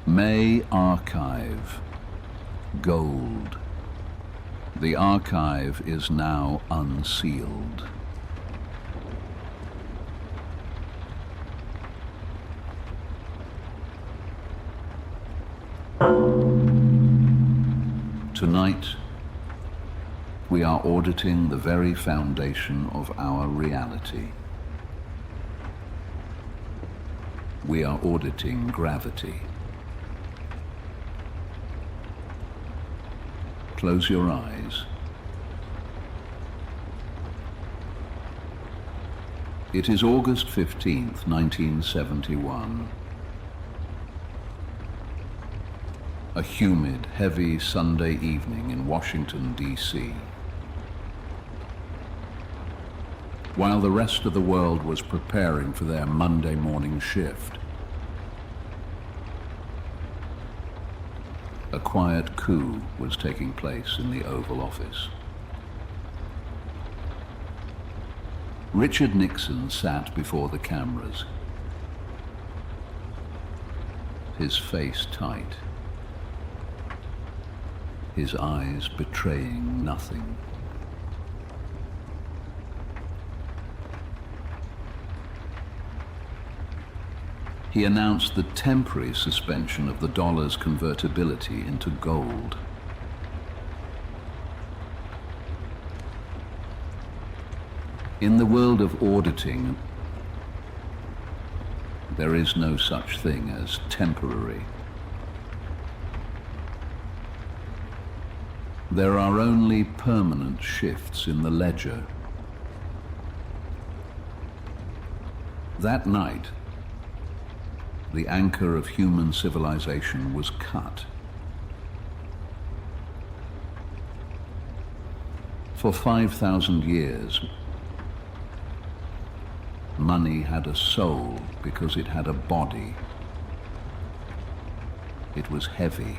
May archive. Gold. The archive is now unsealed. Tonight, we are auditing the very foundation of our reality. We are auditing gravity. Close your eyes. It is August 15th, 1971. A humid, heavy Sunday evening in Washington, D.C. While the rest of the world was preparing for their Monday morning shift, a quiet coup was taking place in the Oval Office. Richard Nixon sat before the cameras, his face tight, his eyes betraying nothing. He announced the temporary suspension of the dollar's convertibility into gold. In the world of auditing, there is no such thing as temporary. There are only permanent shifts in the ledger. That night, the anchor of human civilization was cut. For 5,000 years, money had a soul because it had a body. It was heavy.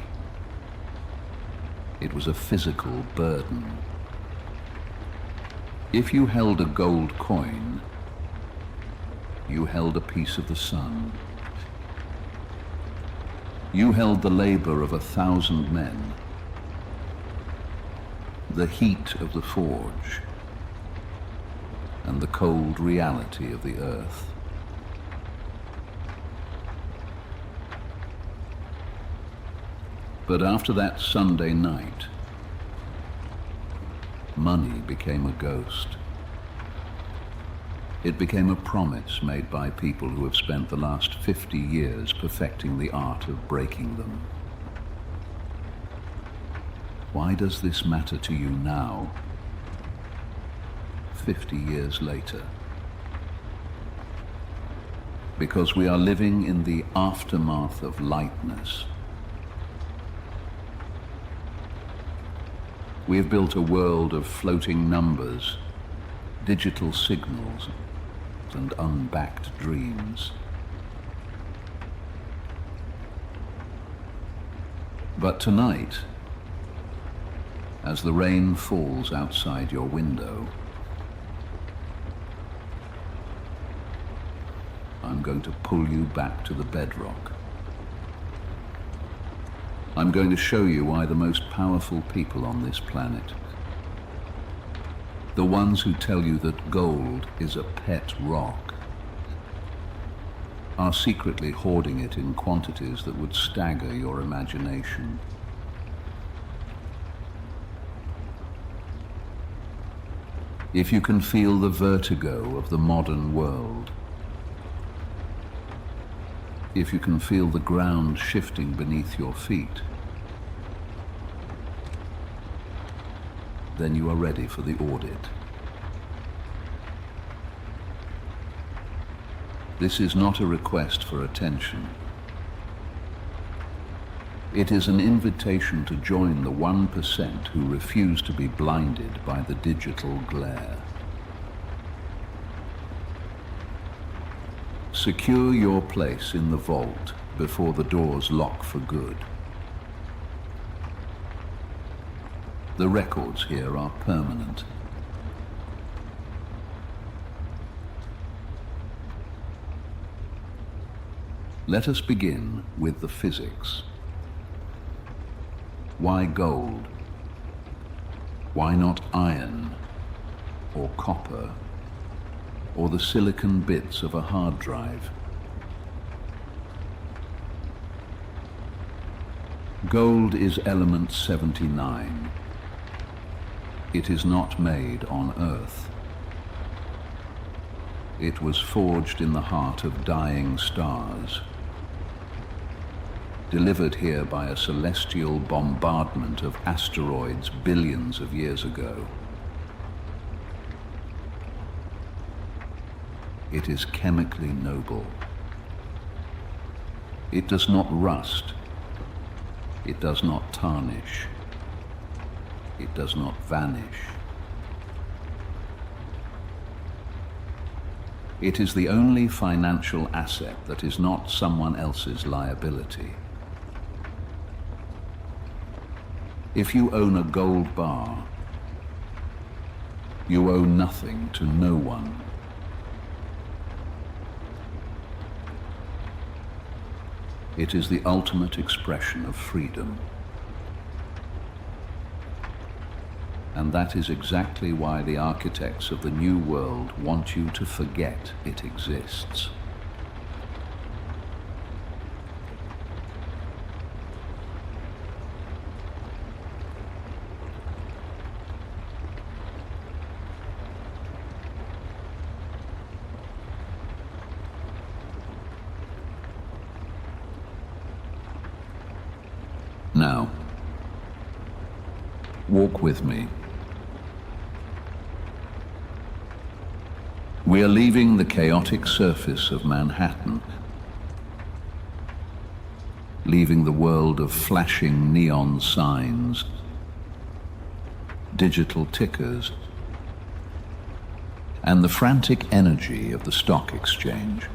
It was a physical burden. If you held a gold coin, you held a piece of the sun. You held the labor of 1,000 men, the heat of the forge, and the cold reality of the earth. But after that Sunday night, money became a ghost. It became a promise made by people who have spent the last 50 years perfecting the art of breaking them. Why does this matter to you now, 50 years later? Because we are living in the aftermath of lightness. We have built a world of floating numbers, digital signals, and unbacked dreams. But tonight, as the rain falls outside your window, I'm going to pull you back to the bedrock. I'm going to show you why the most powerful people on this planet, the ones who tell you that gold is a pet rock, are secretly hoarding it in quantities that would stagger your imagination. If you can feel the vertigo of the modern world, if you can feel the ground shifting beneath your feet, then you are ready for the audit. This is not a request for attention. It is an invitation to join the 1% who refuse to be blinded by the digital glare. Secure your place in the vault before the doors lock for good. The records here are permanent. Let us begin with the physics. Why gold? Why not iron, or copper, or the silicon bits of a hard drive? Gold is element 79. It is not made on Earth. It was forged in the heart of dying stars, delivered here by a celestial bombardment of asteroids billions of years ago. It is chemically noble. It does not rust. It does not tarnish. It does not vanish. It is the only financial asset that is not someone else's liability. If you own a gold bar, you owe nothing to no one. It is the ultimate expression of freedom. And that is exactly why the architects of the New World want you to forget it exists. Now, walk with me. We are leaving the chaotic surface of Manhattan, leaving the world of flashing neon signs, digital tickers, and the frantic energy of the stock exchange.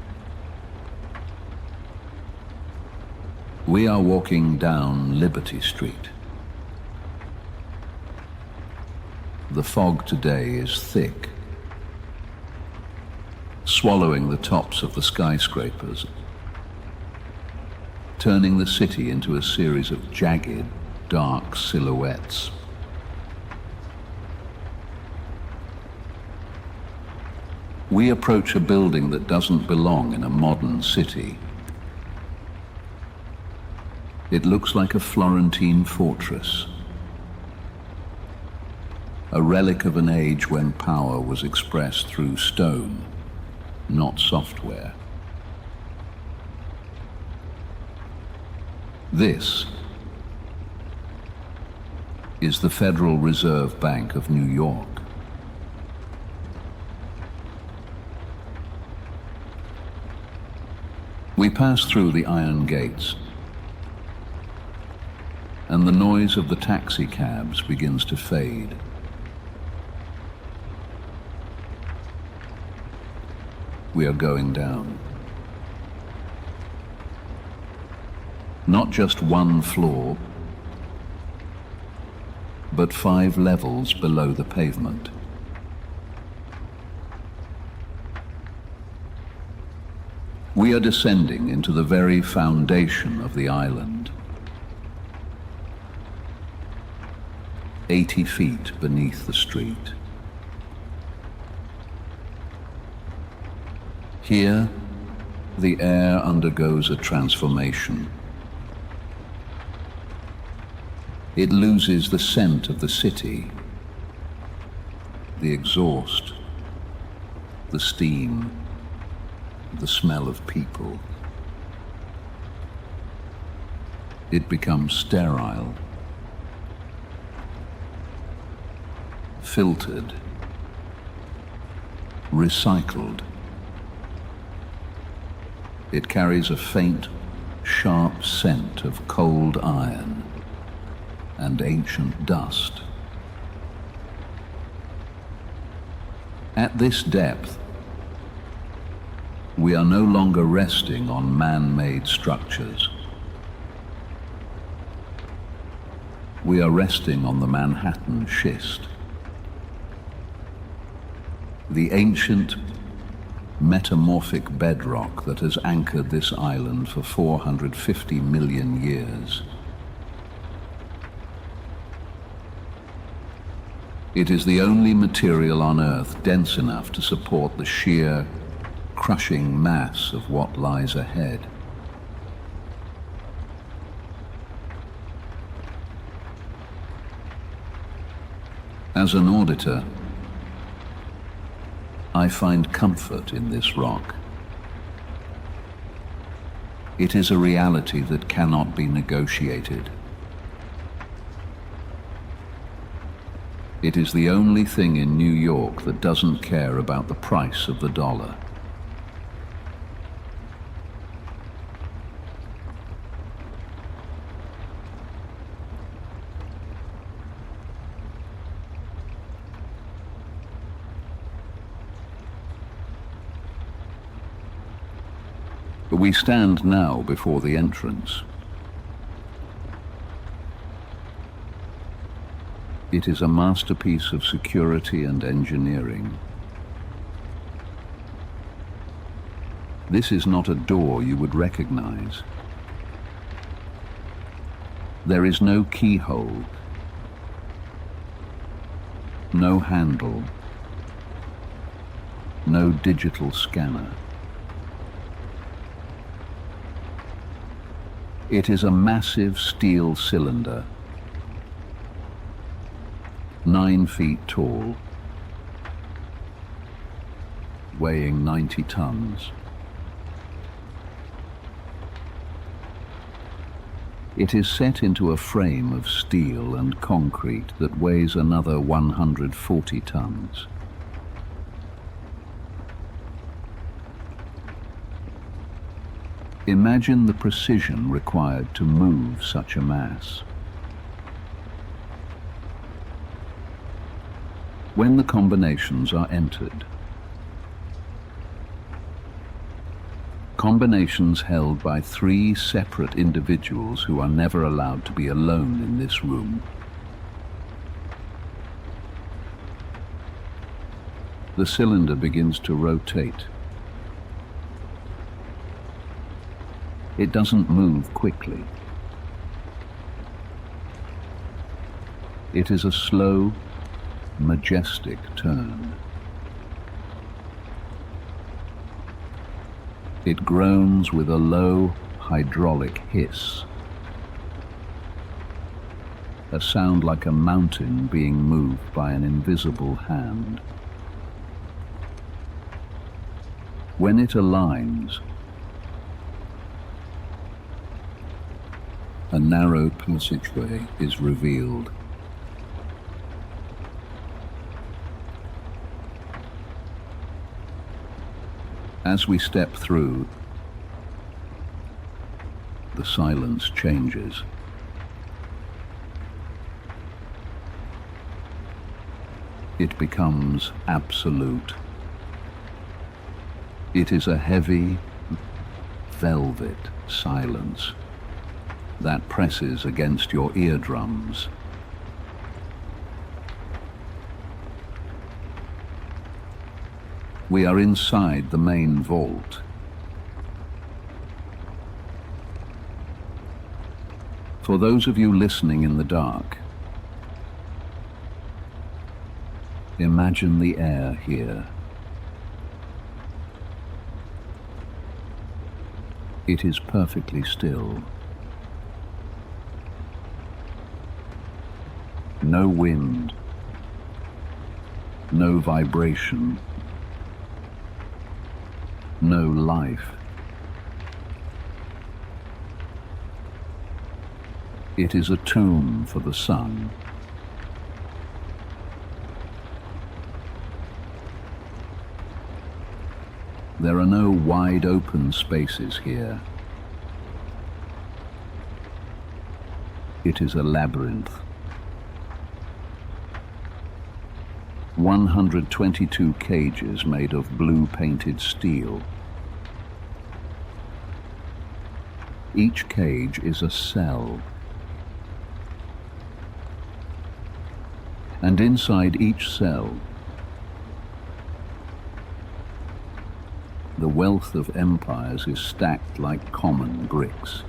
We are walking down Liberty Street. The fog today is thick, swallowing the tops of the skyscrapers, turning the city into a series of jagged, dark silhouettes. We approach a building that doesn't belong in a modern city. It looks like a Florentine fortress, a relic of an age when power was expressed through stone, not software. This is the Federal Reserve Bank of New York. We pass through the iron gates, and the noise of the taxi cabs begins to fade. We are going down. Not just one floor, but 5 levels below the pavement. We are descending into the very foundation of the island. 80 feet beneath the street. Here, the air undergoes a transformation. It loses the scent of the city, the exhaust, the steam, the smell of people. It becomes sterile, filtered, recycled. It carries a faint, sharp scent of cold iron and ancient dust. At this depth, we are no longer resting on man-made structures. We are resting on the Manhattan schist, the ancient metamorphic bedrock that has anchored this island for 450 million years. It is the only material on Earth dense enough to support the sheer, crushing mass of what lies ahead. As an auditor, I find comfort in this rock. It is a reality that cannot be negotiated. It is the only thing in New York that doesn't care about the price of the dollar. We stand now before the entrance. It is a masterpiece of security and engineering. This is not a door you would recognize. There is no keyhole, no handle, no digital scanner. It is a massive steel cylinder, 9 feet tall, weighing 90 tons. It is set into a frame of steel and concrete that weighs another 140 tons. Imagine the precision required to move such a mass. When the combinations are entered, combinations held by 3 separate individuals who are never allowed to be alone in this room. The cylinder begins to rotate. It doesn't move quickly. It is a slow, majestic turn. It groans with a low hydraulic hiss, a sound like a mountain being moved by an invisible hand. When it aligns, a narrow passageway is revealed. As we step through, the silence changes. It becomes absolute. It is a heavy, velvet silence that presses against your eardrums. We are inside the main vault. For those of you listening in the dark, imagine the air here. It is perfectly still. No wind, no vibration, no life. It is a tomb for the sun. There are no wide open spaces here. It is a labyrinth. 122 cages made of blue painted steel. Each cage is a cell. And inside each cell the wealth of empires is stacked like common bricks.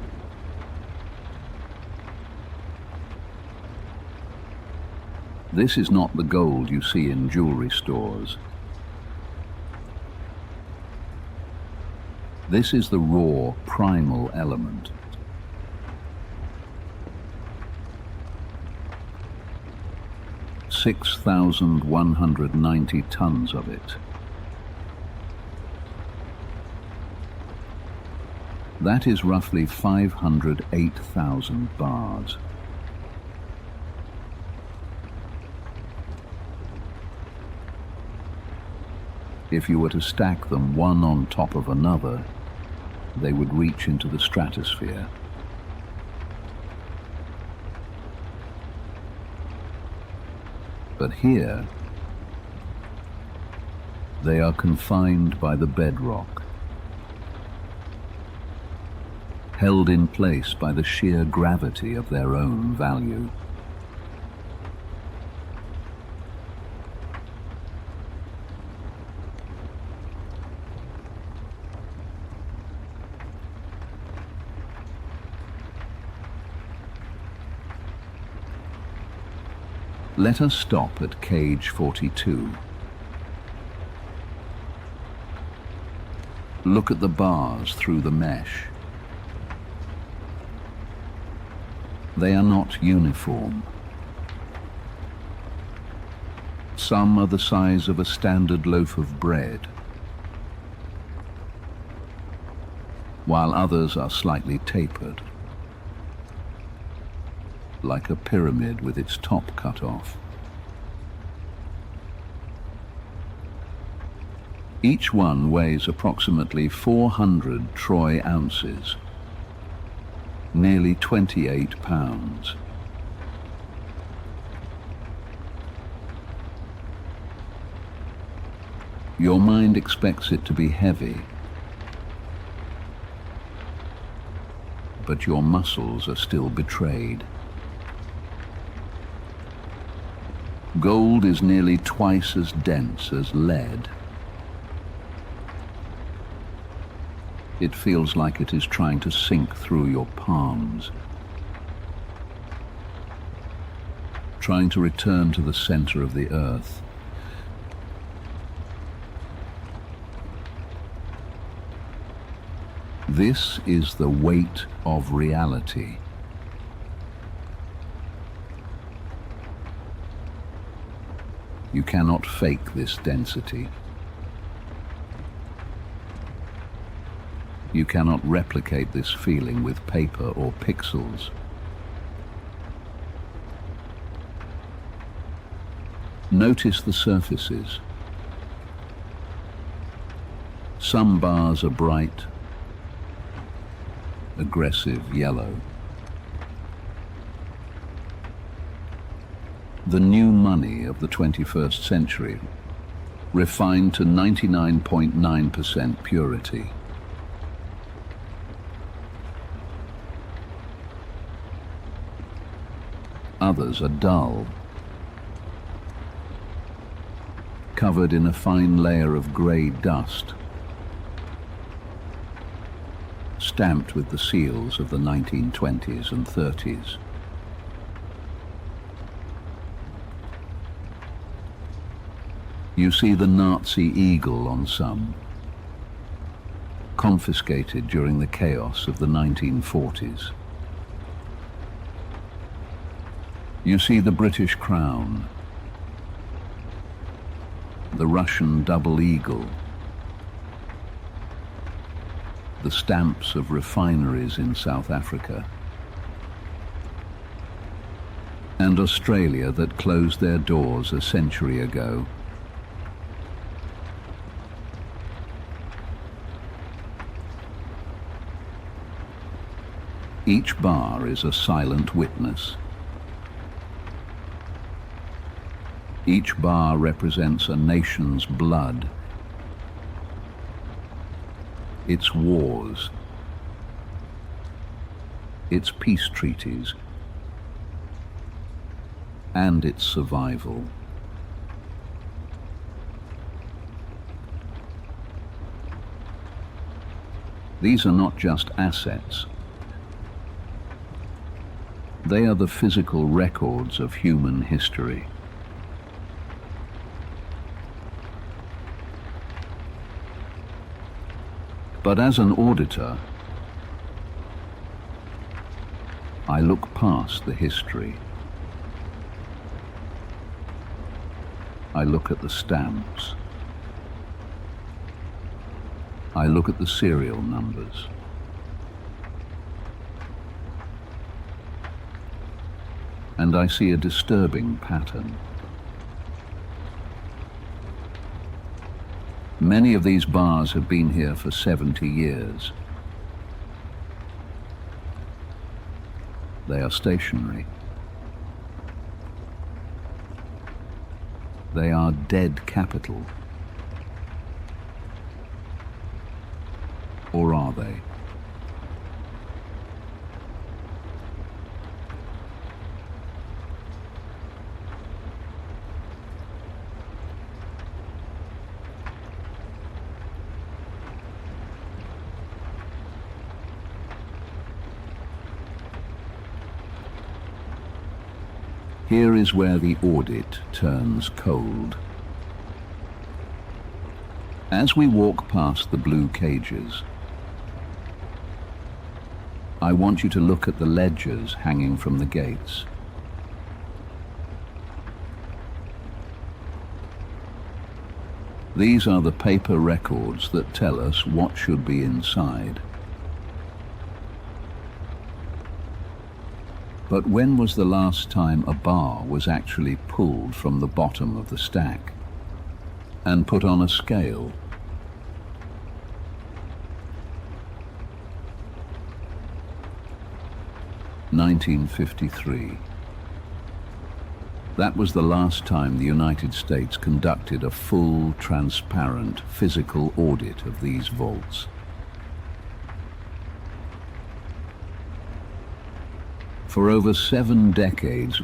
This is not the gold you see in jewelry stores. This is the raw, primal element. (6,190 tons of it. That is roughly 508,000 bars. If you were to stack them one on top of another, they would reach into the stratosphere. But here, they are confined by the bedrock, held in place by the sheer gravity of their own value. Let us stop at cage 42. Look at the bars through the mesh. They are not uniform. Some are the size of a standard loaf of bread, while others are slightly tapered, like a pyramid with its top cut off. Each one weighs approximately 400 troy ounces, nearly 28 pounds. Your mind expects it to be heavy, but your muscles are still betrayed. Gold is nearly twice as dense as lead. It feels like it is trying to sink through your palms, trying to return to the center of the earth. This is the weight of reality. You cannot fake this density. You cannot replicate this feeling with paper or pixels. Notice the surfaces. Some bars are bright, aggressive yellow. The new money of the 21st century, refined to 99.9% purity. Others are dull, covered in a fine layer of grey dust, stamped with the seals of the 1920s and 30s. You see the Nazi eagle on some, confiscated during the chaos of the 1940s. You see the British crown, the Russian double eagle, the stamps of refineries in South Africa, and Australia that closed their doors a century ago. Each bar is a silent witness. Each bar represents a nation's blood, its wars, its peace treaties, and its survival. These are not just assets. They are the physical records of human history. But as an auditor, I look past the history. I look at the stamps. I look at the serial numbers. And I see a disturbing pattern. Many of these bars have been here for 70 years. They are stationary. They are dead capital. Or are they? Here is where the audit turns cold. As we walk past the blue cages, I want you to look at the ledgers hanging from the gates. These are the paper records that tell us what should be inside. But when was the last time a bar was actually pulled from the bottom of the stack and put on a scale? (1953). That was the last time the United States conducted a full, transparent, physical audit of these vaults. For over 7 decades,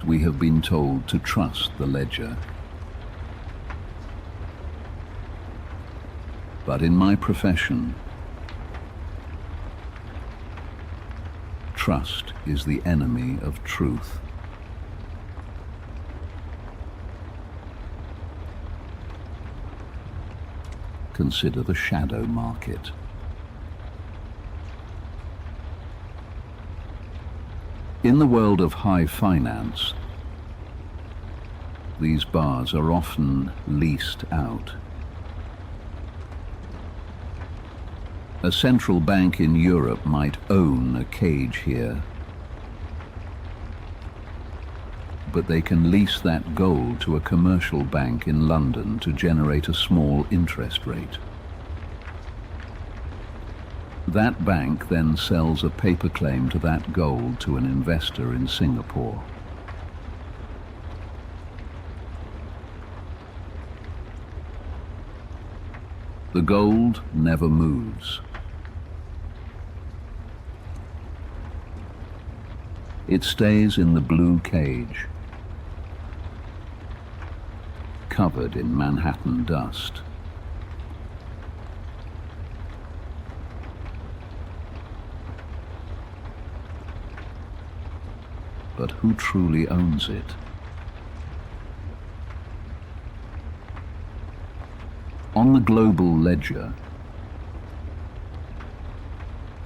we have been told to trust the ledger. But in my profession, trust is the enemy of truth. Consider the shadow market. In the world of high finance, these bars are often leased out. A central bank in Europe might own a cage here, but they can lease that gold to a commercial bank in London to generate a small interest rate. That bank then sells a paper claim to that gold to an investor in Singapore. The gold never moves. It stays in the blue cage, covered in Manhattan dust. But who truly owns it? On the global ledger,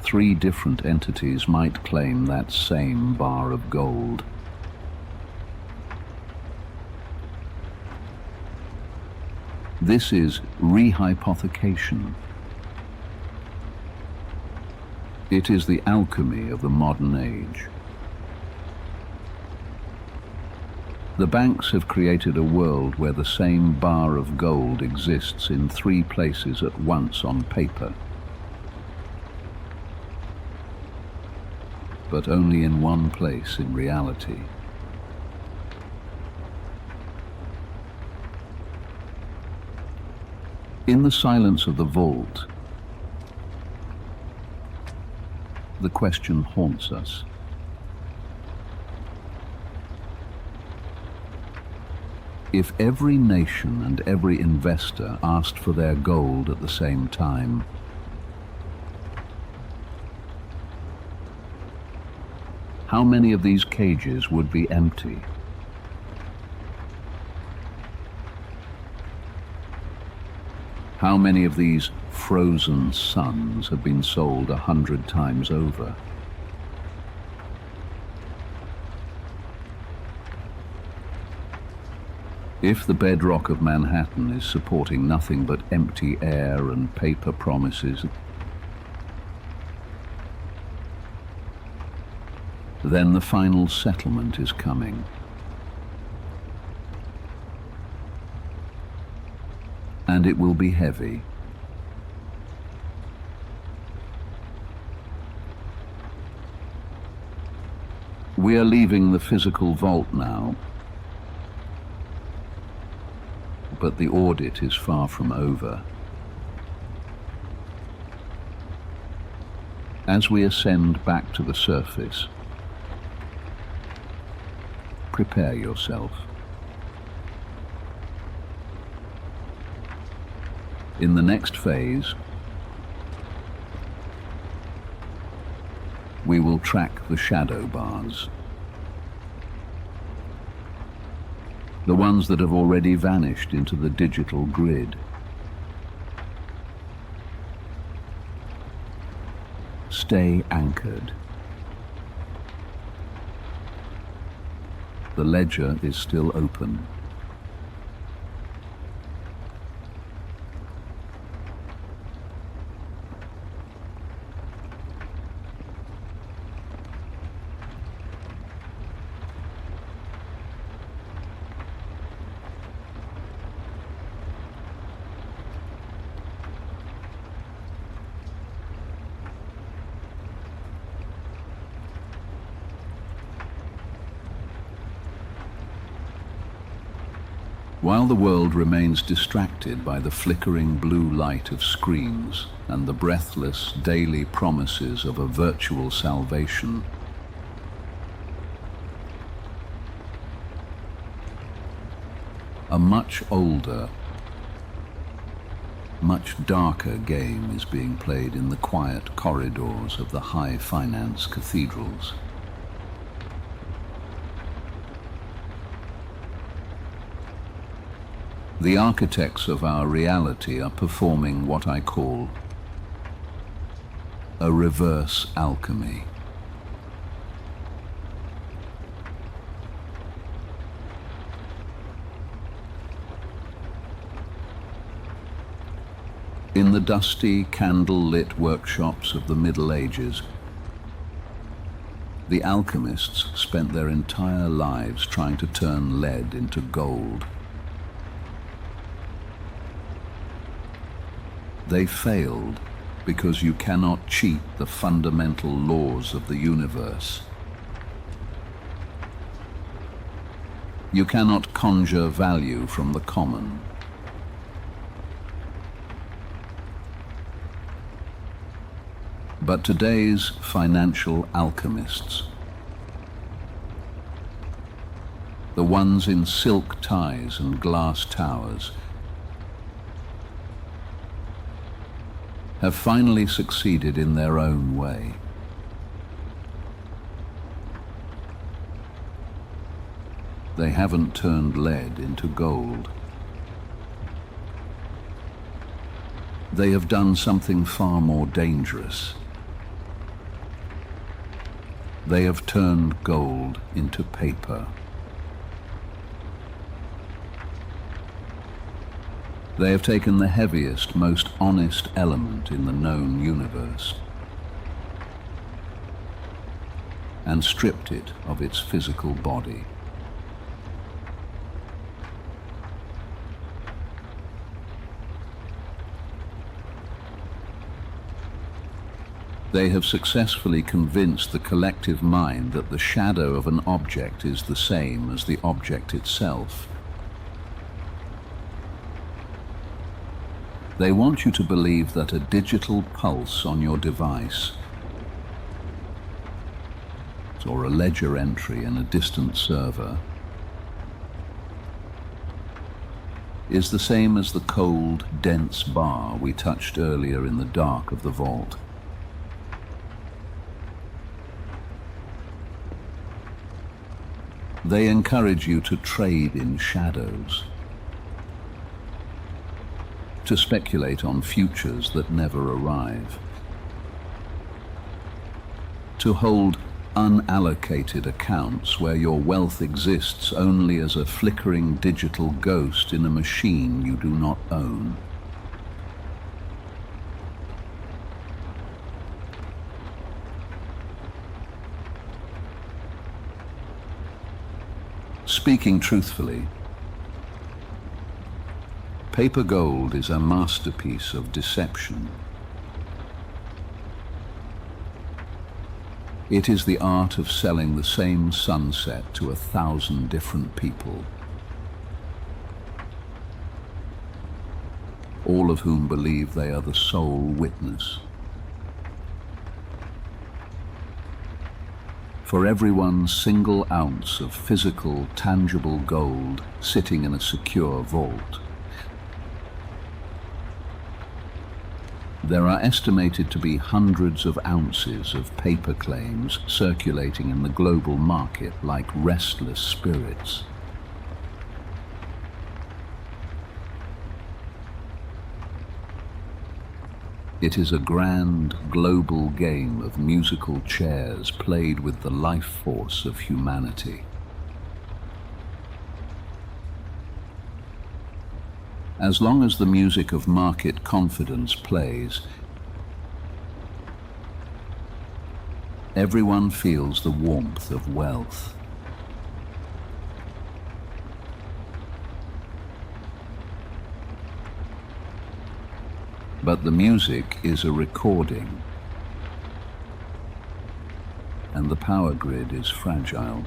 3 different entities might claim that same bar of gold. This is rehypothecation. It is the alchemy of the modern age. The banks have created a world where the same bar of gold exists in 3 places at once on paper, but only in one place in reality. In the silence of the vault, the question haunts us. If every nation and every investor asked for their gold at the same time, how many of these cages would be empty? How many of these frozen suns have been sold 100 times over? If the bedrock of Manhattan is supporting nothing but empty air and paper promises, then the final settlement is coming. And it will be heavy. We are leaving the physical vault now, but the audit is far from over. As we ascend back to the surface, prepare yourself. In the next phase, we will track the shadow bars, the ones that have already vanished into the digital grid. Stay anchored. The ledger is still open. While the world remains distracted by the flickering blue light of screens and the breathless daily promises of a virtual salvation, a much older, much darker game is being played in the quiet corridors of the high finance cathedrals. The architects of our reality are performing what I call a reverse alchemy. In the dusty, candle-lit workshops of the Middle Ages, the alchemists spent their entire lives trying to turn lead into gold. They failed because you cannot cheat the fundamental laws of the universe. You cannot conjure value from the common. But today's financial alchemists, the ones in silk ties and glass towers, have finally succeeded in their own way. They haven't turned lead into gold. They have done something far more dangerous. They have turned gold into paper. They have taken the heaviest, most honest element in the known universe and stripped it of its physical body. They have successfully convinced the collective mind that the shadow of an object is the same as the object itself. They want you to believe that a digital pulse on your device, or a ledger entry in a distant server, is the same as the cold, dense bar we touched earlier in the dark of the vault. They encourage you to trade in shadows, to speculate on futures that never arrive, to hold unallocated accounts where your wealth exists only as a flickering digital ghost in a machine you do not own. Speaking truthfully, paper gold is a masterpiece of deception. It is the art of selling the same sunset to 1,000 different people, all of whom believe they are the sole witness. For every one single ounce of physical, tangible gold sitting in a secure vault, there are estimated to be hundreds of ounces of paper claims circulating in the global market like restless spirits. It is a grand, global game of musical chairs played with the life force of humanity. As long as the music of market confidence plays, everyone feels the warmth of wealth. But the music is a recording, and the power grid is fragile.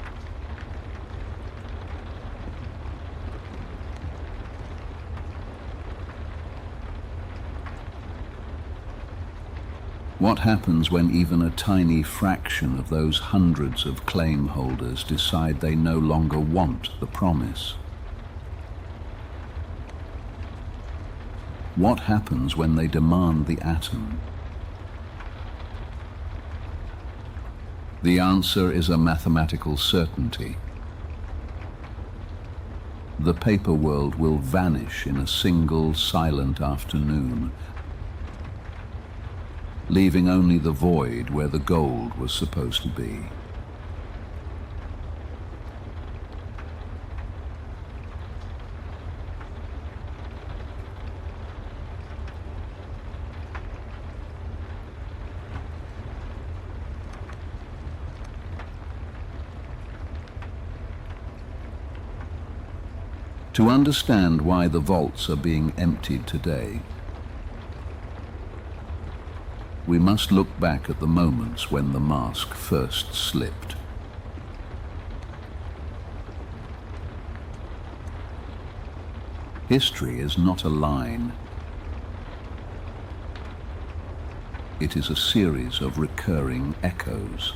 What happens when even a tiny fraction of those hundreds of claim holders decide they no longer want the promise? What happens when they demand the atom? The answer is a mathematical certainty. The paper world will vanish in a single silent afternoon, leaving only the void where the gold was supposed to be. To understand why the vaults are being emptied today, we must look back at the moments when the mask first slipped. History is not a line. It is a series of recurring echoes.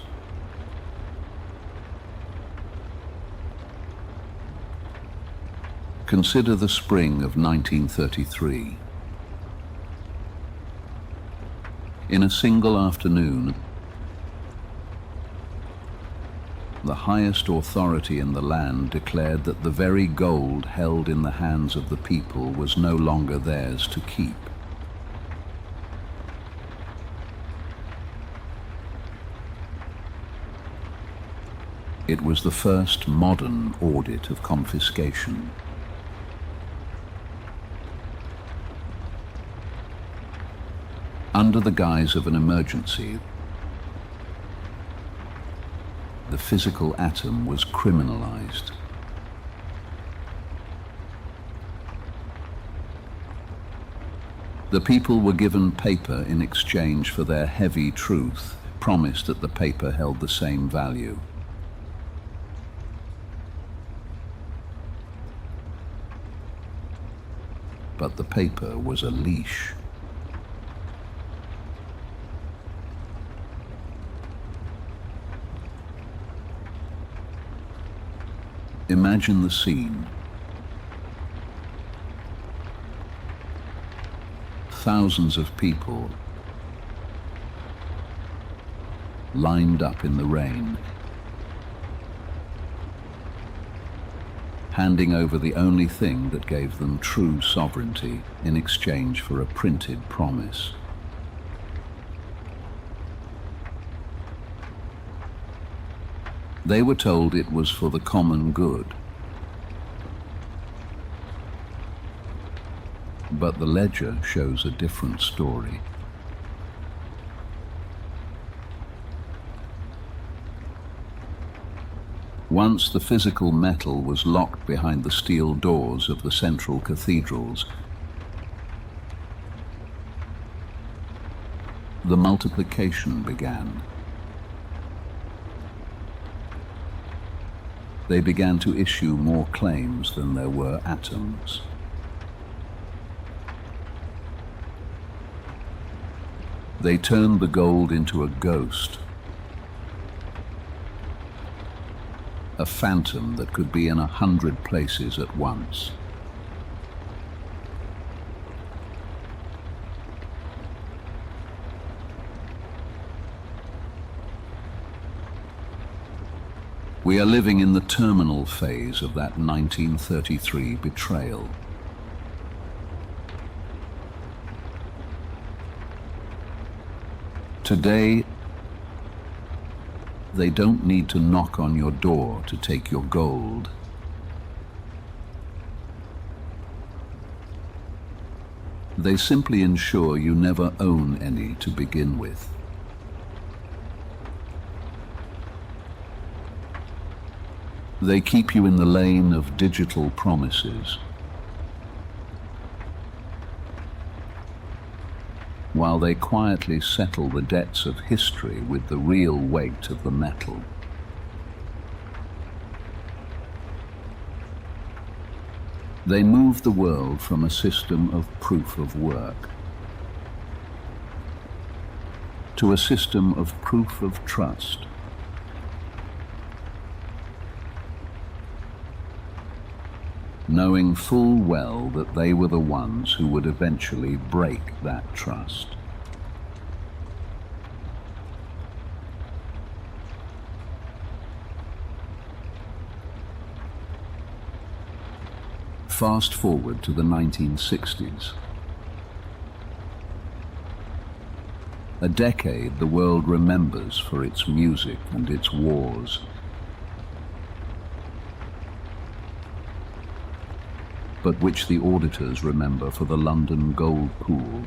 Consider the spring of 1933. In a single afternoon, the highest authority in the land declared that the very gold held in the hands of the people was no longer theirs to keep. It was the first modern audit of confiscation. Under the guise of an emergency, the physical atom was criminalized. The people were given paper in exchange for their heavy truth, promised that the paper held the same value. But the paper was a leash. Imagine the scene. thousands of people lined up in the rain, handing over the only thing that gave them true sovereignty in exchange for a printed promise. They were told it was for the common good. But the ledger shows a different story. Once the physical metal was locked behind the steel doors of the central cathedrals, the multiplication began. They began to issue more claims than there were atoms. They turned the gold into a ghost, a phantom that could be in 100 places at once. We are living in the terminal phase of that 1933 betrayal. Today, they don't need to knock on your door to take your gold. They simply ensure you never own any to begin with. They keep you in the lane of digital promises, while they quietly settle the debts of history with the real weight of the metal. They move the world from a system of proof of work to a system of proof of trust. Knowing full well that they were the ones who would eventually break that trust. Fast forward to the 1960s. A decade the world remembers for its music and its wars. But which the auditors remember for the London gold pool.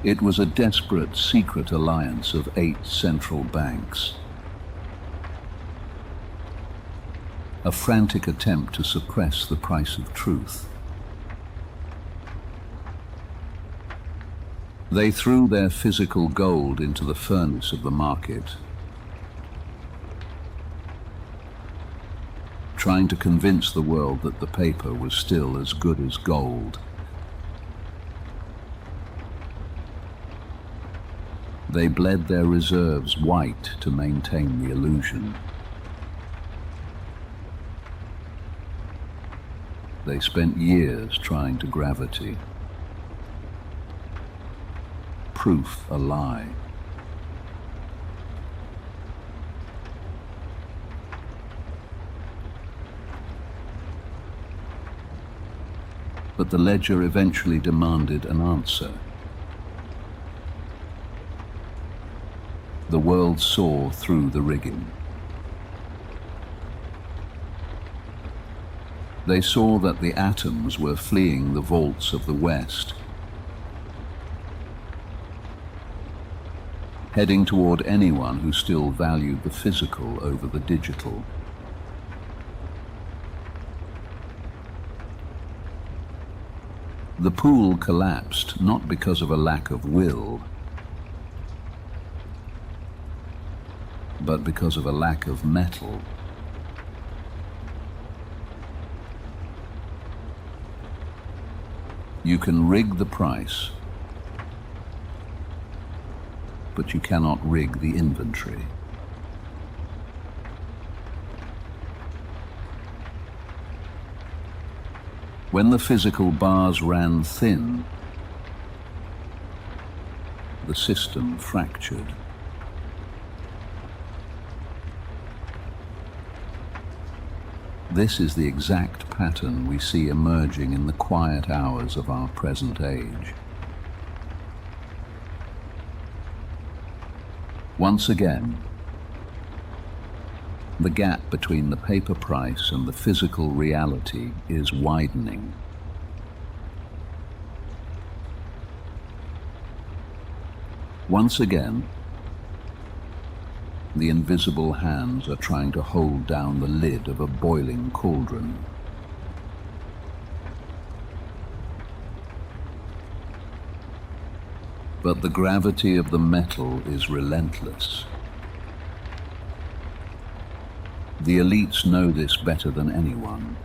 It was a desperate secret alliance of 8 central banks. A frantic attempt to suppress the price of truth. They threw their physical gold into the furnace of the market, trying to convince the world that the paper was still as good as gold. They bled their reserves white to maintain the illusion. They spent years trying to gravity. Proof a lie. But the ledger eventually demanded an answer. The world saw through the rigging. They saw that the atoms were fleeing the vaults of the West, heading toward anyone who still valued the physical over the digital. The pool collapsed not because of a lack of will, but because of a lack of metal. You can rig the price, but you cannot rig the inventory. When the physical bars ran thin, the system fractured. This is the exact pattern we see emerging in the quiet hours of our present age. Once again, the gap between the paper price and the physical reality is widening. Once again, the invisible hands are trying to hold down the lid of a boiling cauldron. But the gravity of the metal is relentless. The elites know this better than anyone.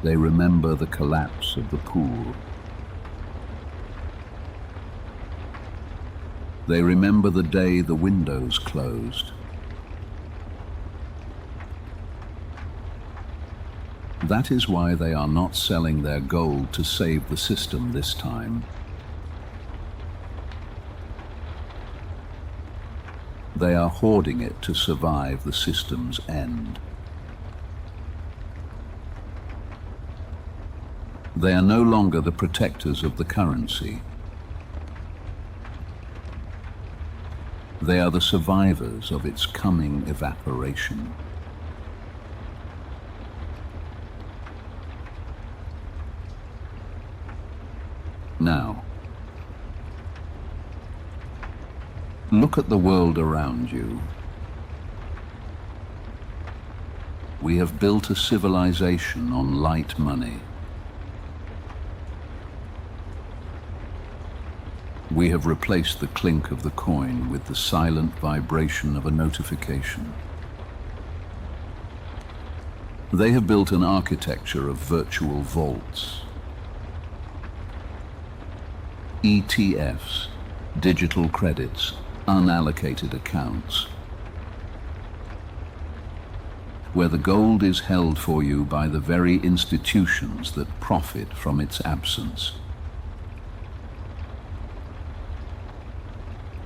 They remember the collapse of the pool. They remember the day the windows closed. That is why they are not selling their gold to save the system this time. They are hoarding it to survive the system's end. They are no longer the protectors of the currency. They are the survivors of its coming evaporation. Now, look at the world around you. We have built a civilization on light money. We have replaced the clink of the coin with the silent vibration of a notification. They have built an architecture of virtual vaults. ETFs, digital credits, unallocated accounts, where the gold is held for you by the very institutions that profit from its absence.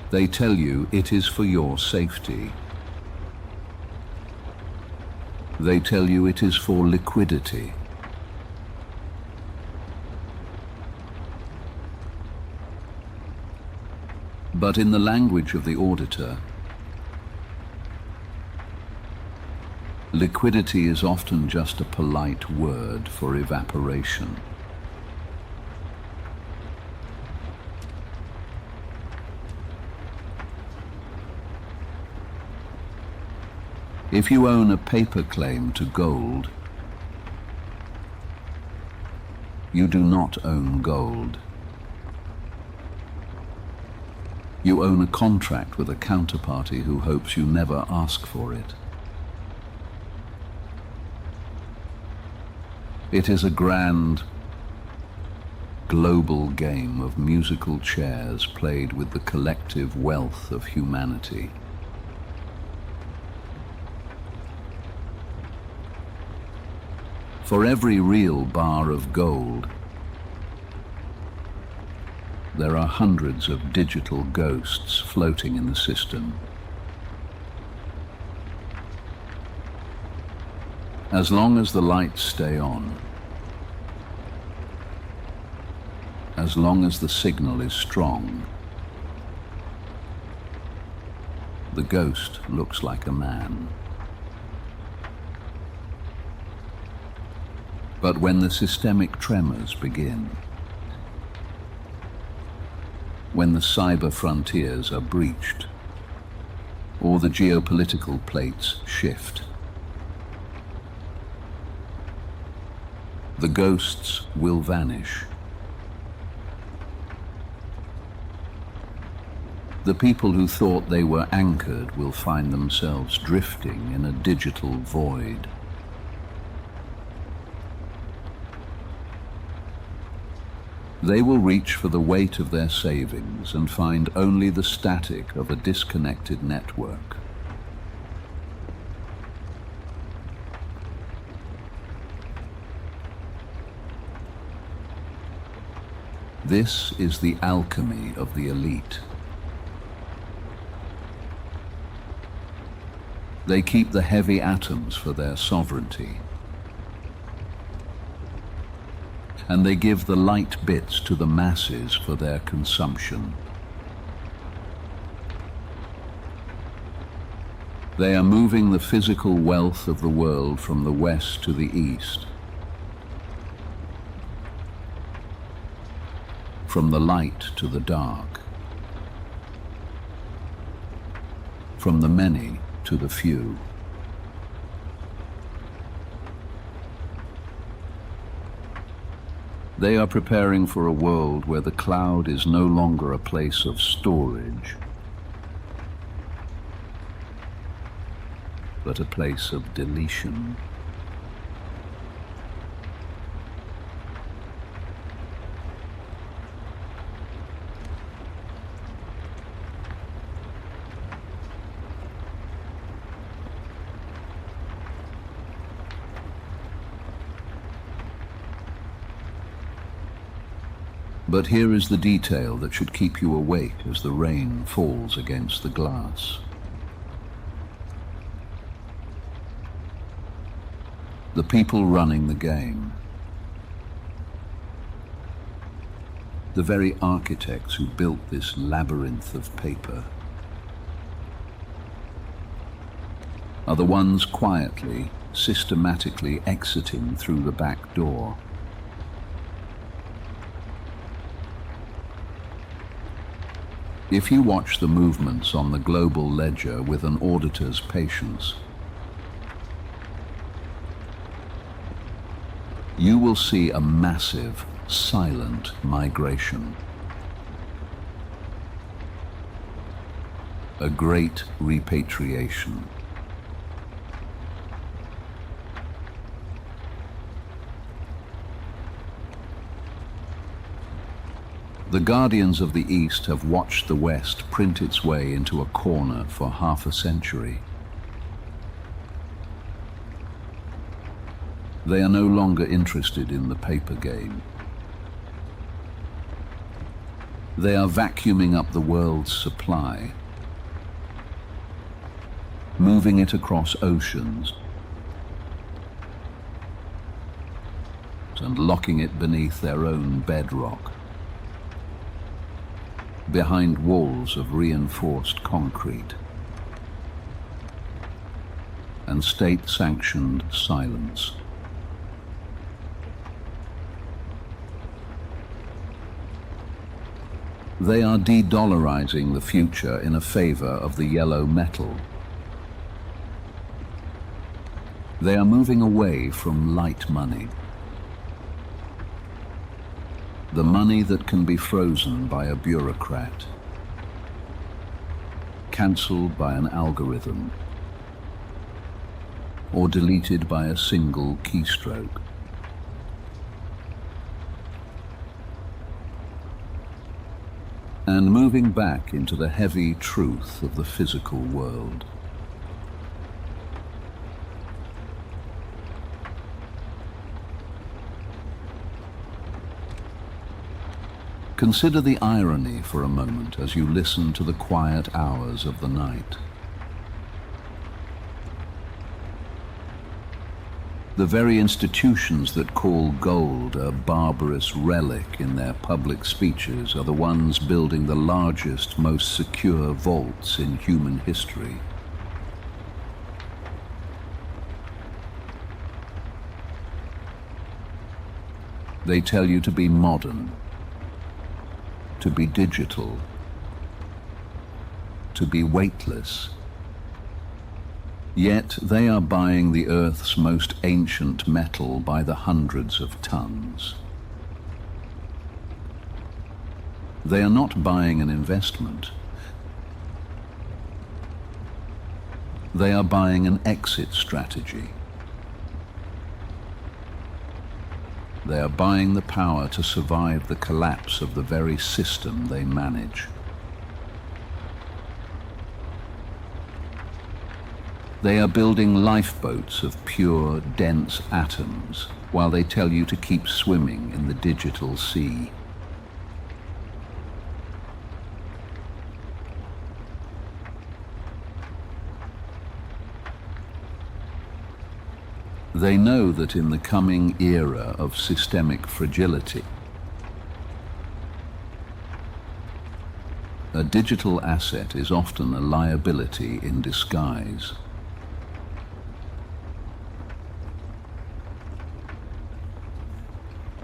They tell you it is for your safety. They tell you it is for liquidity. But in the language of the auditor, liquidity is often just a polite word for evaporation. If you own a paper claim to gold, you do not own gold. You own a contract with a counterparty who hopes you never ask for it. It is a grand, global game of musical chairs played with the collective wealth of humanity. For every real bar of gold, there are hundreds of digital ghosts floating in the system. As long as the lights stay on, as long as the signal is strong, the ghost looks like a man. But when the systemic tremors begin, when the cyber frontiers are breached, or the geopolitical plates shift, the ghosts will vanish. The people who thought they were anchored will find themselves drifting in a digital void. They will reach for the weight of their savings and find only the static of a disconnected network. This is the alchemy of the elite. They keep the heavy atoms for their sovereignty, and they give the light bits to the masses for their consumption. They are moving the physical wealth of the world from the west to the east, from the light to the dark, from the many to the few. They are preparing for a world where the cloud is no longer a place of storage, but a place of deletion. But here is the detail that should keep you awake as the rain falls against the glass. The people running the game, the very architects who built this labyrinth of paper, are the ones quietly, systematically exiting through the back door. If you watch the movements on the global ledger with an auditor's patience, you will see a massive, silent migration. A great repatriation. The guardians of the East have watched the West print its way into a corner for half a century. They are no longer interested in the paper game. They are vacuuming up the world's supply, moving it across oceans, and locking it beneath their own bedrock, behind walls of reinforced concrete and state-sanctioned silence. They are de-dollarizing the future in a favor of the yellow metal. They are moving away from light money, the money that can be frozen by a bureaucrat, cancelled by an algorithm, or deleted by a single keystroke. And moving back into the heavy truth of the physical world. Consider the irony for a moment as you listen to the quiet hours of the night. The very institutions that call gold a barbarous relic in their public speeches are the ones building the largest, most secure vaults in human history. They tell you to be modern, to be digital, to be weightless. Yet they are buying the Earth's most ancient metal by the hundreds of tons. They are not buying an investment. They are buying an exit strategy. They are buying the power to survive the collapse of the very system they manage. They are building lifeboats of pure, dense atoms, while they tell you to keep swimming in the digital sea. They know that in the coming era of systemic fragility, a digital asset is often a liability in disguise.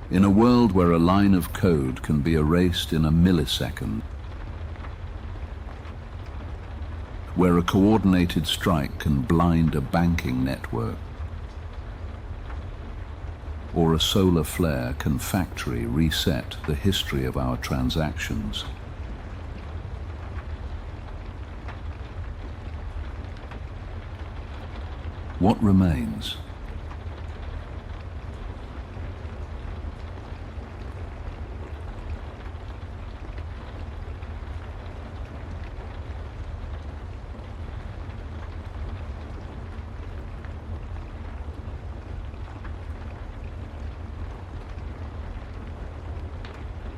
In a world where a line of code can be erased in a millisecond, where a coordinated strike can blind a banking network, or a solar flare can factory reset the history of our transactions, what remains?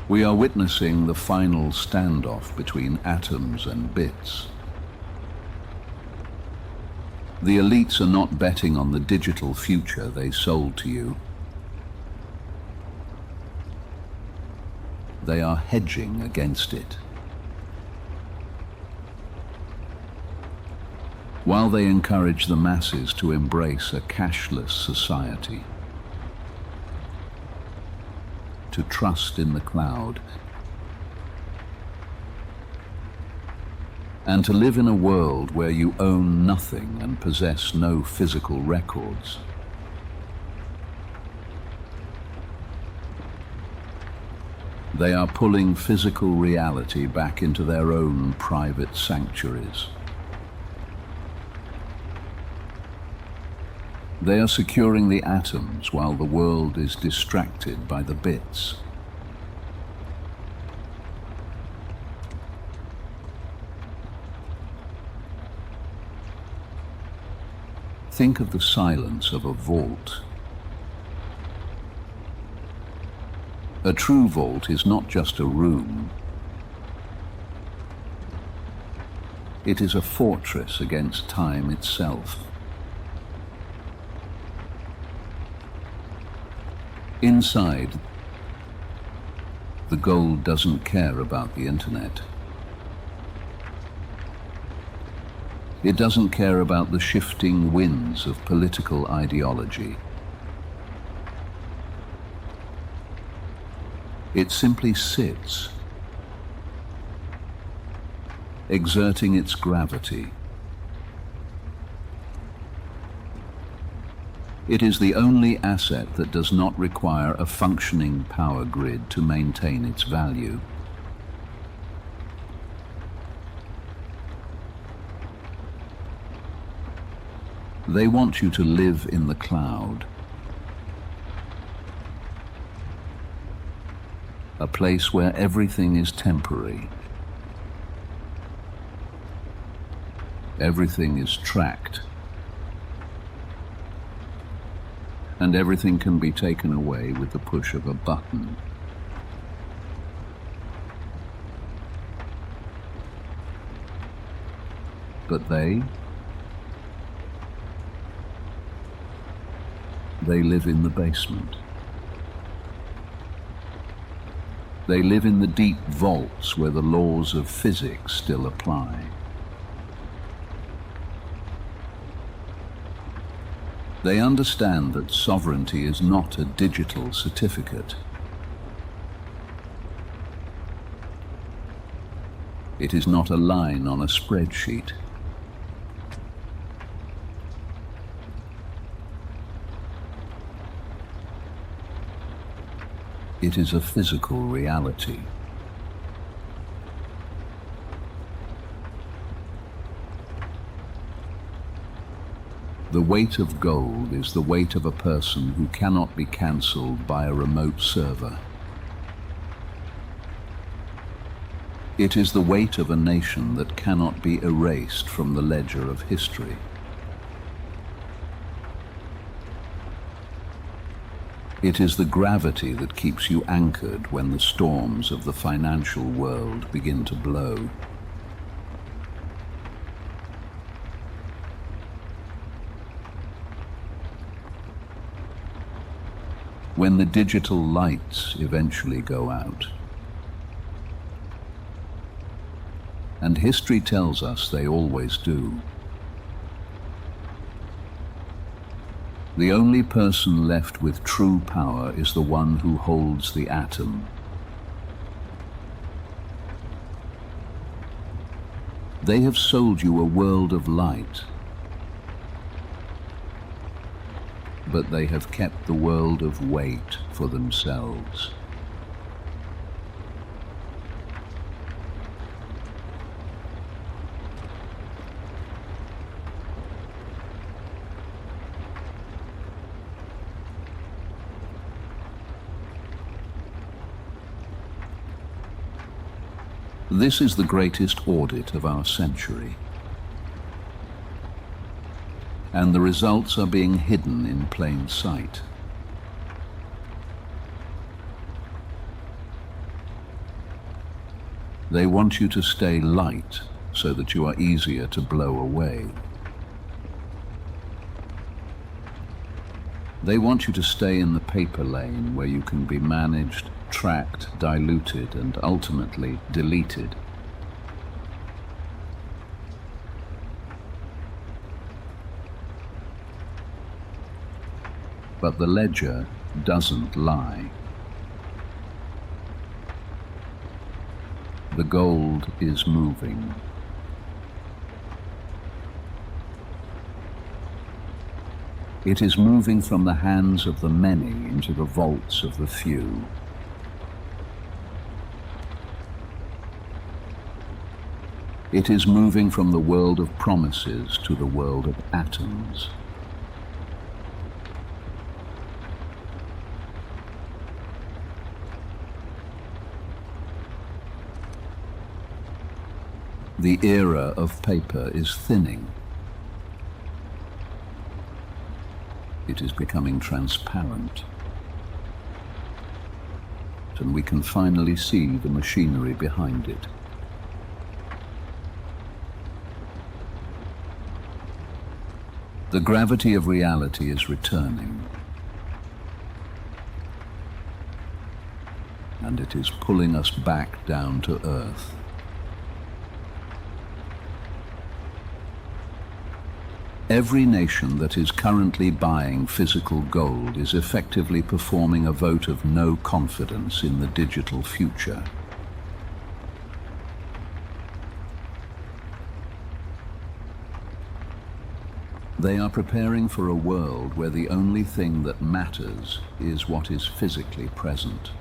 We are witnessing the final standoff between atoms and bits. The elites are not betting on the digital future they sold to you. They are hedging against it. While they encourage the masses to embrace a cashless society, to trust in the cloud, and to live in a world where you own nothing and possess no physical records. They are pulling physical reality back into their own private sanctuaries. They are securing the atoms while the world is distracted by the bits. Think of the silence of a vault. A true vault is not just a room. It is a fortress against time itself. Inside, the gold doesn't care about the internet. It doesn't care about the shifting winds of political ideology. It simply sits, exerting its gravity. It is the only asset that does not require a functioning power grid to maintain its value. They want you to live in the cloud, a place where everything is temporary. Everything is tracked, and everything can be taken away with the push of a button. But they live in the basement. They live in the deep vaults where the laws of physics still apply. They understand that sovereignty is not a digital certificate. It is not a line on a spreadsheet. It is a physical reality. The weight of gold is the weight of a person who cannot be cancelled by a remote server. It is the weight of a nation that cannot be erased from the ledger of history. It is the gravity that keeps you anchored when the storms of the financial world begin to blow. when the digital lights eventually go out. And history tells us they always do. The only person left with true power is the one who holds the atom. They have sold you a world of light, but they have kept the world of weight for themselves. This is the greatest audit of our century, and the results are being hidden in plain sight. They want you to stay light so that you are easier to blow away. They want you to stay in the paper lane where you can be managed, tracked, diluted, and ultimately deleted. But the ledger doesn't lie. The gold is moving. It is moving from the hands of the many into the vaults of the few. It is moving from the world of promises to the world of atoms. The era of paper is thinning. It is becoming transparent, and we can finally see the machinery behind it. The gravity of reality is returning, and it is pulling us back down to earth. Every nation that is currently buying physical gold is effectively performing a vote of no confidence in the digital future. They are preparing for a world where the only thing that matters is what is physically present.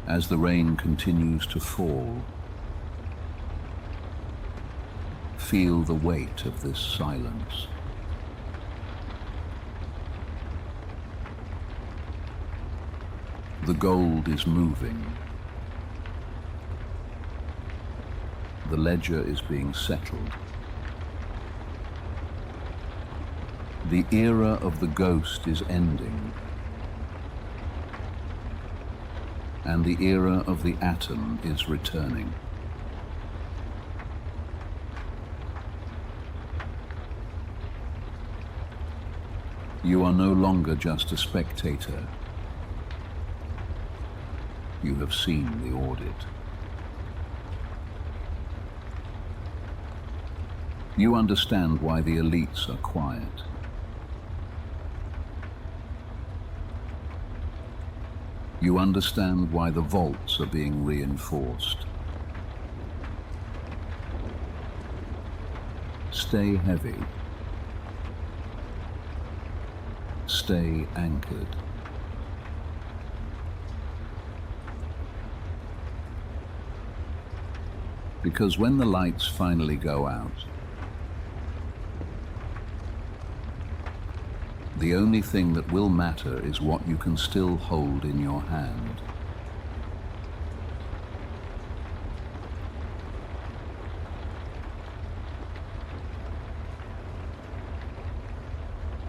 As the rain continues to fall, feel the weight of this silence. The gold is moving. The ledger is being settled. The era of the ghost is ending, and the era of the atom is returning. You are no longer just a spectator. You have seen the audit. You understand why the elites are quiet. You understand why the vaults are being reinforced. Stay heavy. Stay anchored. Because when the lights finally go out, the only thing that will matter is what you can still hold in your hand.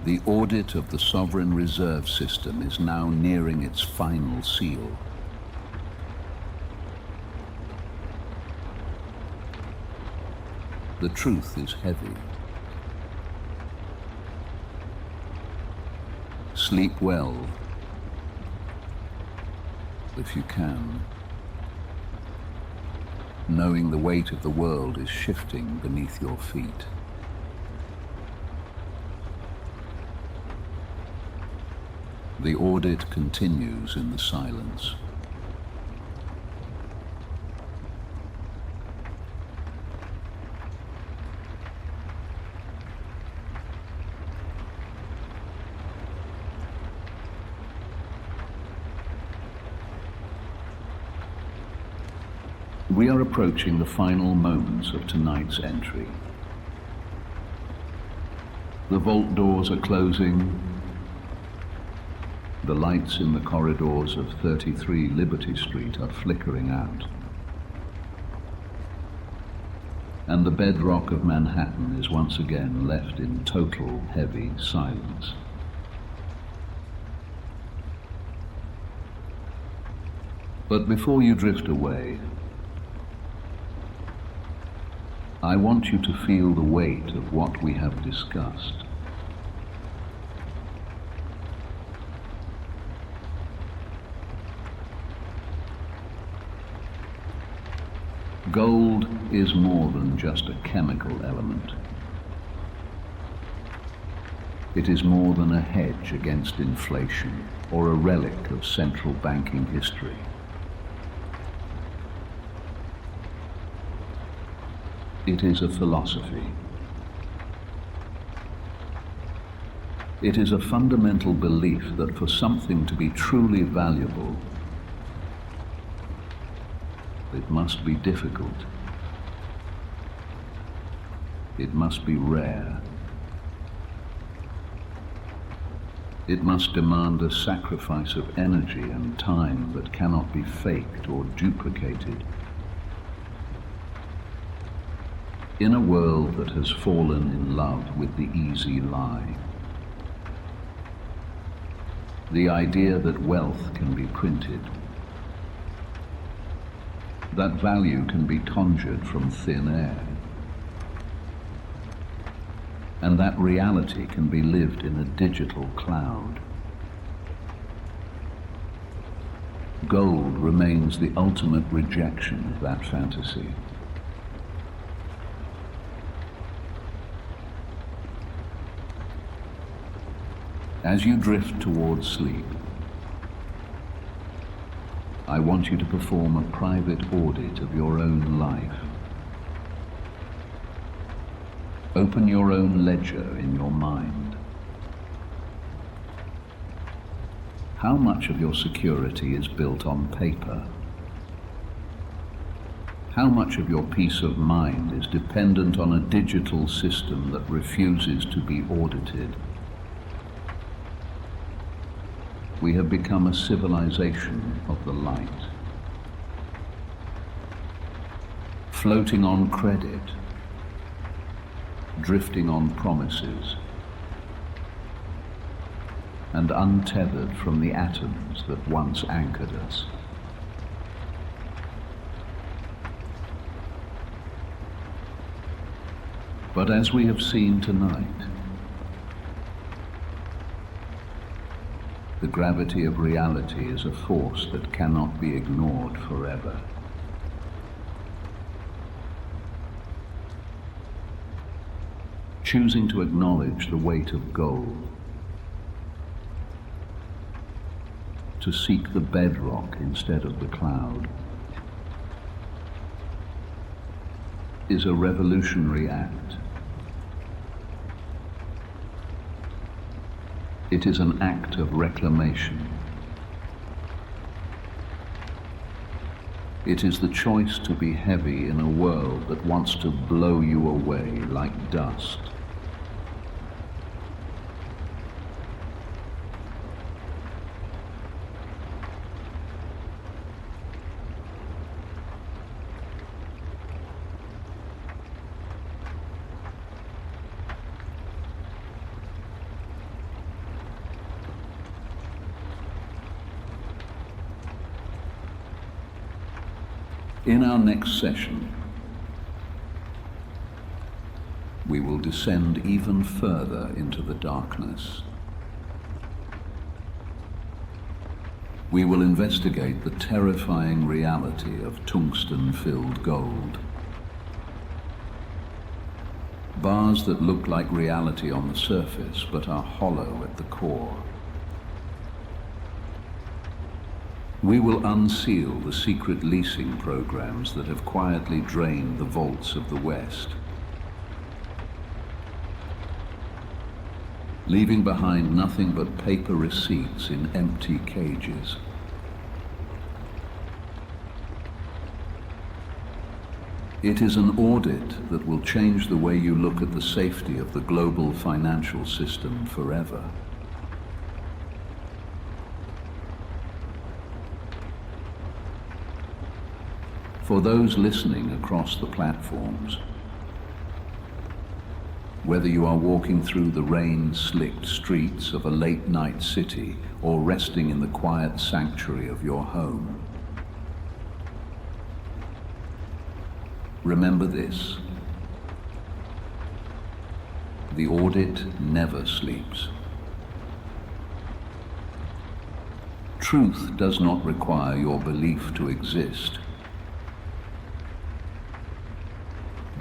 The audit of the sovereign reserve system is now nearing its final seal. The truth is heavy. Sleep well, if you can, knowing the weight of the world is shifting beneath your feet. The audit continues in the silence. We are approaching the final moments of tonight's entry. The vault doors are closing. The lights in the corridors of 33 Liberty Street are flickering out. And the bedrock of Manhattan is once again left in total heavy silence. But before you drift away, I want you to feel the weight of what we have discussed. Gold is more than just a chemical element. It is more than a hedge against inflation or a relic of central banking history. It is a philosophy. It is a fundamental belief that for something to be truly valuable, it must be difficult. It must be rare. It must demand a sacrifice of energy and time that cannot be faked or duplicated. In a world that has fallen in love with the easy lie, the idea that wealth can be printed, that value can be conjured from thin air, and that reality can be lived in a digital cloud. Gold remains the ultimate rejection of that fantasy. As you drift towards sleep, I want you to perform a private audit of your own life. Open your own ledger in your mind. How much of your security is built on paper? How much of your peace of mind is dependent on a digital system that refuses to be audited? We have become a civilization of the light, floating on credit, drifting on promises, and untethered from the atoms that once anchored us. But as we have seen tonight, the gravity of reality is a force that cannot be ignored forever. Choosing to acknowledge the weight of gold, to seek the bedrock instead of the cloud, is a revolutionary act. It is an act of reclamation. It is the choice to be heavy in a world that wants to blow you away like dust. In our next session, we will descend even further into the darkness. We will investigate the terrifying reality of tungsten-filled gold. Bars that look like reality on the surface but are hollow at the core. We will unseal the secret leasing programs that have quietly drained the vaults of the West, leaving behind nothing but paper receipts in empty cages. It is an audit that will change the way you look at the safety of the global financial system forever. For those listening across the platforms, whether you are walking through the rain-slicked streets of a late-night city or resting in the quiet sanctuary of your home, remember this: the audit never sleeps. Truth does not require your belief to exist,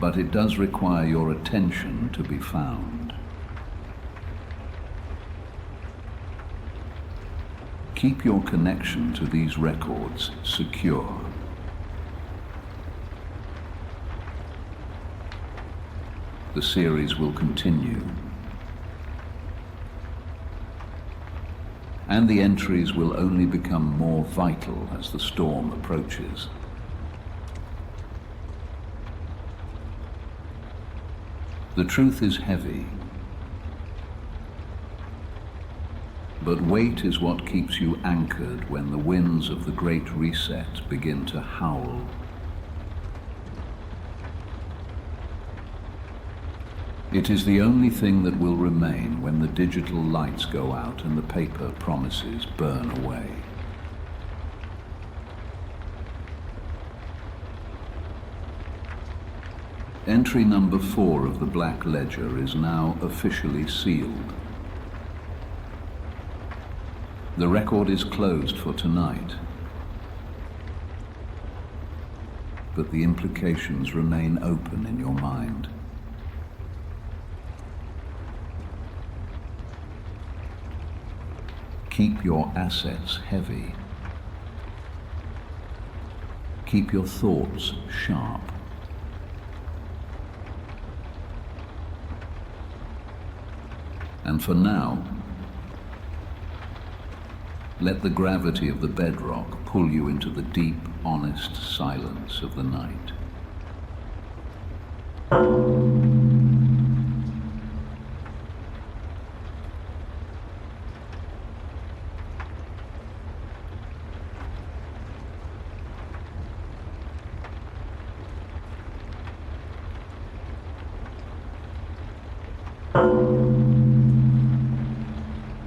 but it does require your attention to be found. Keep your connection to these records secure. The series will continue, and the entries will only become more vital as the storm approaches. The truth is heavy, but weight is what keeps you anchored when the winds of the Great Reset begin to howl. It is the only thing that will remain when the digital lights go out and the paper promises burn away. Entry number 4 of the Black Ledger is now officially sealed. The record is closed for tonight, but the implications remain open in your mind. Keep your assets heavy. Keep your thoughts sharp. And for now, let the gravity of the bedrock pull you into the deep, honest silence of the night.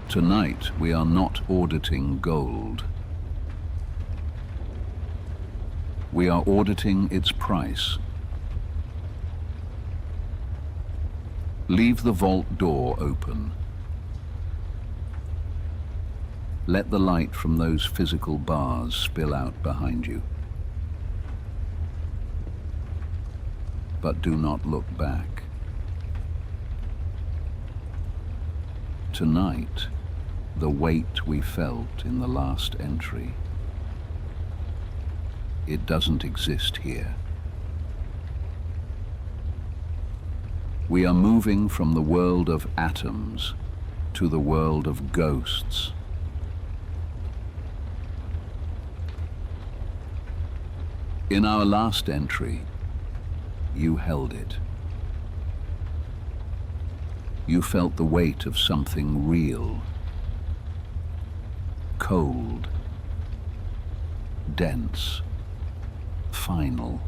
Tonight, we are not auditing gold. We are auditing its price. Leave the vault door open. Let the light from those physical bars spill out behind you. But do not look back. Tonight, the weight we felt in the last entry, it doesn't exist here. We are moving from the world of atoms to the world of ghosts. In our last entry, you held it. You felt the weight of something real. Cold, dense, final.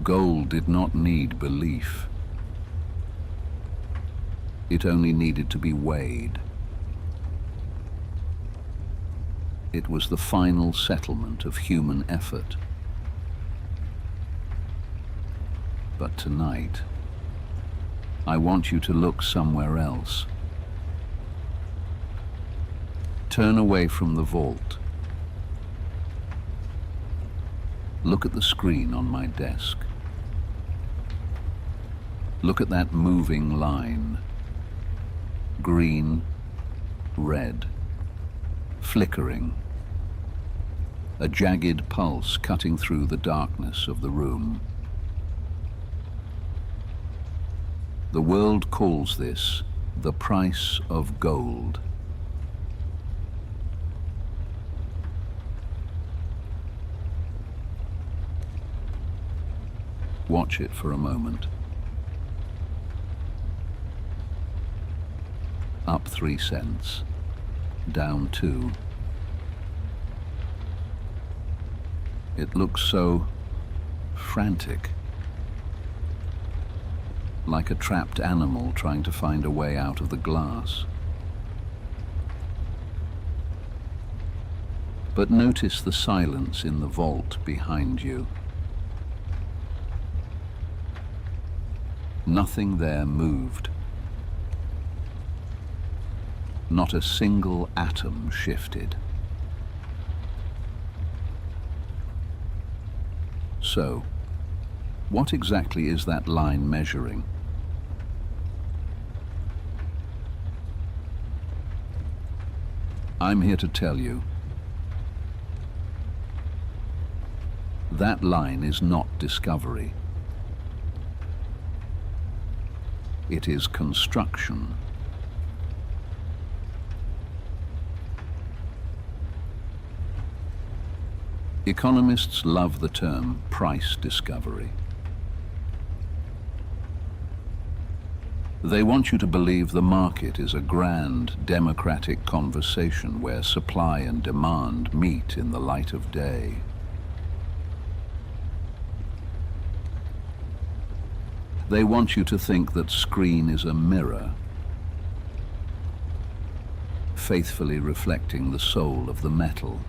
Gold did not need belief. It only needed to be weighed. It was the final settlement of human effort. But tonight, I want you to look somewhere else. Turn away from the vault. Look at the screen on my desk. Look at that moving line. Green, red, flickering. A jagged pulse cutting through the darkness of the room. The world calls this the price of gold. Watch it for a moment. Up 3 cents, down 2. It looks so frantic, like a trapped animal trying to find a way out of the glass. But notice the silence in the vault behind you. Nothing there moved. Not a single atom shifted. So, what exactly is that line measuring? I'm here to tell you. That line is not discovery. It is construction. Economists love the term price discovery. They want you to believe the market is a grand, democratic conversation where supply and demand meet in the light of day. They want you to think that screen is a mirror, faithfully reflecting the soul of the metal.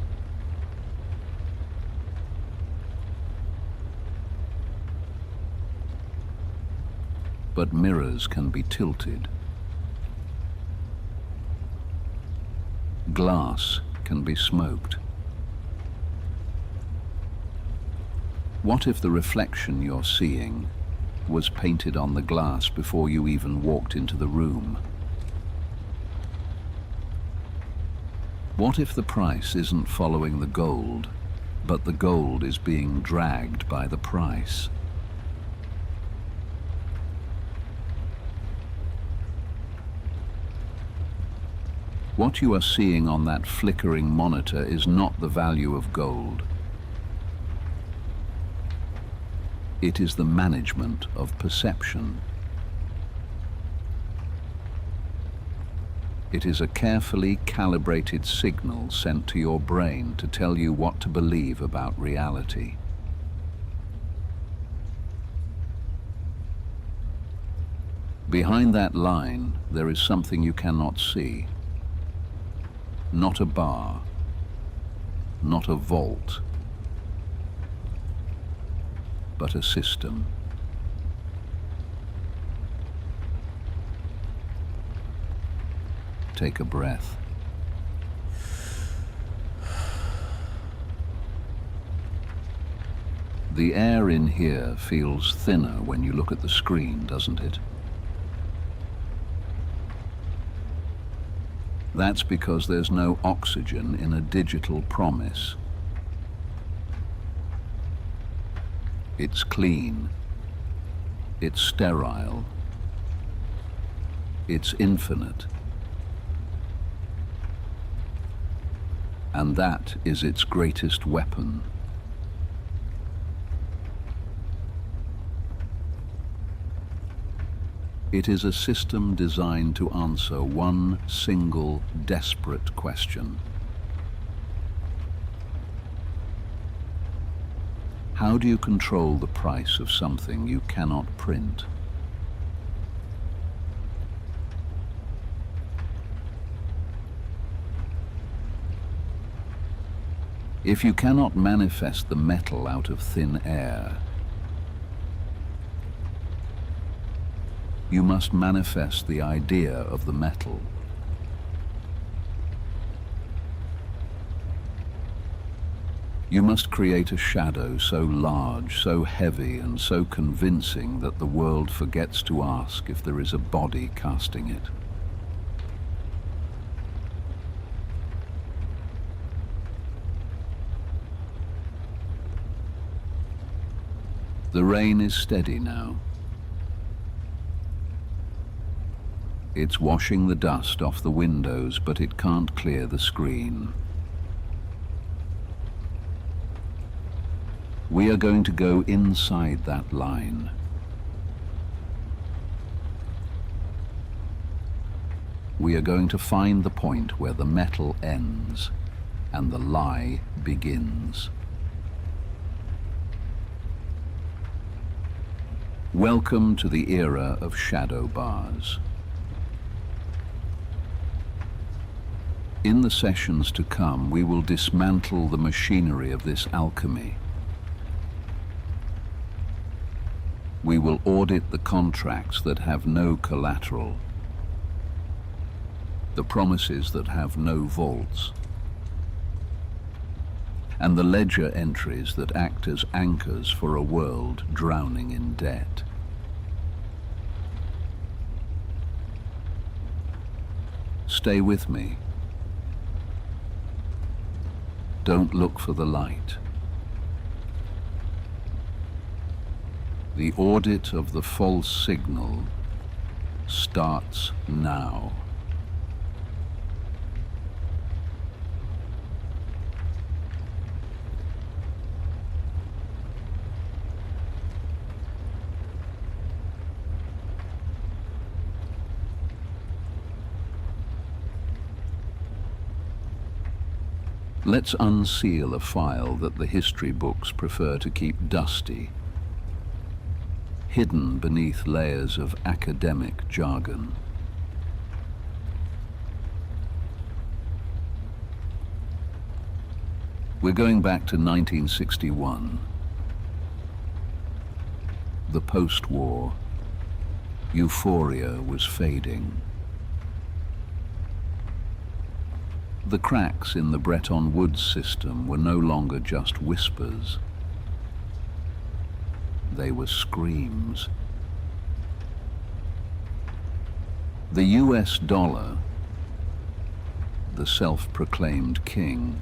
But mirrors can be tilted. Glass can be smoked. What if the reflection you're seeing was painted on the glass before you even walked into the room? What if the price isn't following the gold, but the gold is being dragged by the price? What you are seeing on that flickering monitor is not the value of gold. It is the management of perception. It is a carefully calibrated signal sent to your brain to tell you what to believe about reality. Behind that line, there is something you cannot see. Not a bar, not a vault, but a system. Take a breath. The air in here feels thinner when you look at the screen, doesn't it? That's because there's no oxygen in a digital promise. It's clean. It's sterile. It's infinite. And that is its greatest weapon. It is a system designed to answer one single, desperate question. How do you control the price of something you cannot print? If you cannot manifest the metal out of thin air, You must manifest the idea of the metal. You must create a shadow so large, so heavy, and so convincing that the world forgets to ask if there is a body casting it. The rain is steady now. It's washing the dust off the windows, but it can't clear the screen. We are going to go inside that line. We are going to find the point where the metal ends and the lie begins. Welcome to the era of shadow bars. In the sessions to come, we will dismantle the machinery of this alchemy. We will audit the contracts that have no collateral, the promises that have no vaults, and the ledger entries that act as anchors for a world drowning in debt. Stay with me. Don't look for the light. The audit of the false signal starts now. Let's unseal a file that the history books prefer to keep dusty, hidden beneath layers of academic jargon. We're going back to 1961. The post-war euphoria was fading. The cracks in the Bretton Woods system were no longer just whispers. They were screams. The US dollar, the self-proclaimed king,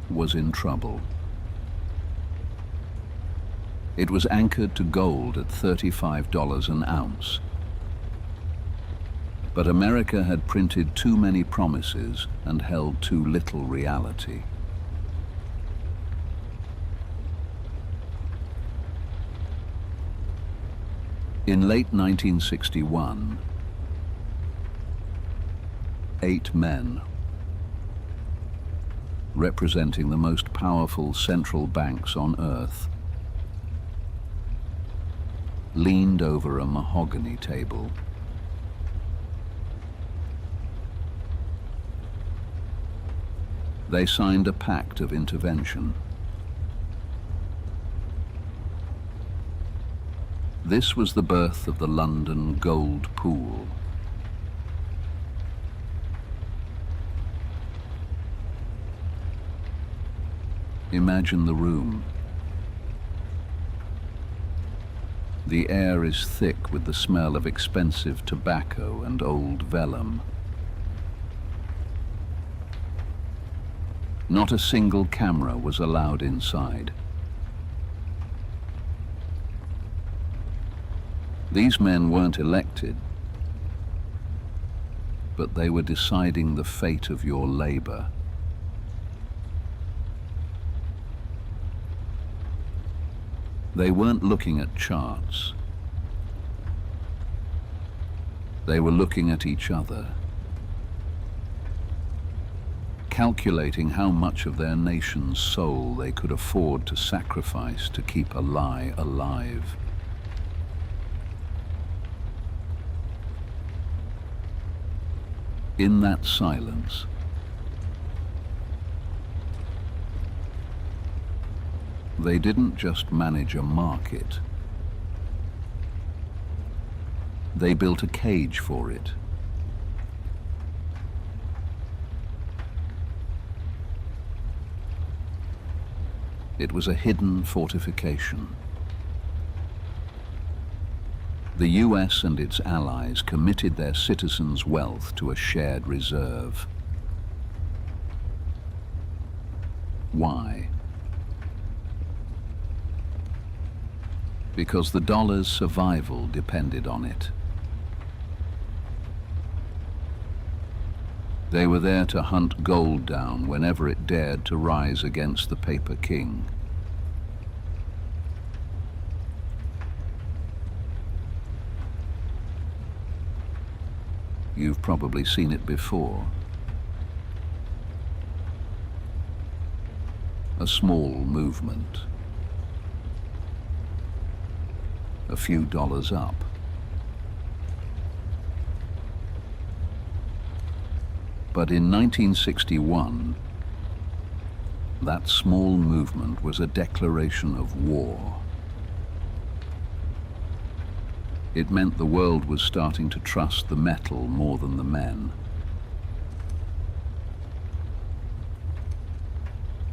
was in trouble. It was anchored to gold at $35 an ounce. But America had printed too many promises and held too little reality. In late 1961, 8 men, representing the most powerful central banks on Earth, leaned over a mahogany table. They signed a pact of intervention. This was the birth of the London gold pool. Imagine the room. The air is thick with the smell of expensive tobacco and old vellum. Not a single camera was allowed inside. These men weren't elected, but they were deciding the fate of your labor. They weren't looking at charts. They were looking at each other, calculating how much of their nation's soul they could afford to sacrifice to keep a lie alive. In that silence, they didn't just manage a market. They built a cage for it. It was a hidden fortification. The US and its allies committed their citizens' wealth to a shared reserve. Why? Because the dollar's survival depended on it. They were there to hunt gold down whenever it dared to rise against the paper king. You've probably seen it before. A small movement. A few dollars up. But in 1961, that small movement was a declaration of war. It meant the world was starting to trust the metal more than the men.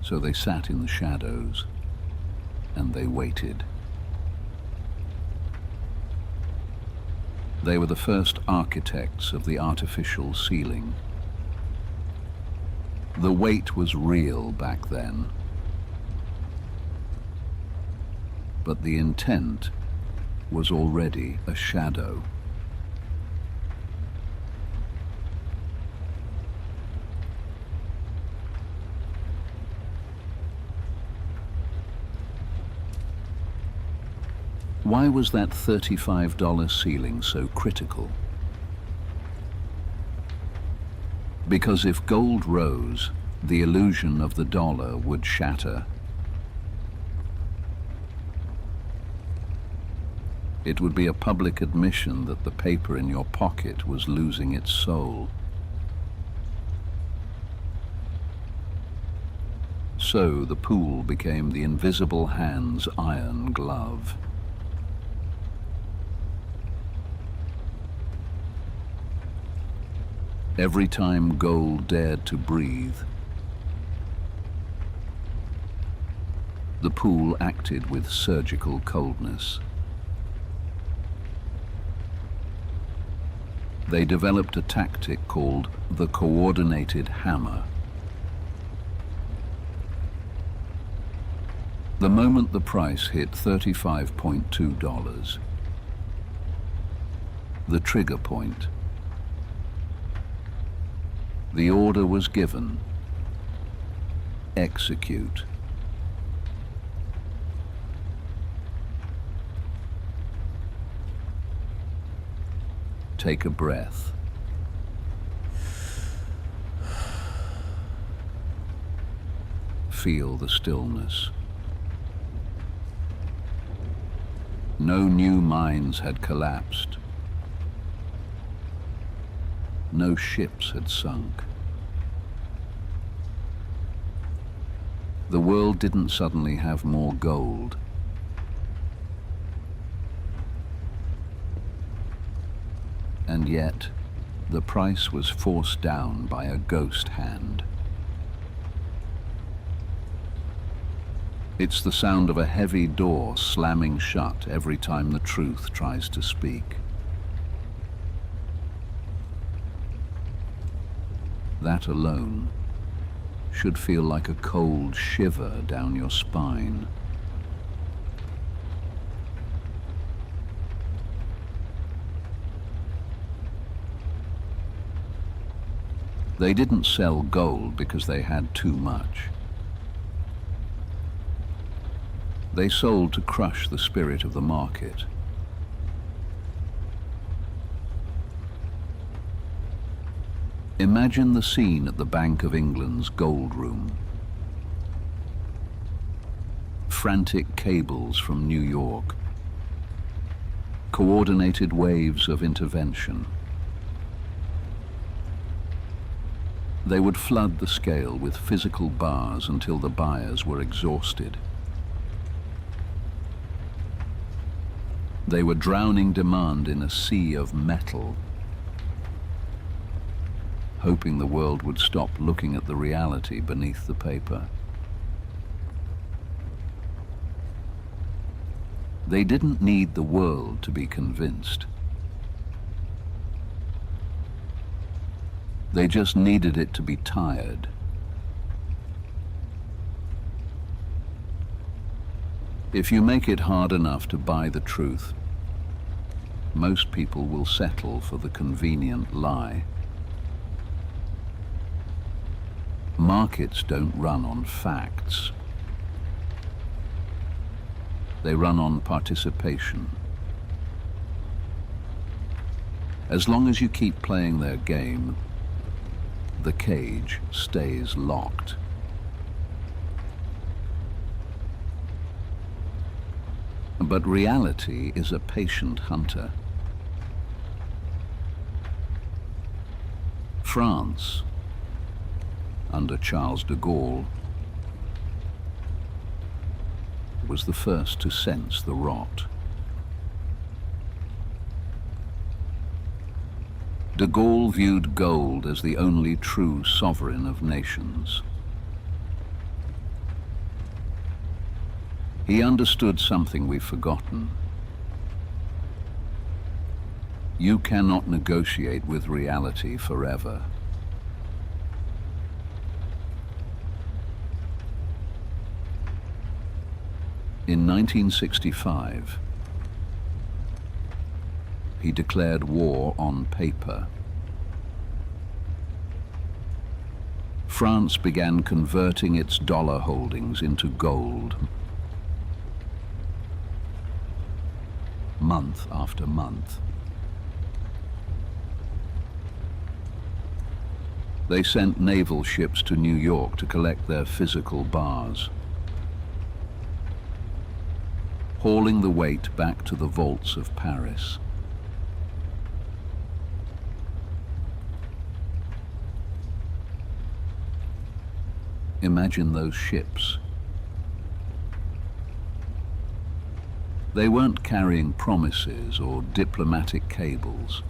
So they sat in the shadows and they waited. They were the first architects of the artificial ceiling. The weight was real back then, but the intent was already a shadow. Why was that $35 ceiling so critical? Because if gold rose, the illusion of the dollar would shatter. It would be a public admission that the paper in your pocket was losing its soul. So the pool became the invisible hand's iron glove. Every time gold dared to breathe, the pool acted with surgical coldness. They developed a tactic called the coordinated hammer. The moment the price hit $35.2, the trigger point, the order was given: execute. Take a breath. Feel the stillness. No new mines had collapsed. No ships had sunk. The world didn't suddenly have more gold. And yet, the price was forced down by a ghost hand. It's the sound of a heavy door slamming shut every time the truth tries to speak. That alone should feel like a cold shiver down your spine. They didn't sell gold because they had too much. They sold to crush the spirit of the market. Imagine the scene at the Bank of England's gold room. Frantic cables from New York. Coordinated waves of intervention. They would flood the scale with physical bars until the buyers were exhausted. They were drowning demand in a sea of metal, hoping the world would stop looking at the reality beneath the paper. They didn't need the world to be convinced. They just needed it to be tired. If you make it hard enough to buy the truth, most people will settle for the convenient lie. Markets don't run on facts. They run on participation. As long as you keep playing their game, the cage stays locked. But reality is a patient hunter. France, under Charles de Gaulle, was the first to sense the rot. De Gaulle viewed gold as the only true sovereign of nations. He understood something we've forgotten. You cannot negotiate with reality forever. In 1965, he declared war on paper. France began converting its dollar holdings into gold, month after month. They sent naval ships to New York to collect their physical bars, hauling the weight back to the vaults of Paris. Imagine those ships. They weren't carrying promises or diplomatic cables.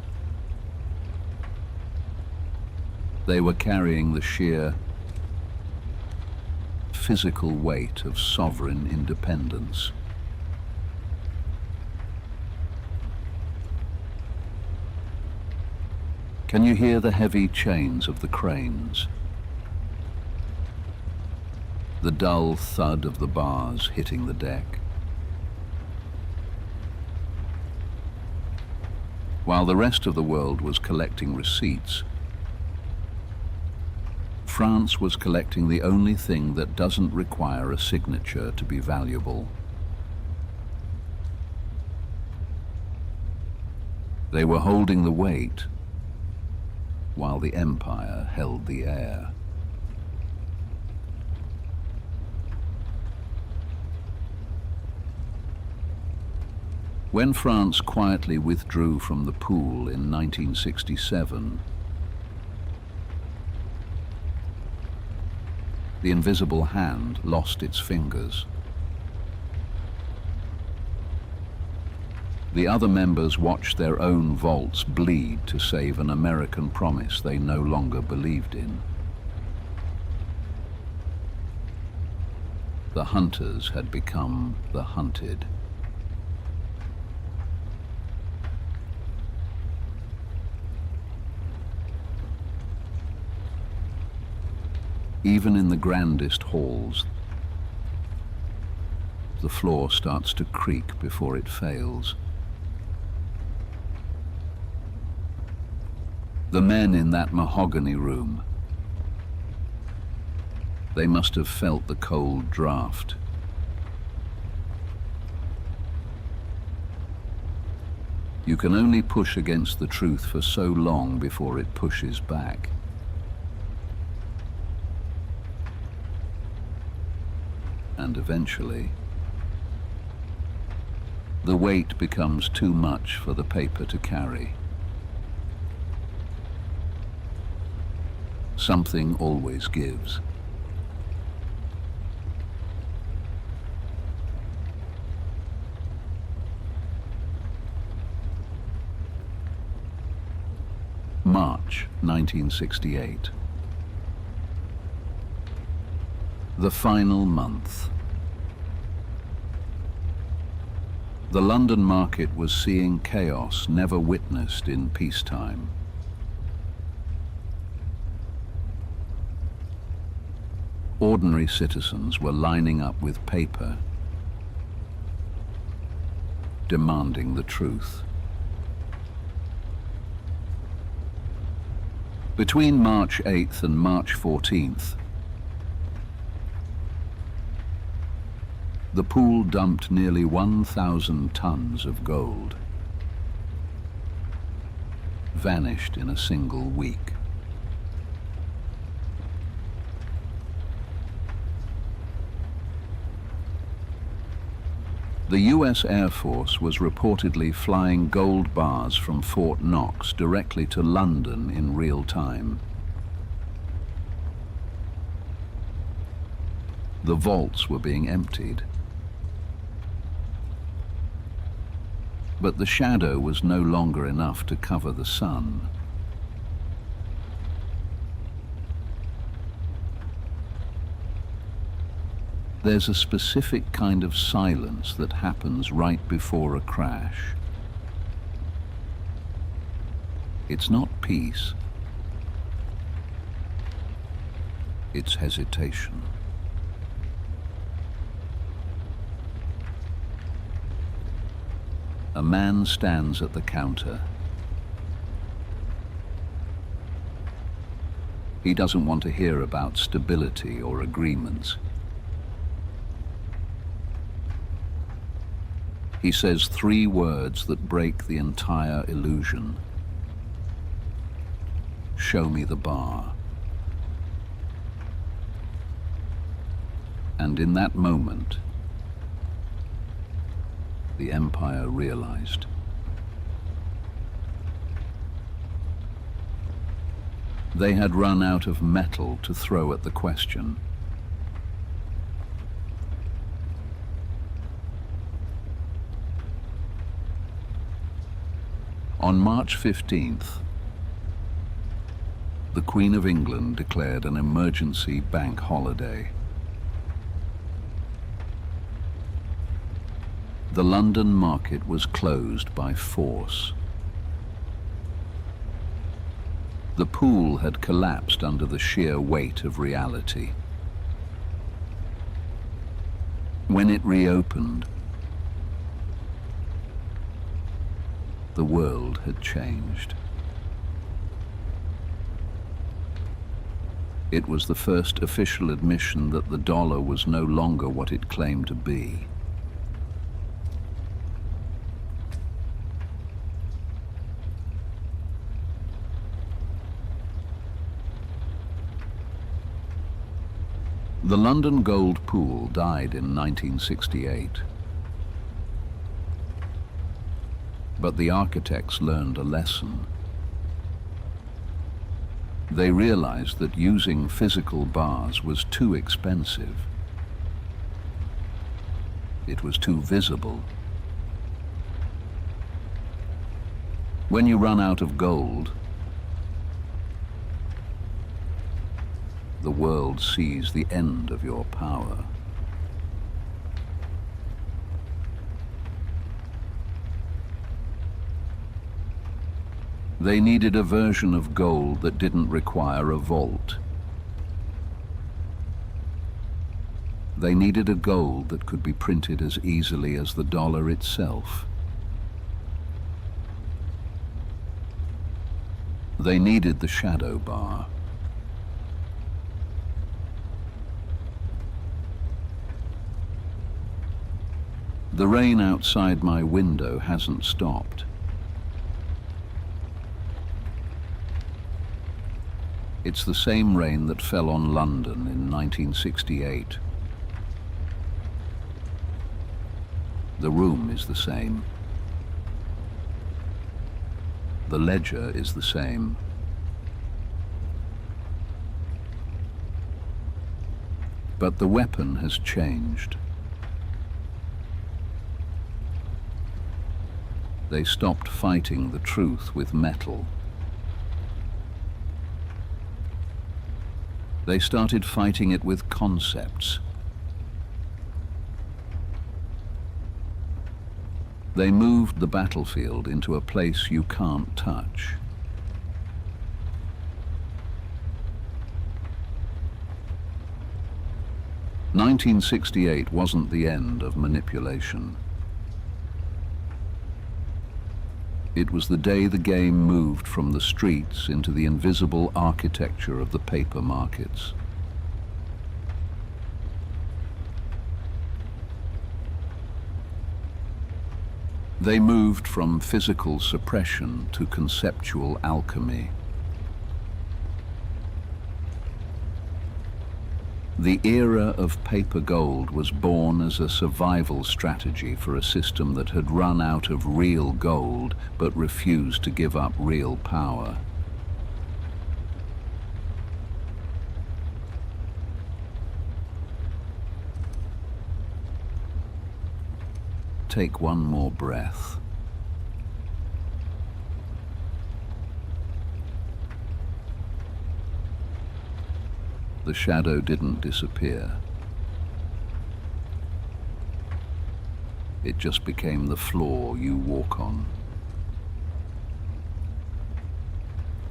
They were carrying the sheer physical weight of sovereign independence. Can you hear the heavy chains of the cranes? The dull thud of the bars hitting the deck? While the rest of the world was collecting receipts, France was collecting the only thing that doesn't require a signature to be valuable. They were holding the weight while the empire held the air. When France quietly withdrew from the pool in 1967, the invisible hand lost its fingers. The other members watched their own vaults bleed to save an American promise they no longer believed in. The hunters had become the hunted. Even in the grandest halls, the floor starts to creak before it fails. The men in that mahogany room, they must have felt the cold draft. You can only push against the truth for so long before it pushes back. And eventually, the weight becomes too much for the paper to carry. Something always gives. March 1968. The final month. The London market was seeing chaos never witnessed in peacetime. Ordinary citizens were lining up with paper, demanding the truth. Between March 8th and March 14th, the pool dumped nearly 1,000 tons of gold, vanished in a single week. The US Air Force was reportedly flying gold bars from Fort Knox directly to London in real time. The vaults were being emptied. But the shadow was no longer enough to cover the sun. There's a specific kind of silence that happens right before a crash. It's not peace. It's hesitation. A man stands at the counter. He doesn't want to hear about stability or agreements. He says 3 words that break the entire illusion. Show me the bar. And in that moment, the empire realized. They had run out of metal to throw at the question. On March 15th, the Queen of England declared an emergency bank holiday. The London market was closed by force. The pool had collapsed under the sheer weight of reality. When it reopened, the world had changed. It was the first official admission that the dollar was no longer what it claimed to be. The London gold pool died in 1968. But the architects learned a lesson. They realized that using physical bars was too expensive. It was too visible. When you run out of gold, the world sees the end of your power. They needed a version of gold that didn't require a vault. They needed a gold that could be printed as easily as the dollar itself. They needed the shadow bar. The rain outside my window hasn't stopped. It's the same rain that fell on London in 1968. The room is the same. The ledger is the same. But the weapon has changed. They stopped fighting the truth with metal. They started fighting it with concepts. They moved the battlefield into a place you can't touch. "1968 wasn't the end of manipulation. It was the day the game moved from the streets into the invisible architecture of the paper markets. They moved from physical suppression to conceptual alchemy. The era of paper gold was born as a survival strategy for a system that had run out of real gold but refused to give up real power. Take one more breath. The shadow didn't disappear. It just became the floor you walk on.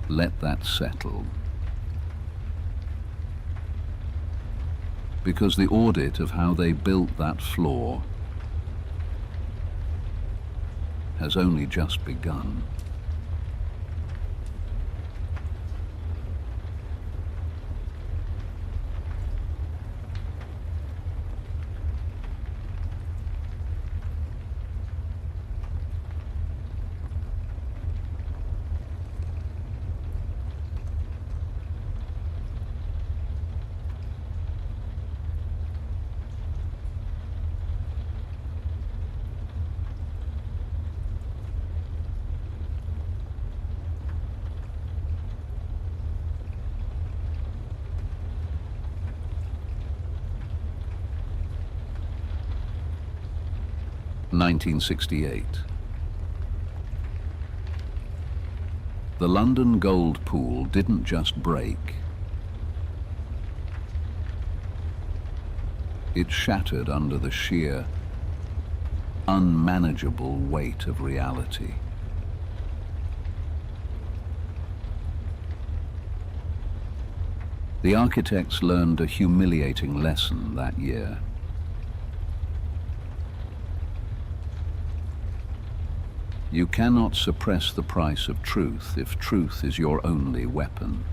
Let that settle. Because the audit of how they built that floor has only just begun. (1968). The London gold pool didn't just break. It shattered under the sheer, unmanageable weight of reality. The architects learned a humiliating lesson that year. You cannot suppress the price of truth if truth is your only weapon.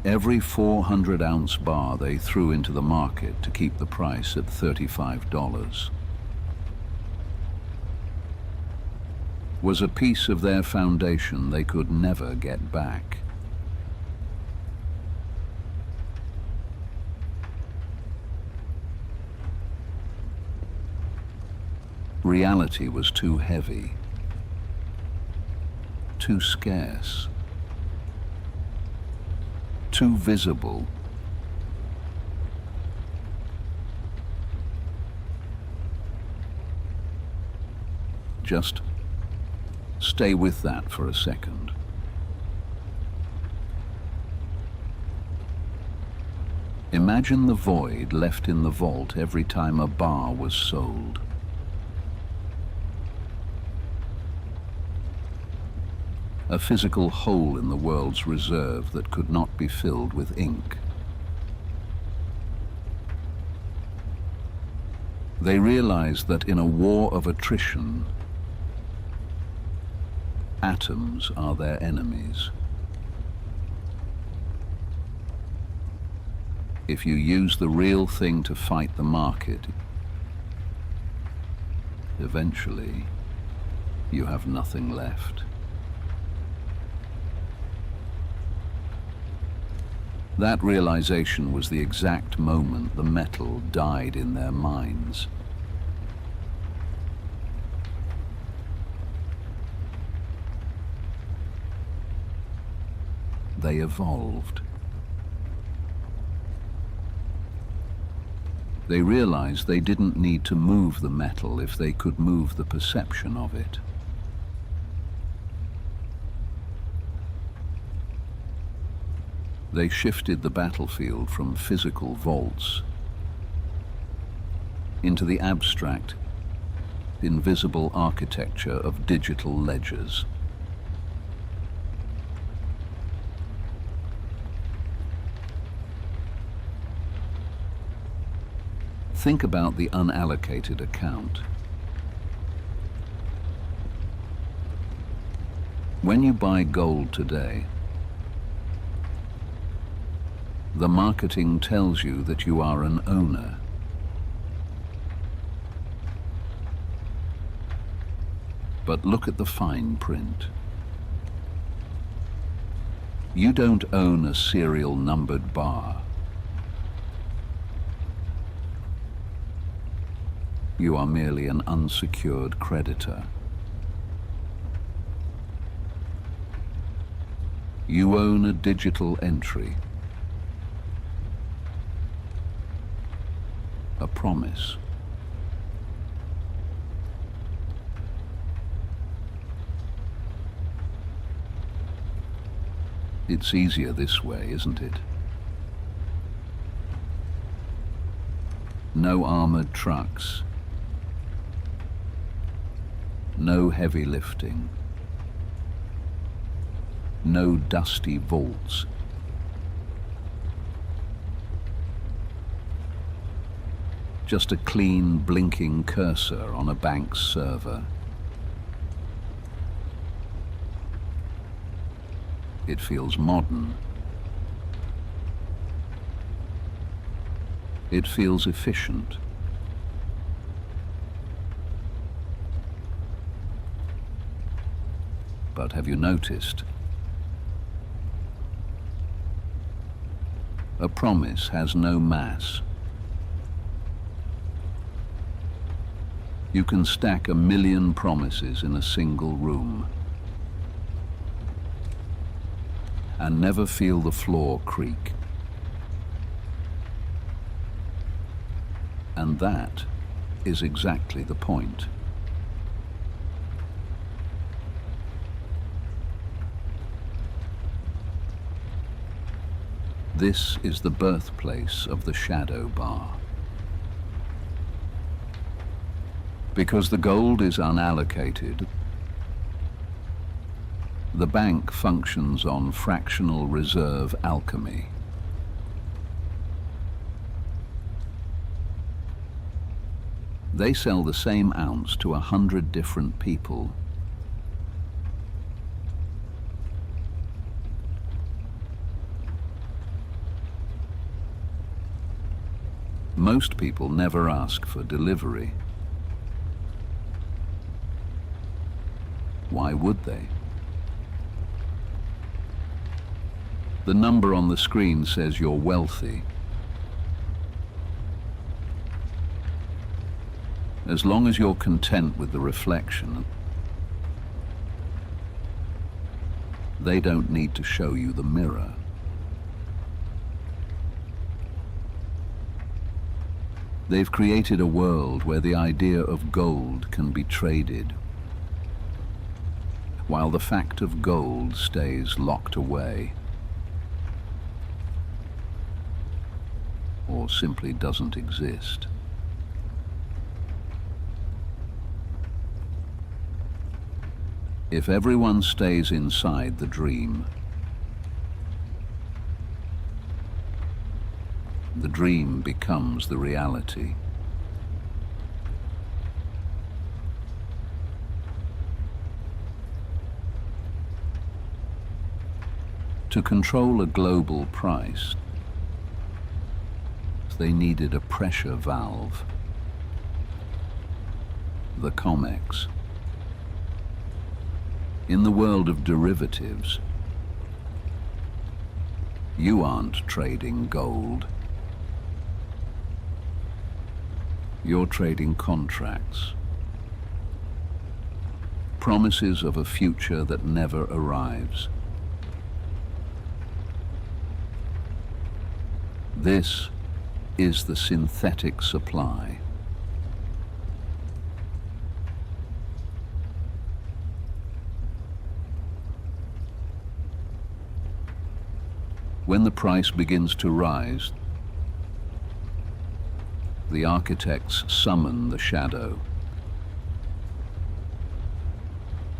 Every 400-ounce bar they threw into the market to keep the price at $35 was a piece of their foundation they could never get back. Reality was too heavy, too scarce, too visible. Just stay with that for a second. Imagine the void left in the vault every time a bar was sold. A physical hole in the world's reserve that could not be filled with ink. They realized that in a war of attrition, atoms are their enemies. If you use the real thing to fight the market, eventually you have nothing left. That realization was the exact moment the metal died in their minds. They evolved. They realized they didn't need to move the metal if they could move the perception of it. They shifted the battlefield from physical vaults into the abstract, invisible architecture of digital ledgers. Think about the unallocated account. When you buy gold today, the marketing tells you that you are an owner. But look at the fine print. You don't own a serial numbered bar. You are merely an unsecured creditor. You own a digital entry, a promise. It's easier this way, isn't it? No armored trucks, no heavy lifting, no dusty vaults. Just a clean, blinking cursor on a bank's server. It feels modern. It feels efficient. But have you noticed? A promise has no mass. You can stack 1,000,000 promises in a single room and never feel the floor creak. And that is exactly the point. This is the birthplace of the shadow bar. Because the gold is unallocated, the bank functions on fractional reserve alchemy. They sell the same ounce to 100 different people. Most people never ask for delivery. Why would they? The number on the screen says you're wealthy. As long as you're content with the reflection, they don't need to show you the mirror. They've created a world where the idea of gold can be traded, while the fact of gold stays locked away, or simply doesn't exist. If everyone stays inside the dream, the dream becomes the reality. To control a global price, they needed a pressure valve, the COMEX. In the world of derivatives, you aren't trading gold. You're trading contracts, promises of a future that never arrives. This is the synthetic supply. When the price begins to rise, the architects summon the shadow.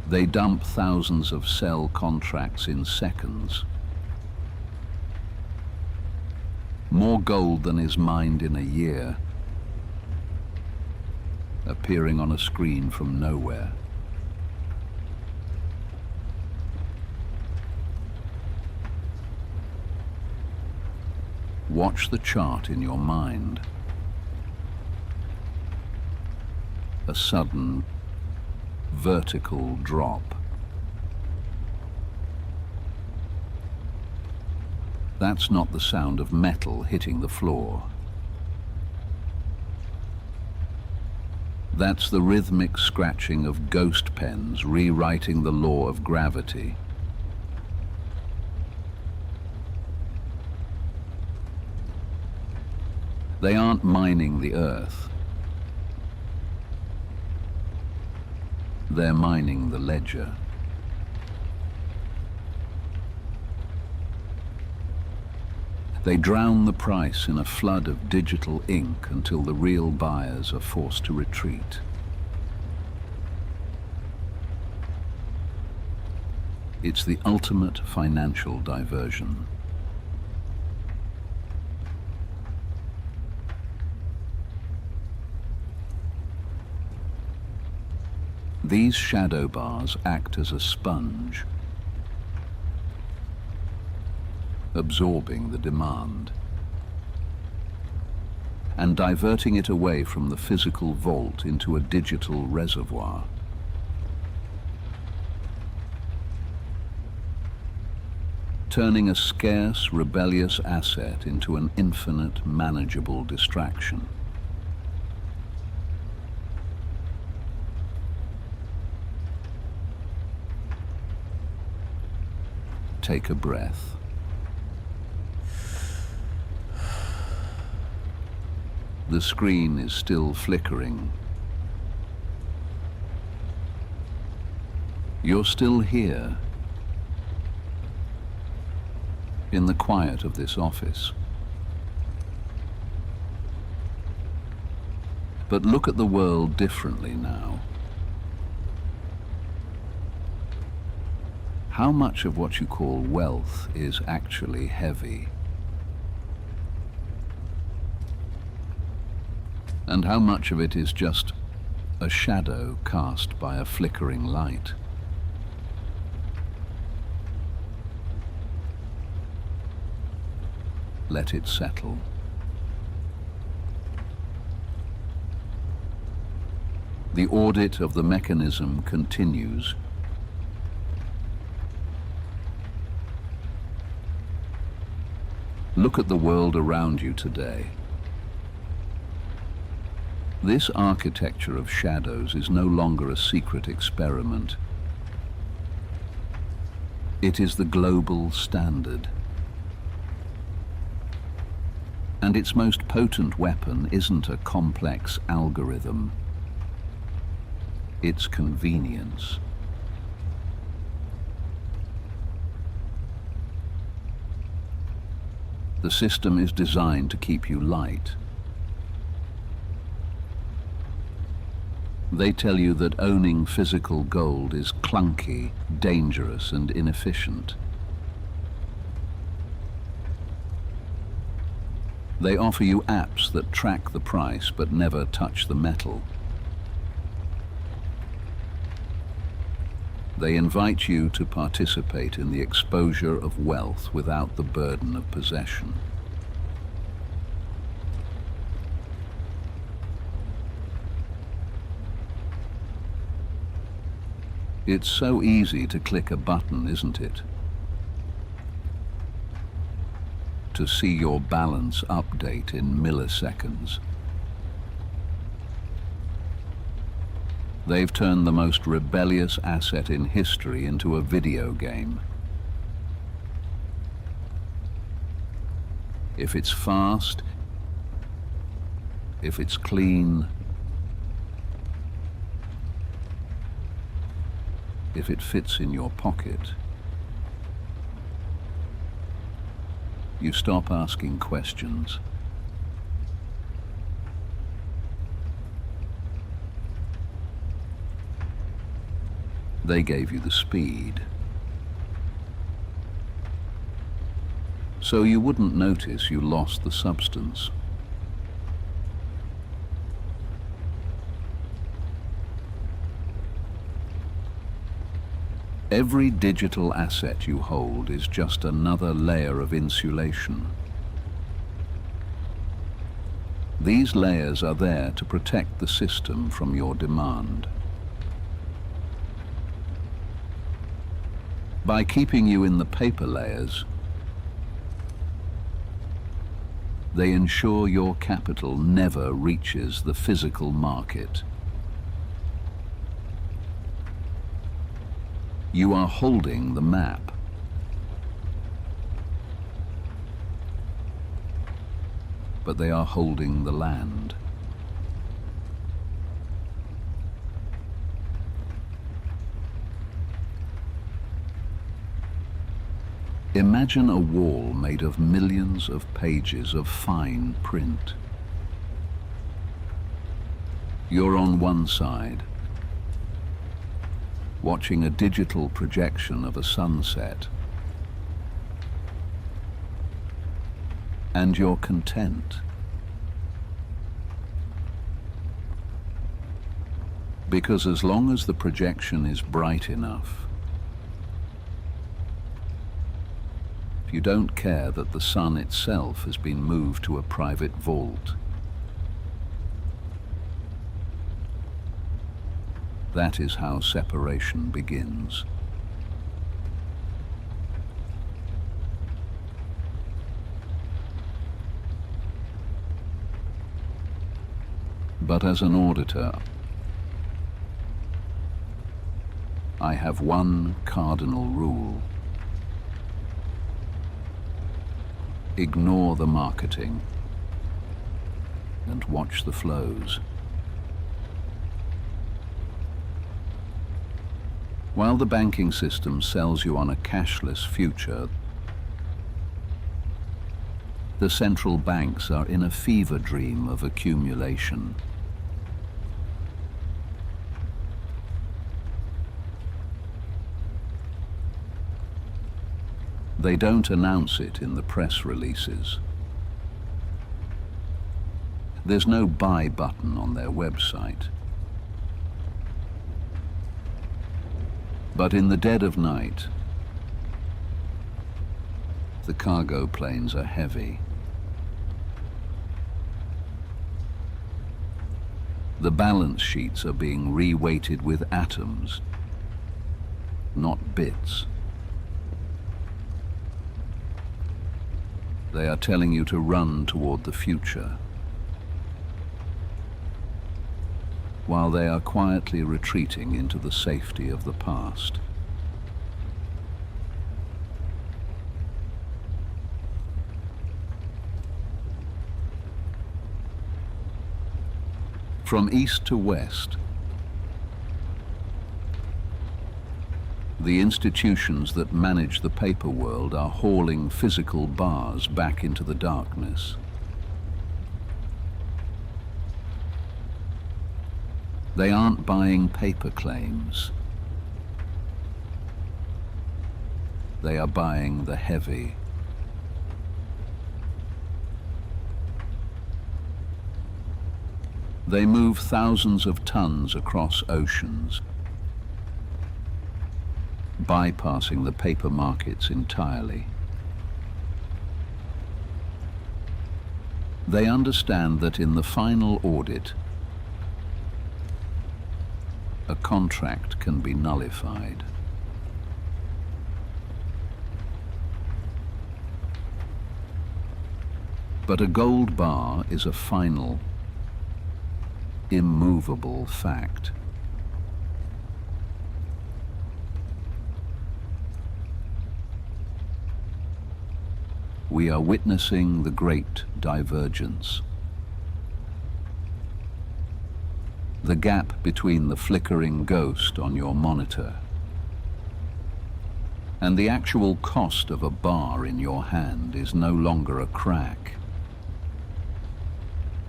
They dump thousands of sell contracts in seconds. More gold than is mined in a year, appearing on a screen from nowhere. Watch the chart in your mind. A sudden, vertical drop. That's not the sound of metal hitting the floor. That's the rhythmic scratching of ghost pens rewriting the law of gravity. They aren't mining the earth. They're mining the ledger. They drown the price in a flood of digital ink until the real buyers are forced to retreat. It's the ultimate financial diversion. These shadow bars act as a sponge, absorbing the demand and diverting it away from the physical vault into a digital reservoir. Turning a scarce, rebellious asset into an infinite, manageable distraction. Take a breath. The screen is still flickering. You're still here, in the quiet of this office. But look at the world differently now. How much of what you call wealth is actually heavy? And how much of it is just a shadow cast by a flickering light? Let it settle. The audit of the mechanism continues. Look at the world around you today. This architecture of shadows is no longer a secret experiment. It is the global standard. And its most potent weapon isn't a complex algorithm. It's convenience. The system is designed to keep you light. They tell you that owning physical gold is clunky, dangerous, and inefficient. They offer you apps that track the price but never touch the metal. They invite you to participate in the exposure of wealth without the burden of possession. It's so easy to click a button, isn't it? To see your balance update in milliseconds. They've turned the most rebellious asset in history into a video game. If it's fast, if it's clean, if it fits in your pocket, You stop asking questions. They gave you the speed. So you wouldn't notice you lost the substance. Every digital asset you hold is just another layer of insulation. These layers are there to protect the system from your demand. By keeping you in the paper layers, they ensure your capital never reaches the physical market. You are holding the map. But they are holding the land. Imagine a wall made of millions of pages of fine print. You're on one side, watching a digital projection of a sunset, and you're content. Because as long as the projection is bright enough, you don't care that the sun itself has been moved to a private vault. That is how separation begins. But as an auditor, I have one cardinal rule. Ignore the marketing and watch the flows. While the banking system sells you on a cashless future, the central banks are in a fever dream of accumulation. They don't announce it in the press releases. There's no buy button on their website. But in the dead of night, the cargo planes are heavy. The balance sheets are being reweighted with atoms, not bits. They are telling you to run toward the future, while they are quietly retreating into the safety of the past. From east to west, the institutions that manage the paper world are hauling physical bars back into the darkness. They aren't buying paper claims. They are buying the heavy. They move thousands of tons across oceans, bypassing the paper markets entirely. They understand that in the final audit, a contract can be nullified. But a gold bar is a final, immovable fact. We are witnessing the great divergence. The gap between the flickering ghost on your monitor And the actual cost of a bar in your hand is no longer a crack.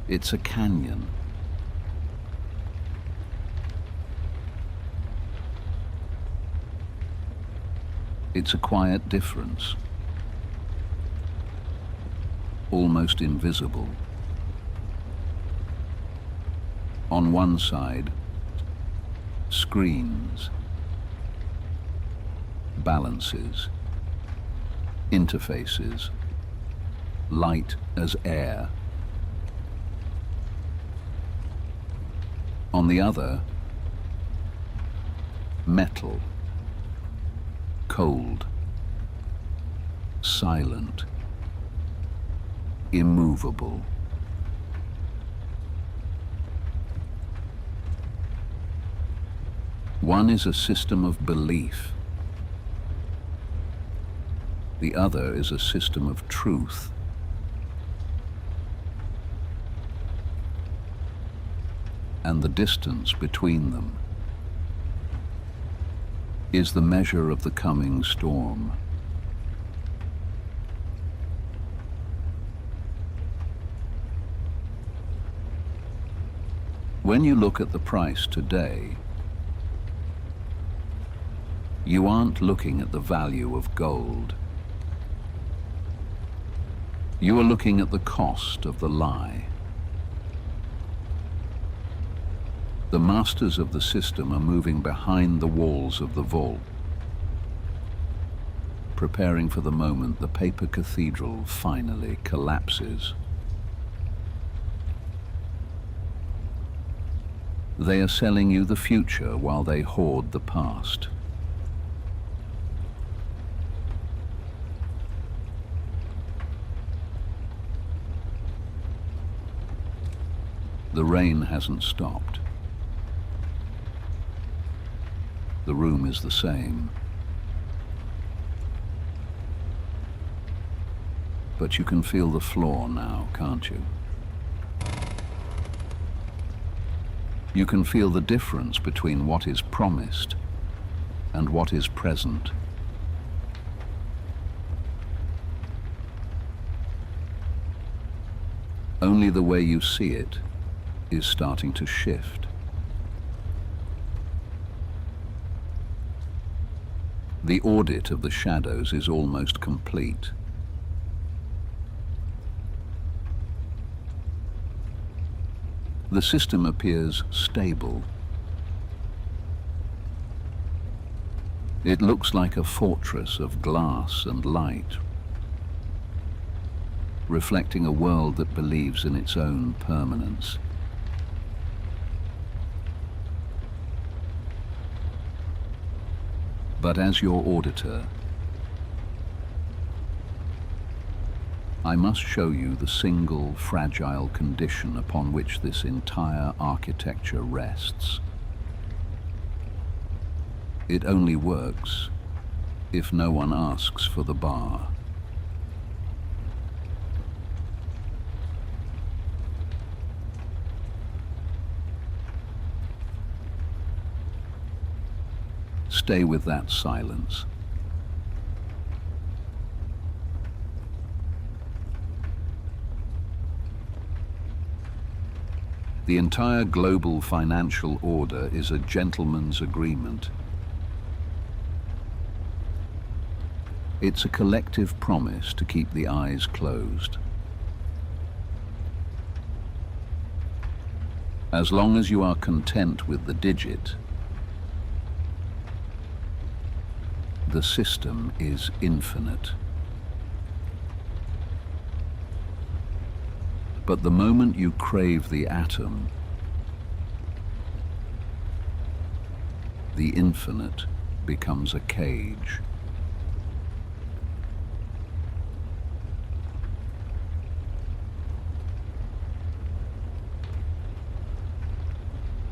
It's a canyon. It's a quiet difference, almost invisible. On one side, screens, balances, interfaces, light as air. On the other, metal, cold, silent, immovable. One is a system of belief. The other is a system of truth. And the distance between them is the measure of the coming storm. When you look at the price today, you aren't looking at the value of gold. You are looking at the cost of the lie. The masters of the system are moving behind the walls of the vault, preparing for the moment the paper cathedral finally collapses. They are selling you the future while they hoard the past. The rain hasn't stopped. The room is the same. But you can feel the floor now, can't you? You can feel the difference between what is promised and what is present. Only the way you see it is starting to shift. The audit of the shadows is almost complete. The system appears stable. It looks like a fortress of glass and light, reflecting a world that believes in its own permanence. But as your auditor, I must show you the single fragile condition upon which this entire architecture rests. It only works if no one asks for the bar. Stay with that silence. The entire global financial order is a gentleman's agreement. It's a collective promise to keep the eyes closed. As long as you are content with the digit, the system is infinite. But the moment you crave the atom, the infinite becomes a cage.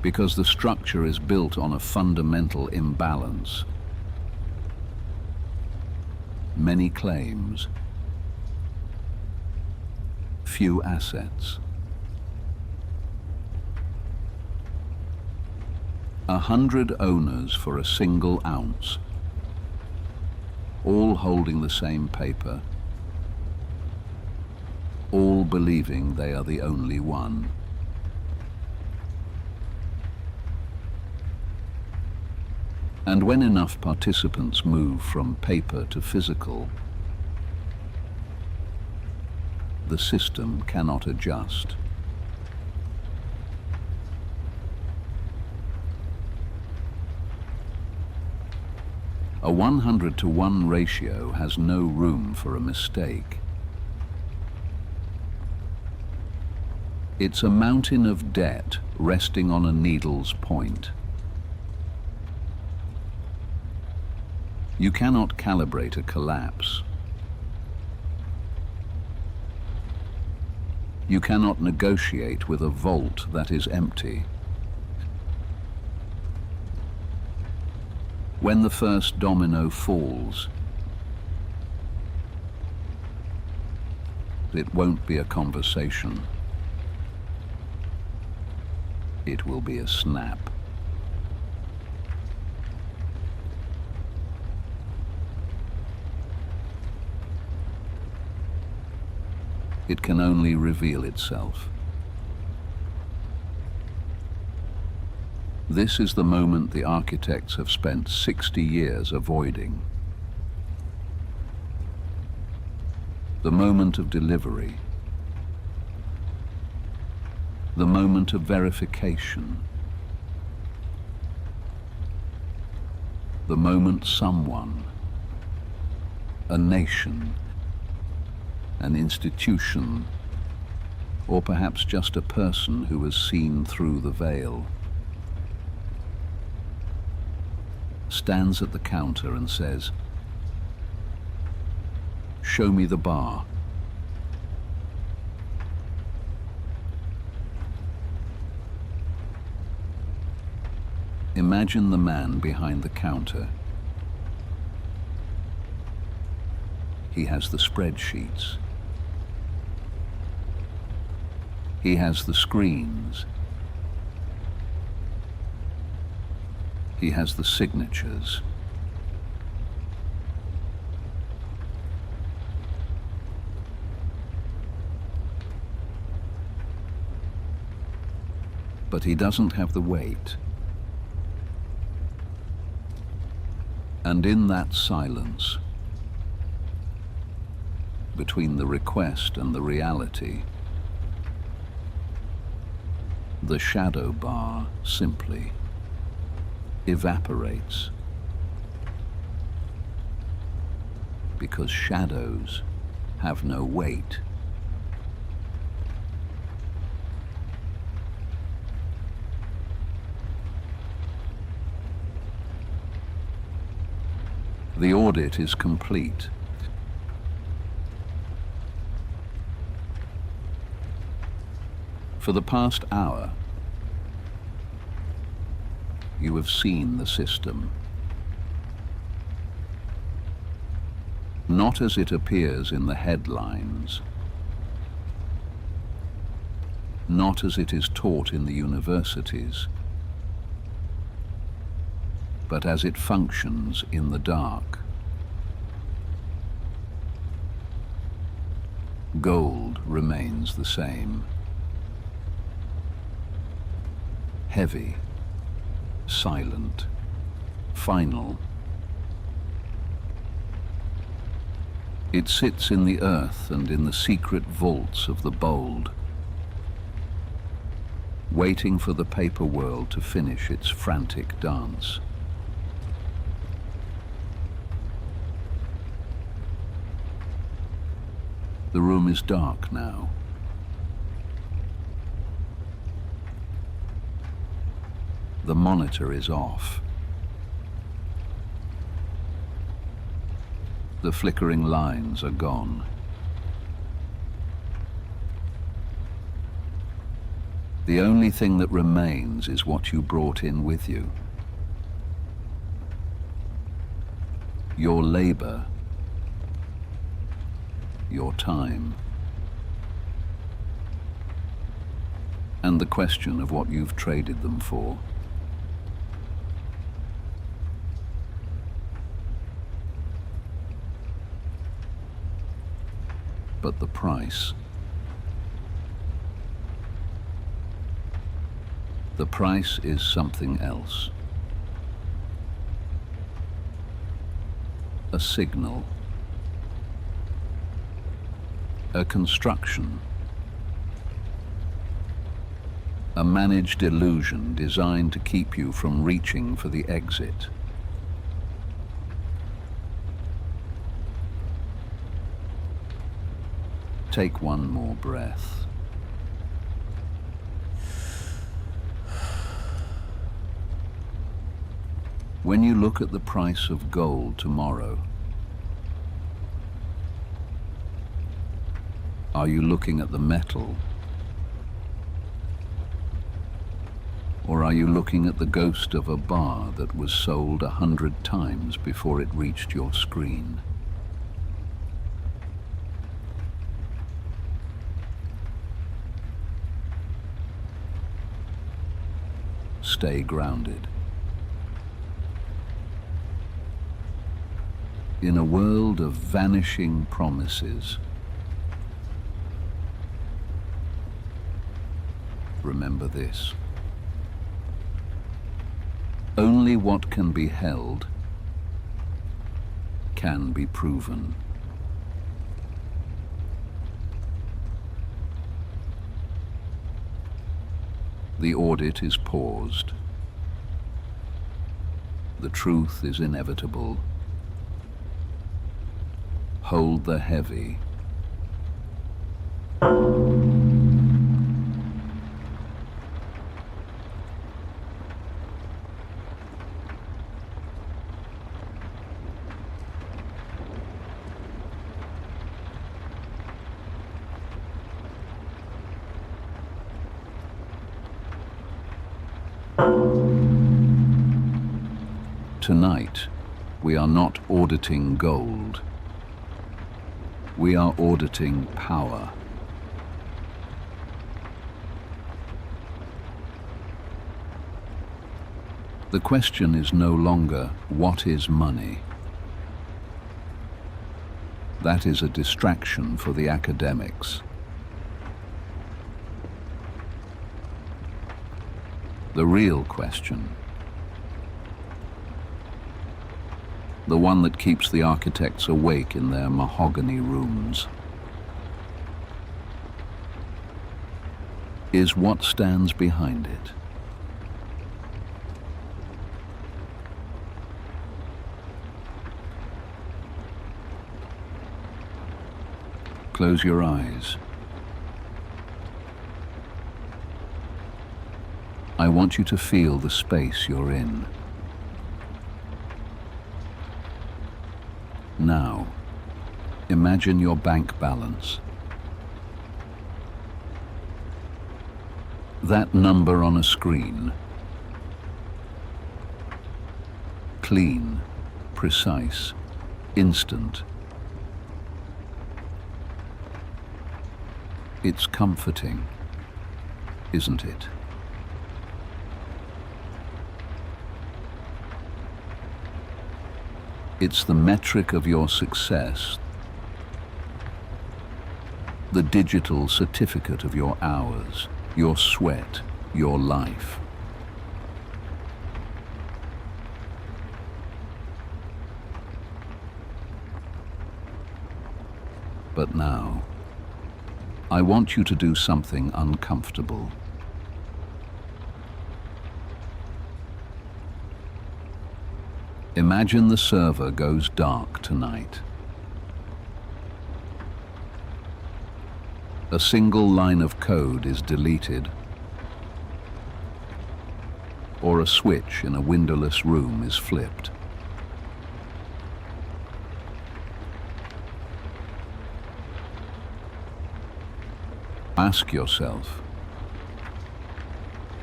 Because the structure is built on a fundamental imbalance. Many claims, few assets. 100 owners for a single ounce. all holding the same paper, all believing they are the only one. And when enough participants move from paper to physical, the system cannot adjust. A 100-to-1 ratio has no room for a mistake. It's a mountain of debt resting on a needle's point. You cannot calibrate a collapse. You cannot negotiate with a vault that is empty. When the first domino falls, it won't be a conversation. It will be a snap. It can only reveal itself. This is the moment the architects have spent 60 years avoiding. The moment of delivery. The moment of verification. The moment someone, a nation, an institution, or perhaps just a person who has seen through the veil, stands at the counter and says, "Show me the bar." Imagine the man behind the counter. He has the spreadsheets. He has the screens. He has the signatures. But he doesn't have the weight. And in that silence, between the request and the reality, the shadow bar simply evaporates, because shadows have no weight. The audit is complete. For the past hour, you have seen the system, not as it appears in the headlines, not as it is taught in the universities, but as it functions in the dark. Gold remains the same. Heavy, silent, final. It sits in the earth and in the secret vaults of the bold, waiting for the paper world to finish its frantic dance. The room is dark now. The monitor is off. The flickering lines are gone. The only thing that remains is what you brought in with you. Your labor, your time, and the question of what you've traded them for. but the price. The price is something else. A signal. A construction. A managed illusion designed to keep you from reaching for the exit. Take one more breath. When you look at the price of gold tomorrow, are you looking at the metal? Or are you looking at the ghost of a bar that was sold 100 times before it reached your screen? Stay grounded. In a world of vanishing promises, remember this. Only what can be held can be proven. The audit is paused. The truth is inevitable. Hold the heavy. Tonight, we are not auditing gold. We are auditing power. The question is no longer, what is money? That is a distraction for the academics. The real question, the one that keeps the architects awake in their mahogany rooms, is what stands behind it. Close your eyes. I want you to feel the space you're in. Now, imagine your bank balance. That number on a screen. Clean, precise, instant. It's comforting, isn't it? It's the metric of your success, the digital certificate of your hours, your sweat, your life. But now, I want you to do something uncomfortable. Imagine the server goes dark tonight. A single line of code is deleted, or a switch in a windowless room is flipped. Ask yourself,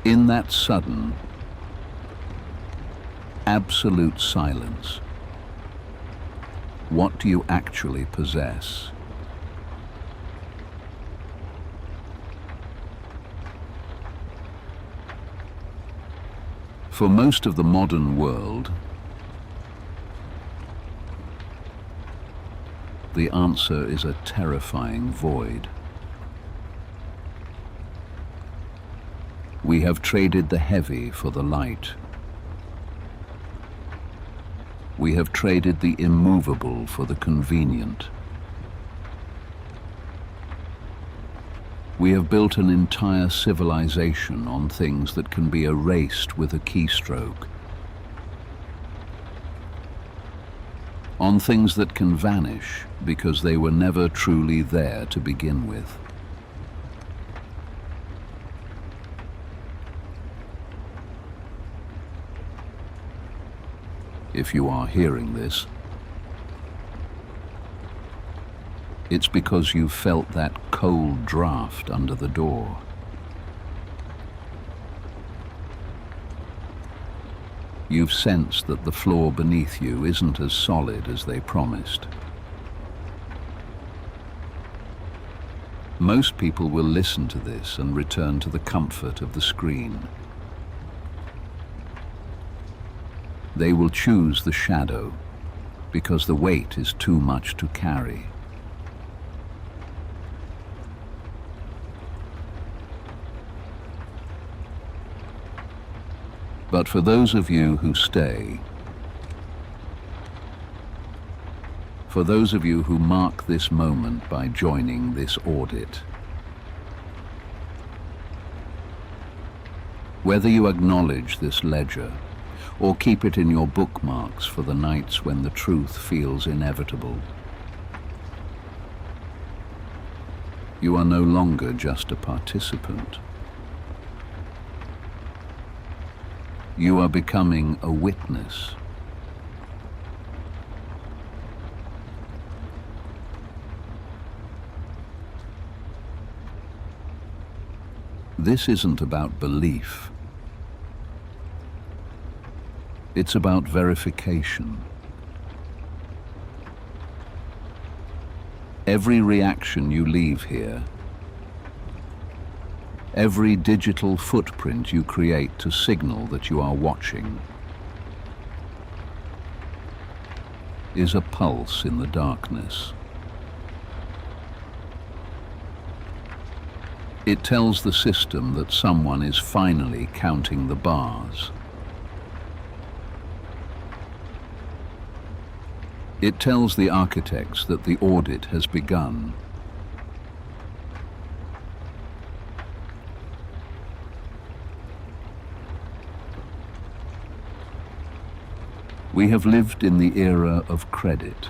in that sudden, absolute silence, what do you actually possess? For most of the modern world, the answer is a terrifying void. We have traded the heavy for the light. We have traded the immovable for the convenient. We have built an entire civilization on things that can be erased with a keystroke, on things that can vanish because they were never truly there to begin with. If you are hearing this, it's because you felt that cold draft under the door. You've sensed that the floor beneath you isn't as solid as they promised. Most people will listen to this and return to the comfort of the screen. They will choose the shadow because the weight is too much to carry. But for those of you who stay, for those of you who mark this moment by joining this audit, whether you acknowledge this ledger or keep it in your bookmarks for the nights when the truth feels inevitable, you are no longer just a participant. You are becoming a witness. This isn't about belief. It's about verification. Every reaction you leave here, every digital footprint you create to signal that you are watching, is a pulse in the darkness. It tells the system that someone is finally counting the bars. It tells the architects that the audit has begun. We have lived in the era of credit,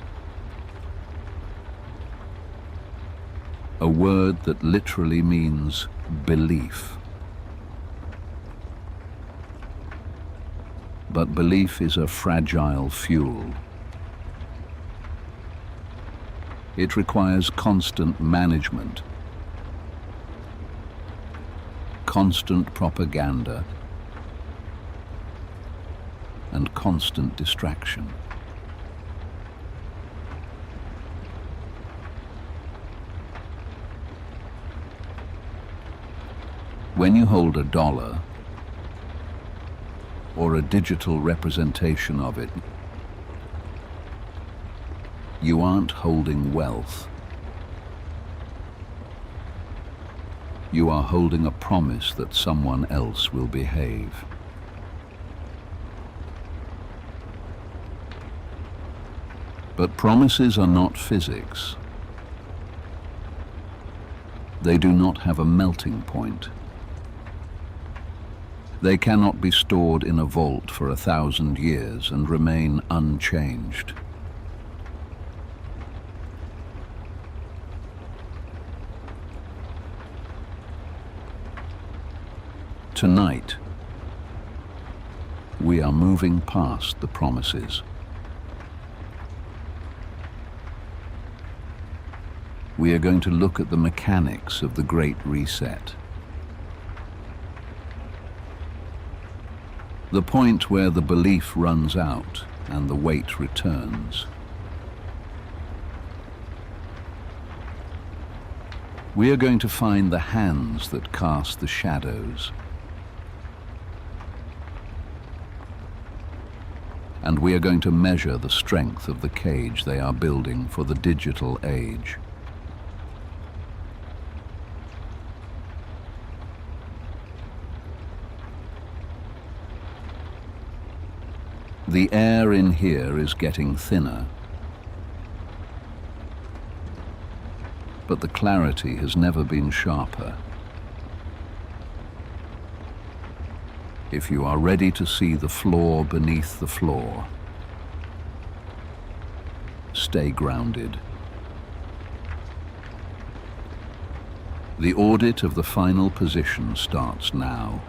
a word that literally means belief. But belief is a fragile fuel. It requires constant management, constant propaganda, and constant distraction. When you hold a dollar or a digital representation of it, you aren't holding wealth. You are holding a promise that someone else will behave. But promises are not physics. They do not have a melting point. They cannot be stored in a vault for 1,000 years and remain unchanged. Tonight, we are moving past the promises. We are going to look at the mechanics of the Great Reset. The point where the belief runs out and the weight returns. We are going to find the hands that cast the shadows. and we are going to measure the strength of the cage they are building for the digital age. The air in here is getting thinner, but the clarity has never been sharper. If you are ready to see the floor beneath the floor, stay grounded. The audit of the final position starts now.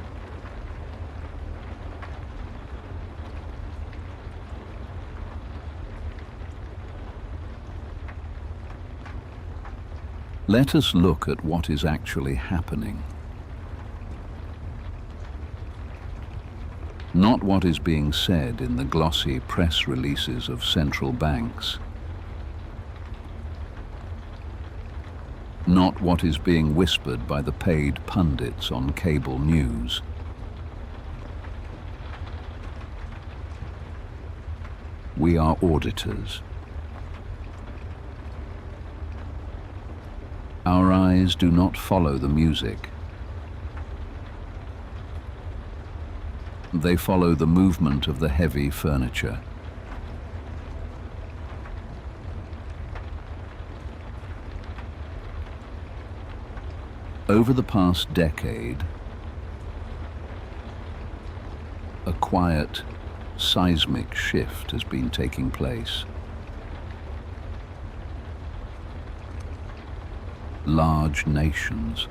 Let us look at what is actually happening. Not what is being said in the glossy press releases of central banks. Not what is being whispered by the paid pundits on cable news. We are auditors. Our eyes do not follow the music. They follow the movement of the heavy furniture. Over the past decade, a quiet, seismic shift has been taking place. Large nations,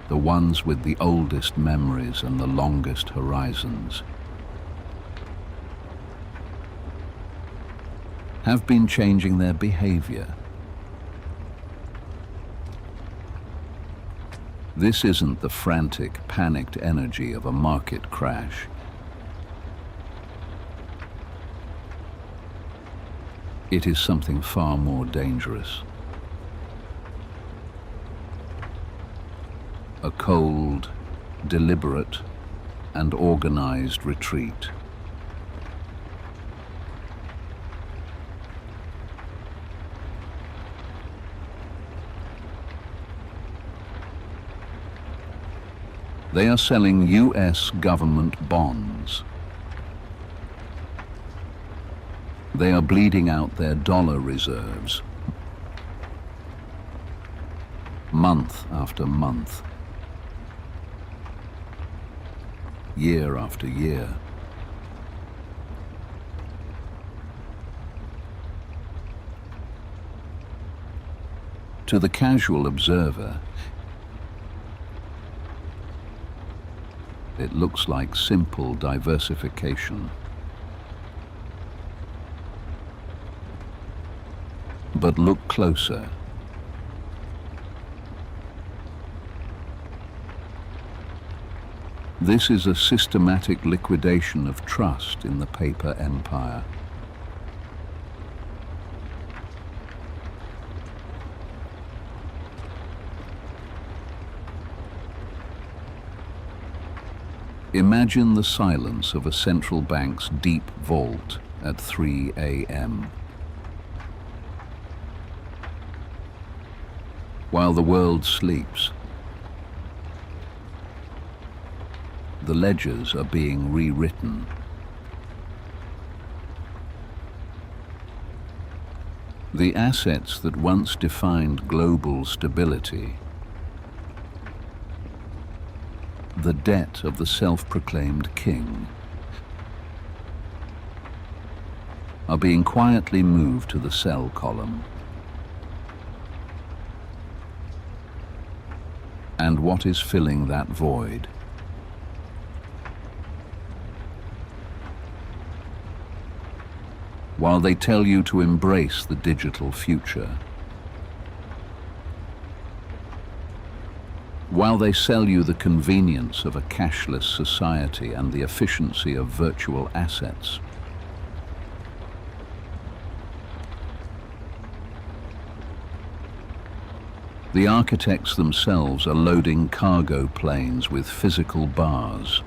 the ones with the oldest memories and the longest horizons, have been changing their behavior. This isn't the frantic, panicked energy of a market crash. It is something far more dangerous. A cold, deliberate, and organized retreat. They are selling US government bonds. They are bleeding out their dollar reserves, month after month, year after year. To the casual observer, it looks like simple diversification. But look closer. This is a systematic liquidation of trust in the paper empire. Imagine the silence of a central bank's deep vault at 3 a.m. While the world sleeps, the ledgers are being rewritten. The assets that once defined global stability, the debt of the self-proclaimed king, are being quietly moved to the sell column. And what is filling that void? While they tell you to embrace the digital future, while they sell you the convenience of a cashless society and the efficiency of virtual assets, the architects themselves are loading cargo planes with physical bars.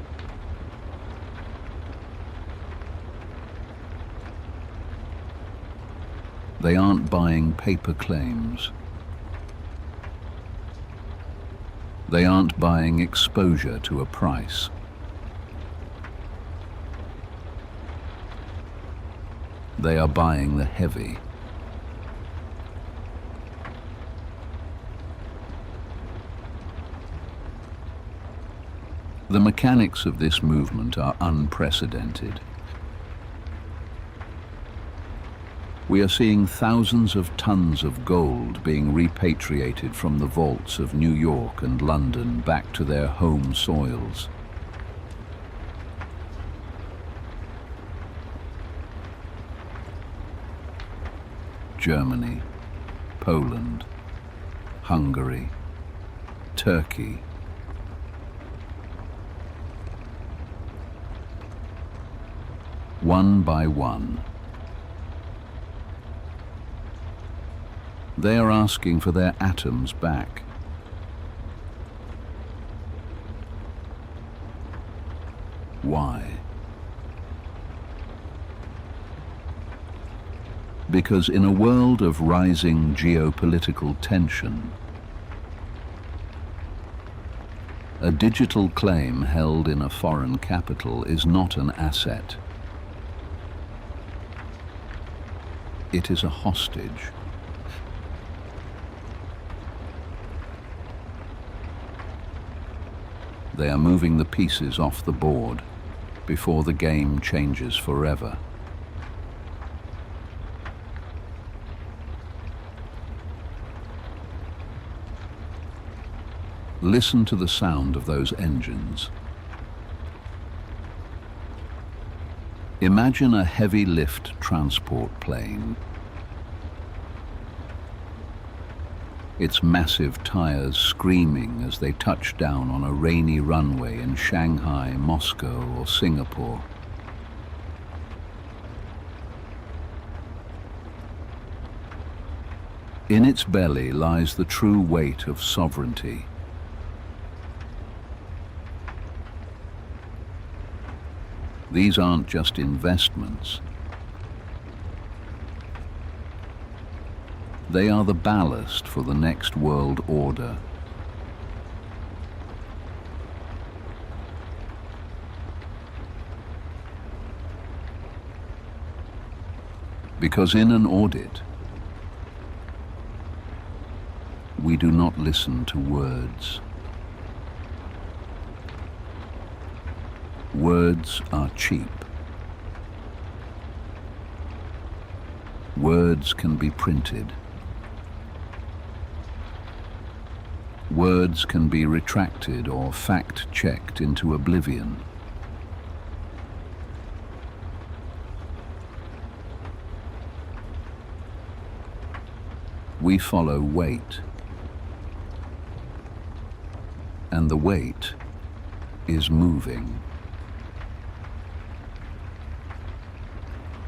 They aren't buying paper claims. They aren't buying exposure to a price. They are buying the heavy. The mechanics of this movement are unprecedented. We are seeing thousands of tons of gold being repatriated from the vaults of New York and London back to their home soils. Germany, Poland, Hungary, Turkey. One by one, they are asking for their atoms back. Why? Because in a world of rising geopolitical tension, a digital claim held in a foreign capital is not an asset. It is a hostage. They are moving the pieces off the board before the game changes forever. Listen to the sound of those engines. Imagine a heavy lift transport plane. Its massive tires screaming as they touch down on a rainy runway in Shanghai, Moscow, or Singapore. In its belly lies the true weight of sovereignty. These aren't just investments. They are the ballast for the next world order. Because in an audit, we do not listen to words. Words are cheap. Words can be printed. Words can be retracted or fact-checked into oblivion. We follow weight, and the weight is moving.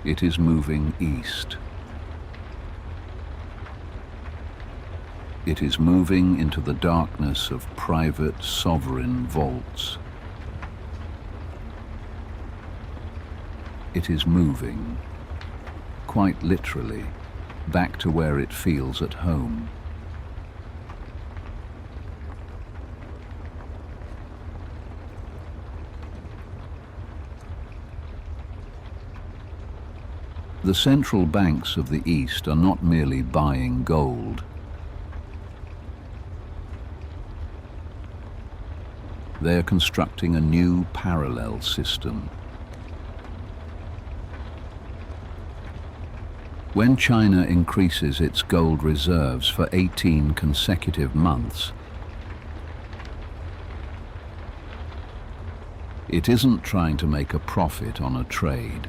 It is moving east. It is moving into the darkness of private sovereign vaults. It is moving, quite literally, back to where it feels at home. The central banks of the East are not merely buying gold. They are constructing a new parallel system. When China increases its gold reserves for 18 consecutive months, it isn't trying to make a profit on a trade.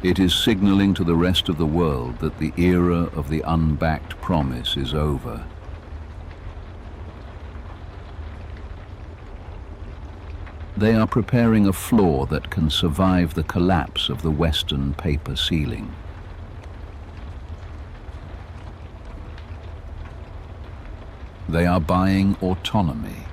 It is signaling to the rest of the world that the era of the unbacked promise is over. They are preparing a floor that can survive the collapse of the Western paper ceiling. They are buying autonomy.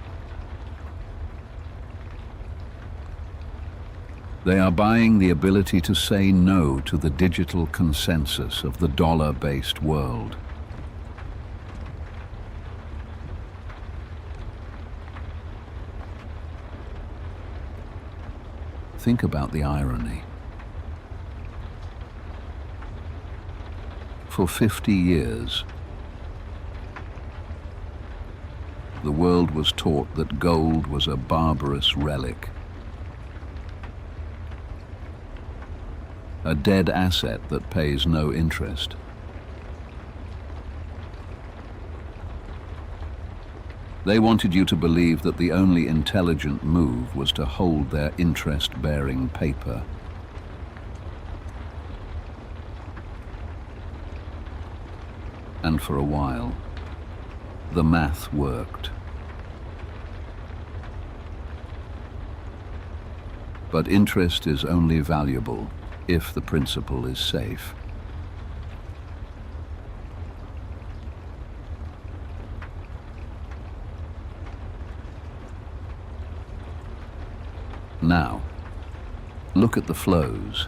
They are buying the ability to say no to the digital consensus of the dollar-based world. Think about the irony. For 50 years, the world was taught that gold was a barbarous relic, a dead asset that pays no interest. They wanted you to believe that the only intelligent move was to hold their interest-bearing paper. And for a while, the math worked. But interest is only valuable if the principal is safe. Now, look at the flows.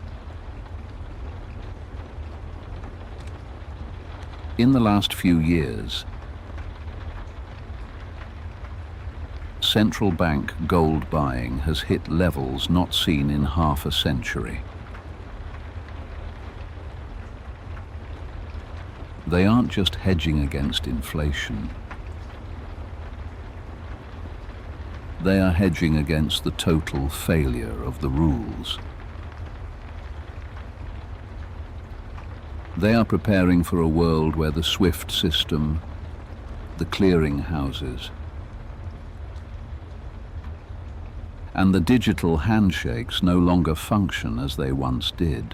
In the last few years, central bank gold buying has hit levels not seen in half a century. They aren't just hedging against inflation. They are hedging against the total failure of the rules. They are preparing for a world where the SWIFT system, the clearing houses, and the digital handshakes no longer function as they once did.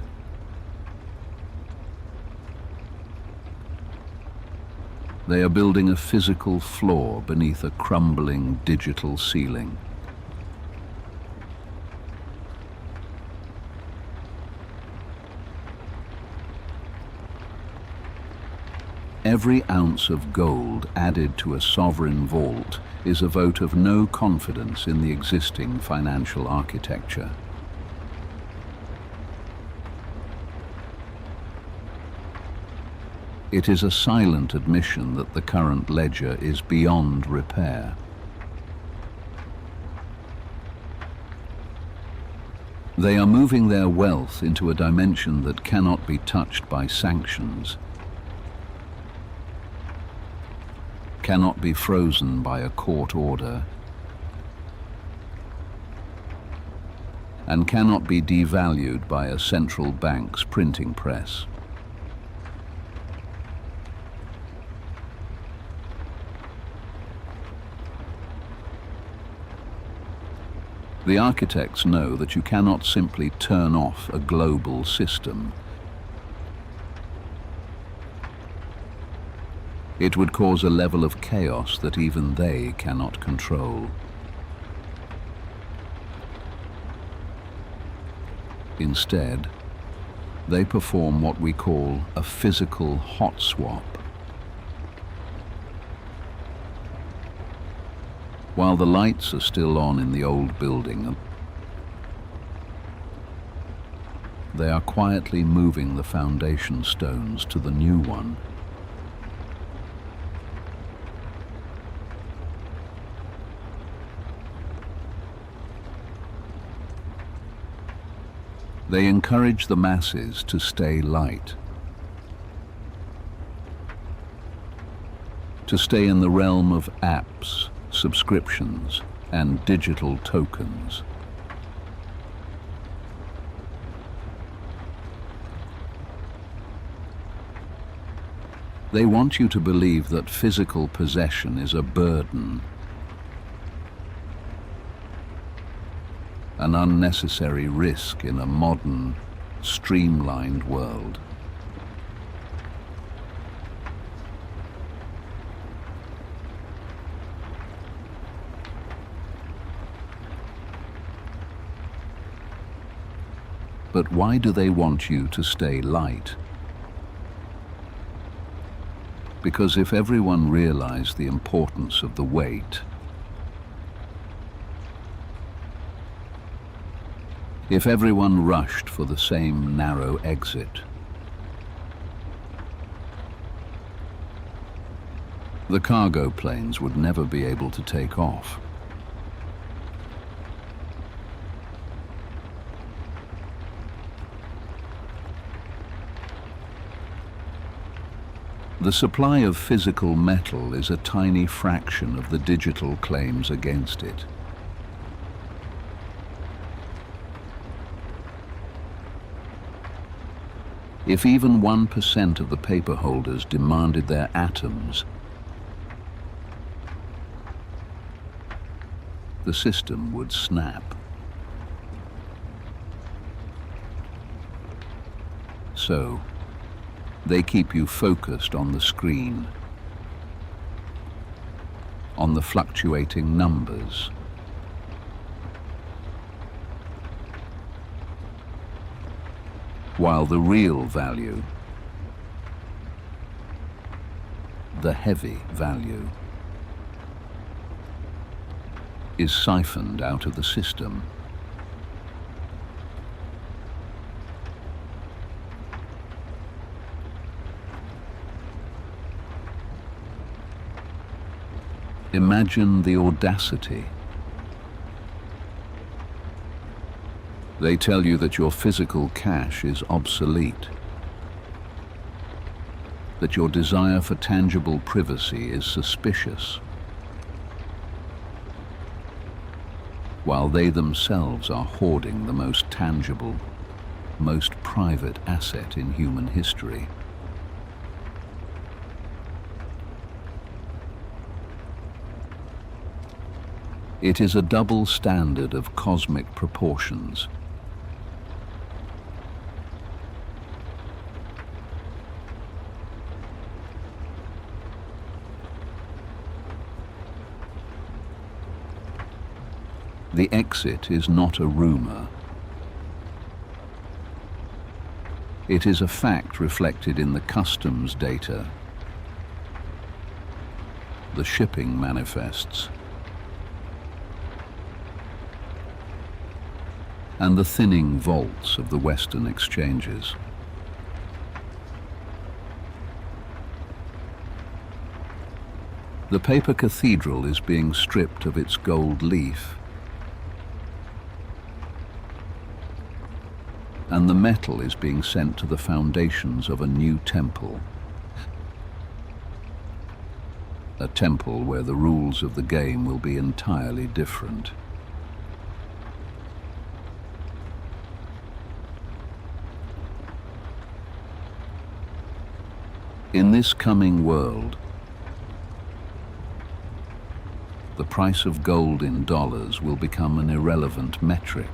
They are building a physical floor beneath a crumbling digital ceiling. Every ounce of gold added to a sovereign vault is a vote of no confidence in the existing financial architecture. It is a silent admission that the current ledger is beyond repair. They are moving their wealth into a dimension that cannot be touched by sanctions, cannot be frozen by a court order, and cannot be devalued by a central bank's printing press. The architects know that you cannot simply turn off a global system. It would cause a level of chaos that even they cannot control. Instead, they perform what we call a physical hot swap. While the lights are still on in the old building, they are quietly moving the foundation stones to the new one. They encourage the masses to stay light, to stay in the realm of apps, subscriptions, and digital tokens. They want you to believe that physical possession is a burden, an unnecessary risk in a modern, streamlined world. But why do they want you to stay light? Because if everyone realized the importance of the weight, If everyone rushed for the same narrow exit, the cargo planes would never be able to take off. The supply of physical metal is a tiny fraction of the digital claims against it. If even 1% of the paper holders demanded their atoms, the system would snap. So, they keep you focused on the screen, on the fluctuating numbers, while the real value, the heavy value, is siphoned out of the system. Imagine the audacity. They tell you that your physical cash is obsolete, that your desire for tangible privacy is suspicious, while they themselves are hoarding the most tangible, most private asset in human history. It is a double standard of cosmic proportions. The exit is not a rumor. It is a fact reflected in the customs data, the shipping manifests, and the thinning vaults of the Western exchanges. The paper cathedral is being stripped of its gold leaf, and the metal is being sent to the foundations of a new temple. A temple where the rules of the game will be entirely different. In this coming world, the price of gold in dollars will become an irrelevant metric.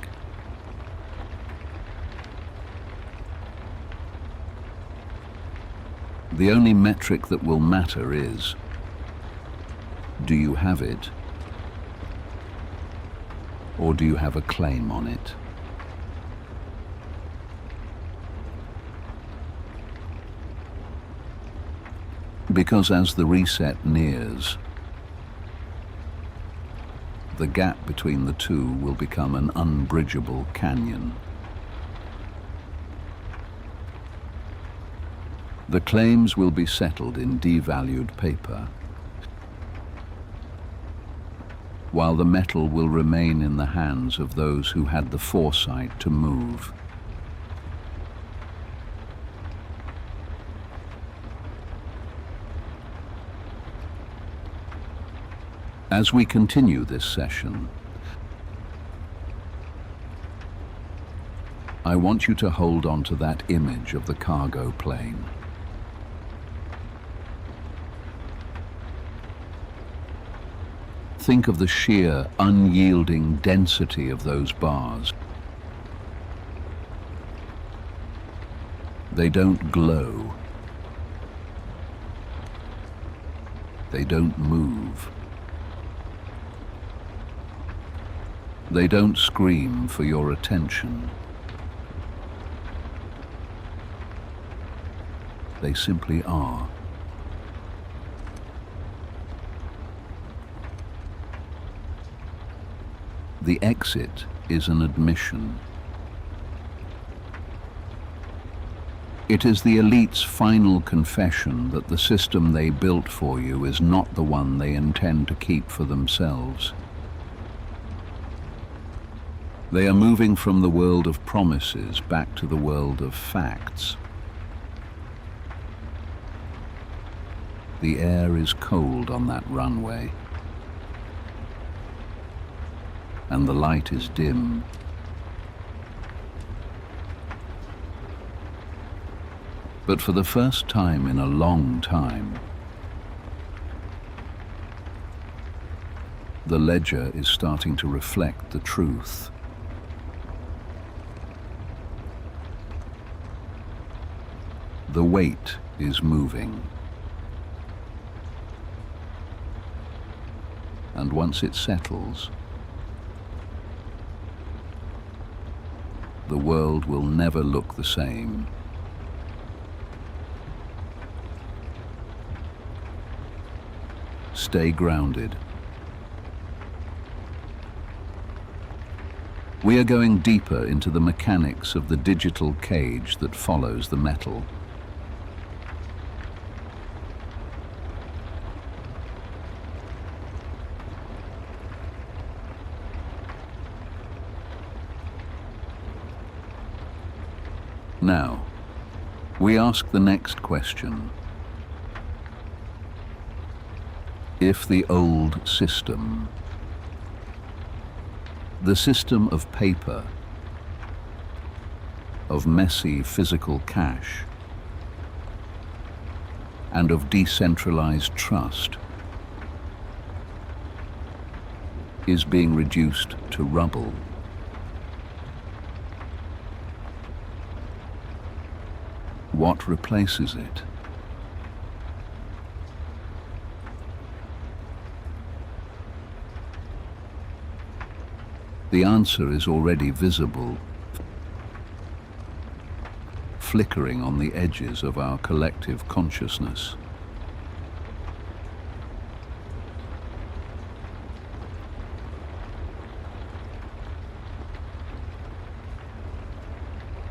The only metric that will matter is, do you have it, or do you have a claim on it? Because as the reset nears, the gap between the two will become an unbridgeable canyon. The claims will be settled in devalued paper, while the metal will remain in the hands of those who had the foresight to move. As we continue this session, I want you to hold on to that image of the cargo plane. Think of the sheer, unyielding density of those bars. They don't glow. They don't move. They don't scream for your attention. They simply are. The exit is an admission. It is the elite's final confession that the system they built for you is not the one they intend to keep for themselves. They are moving from the world of promises back to the world of facts. The air is cold on that runway, and the light is dim. But for the first time in a long time, the ledger is starting to reflect the truth. The weight is moving. And once it settles, the world will never look the same. Stay grounded. We are going deeper into the mechanics of the digital cage that follows the metal. Now, we ask the next question. If the old system, the system of paper, of messy physical cash, and of decentralized trust, is being reduced to rubble, what replaces it? The answer is already visible, flickering on the edges of our collective consciousness.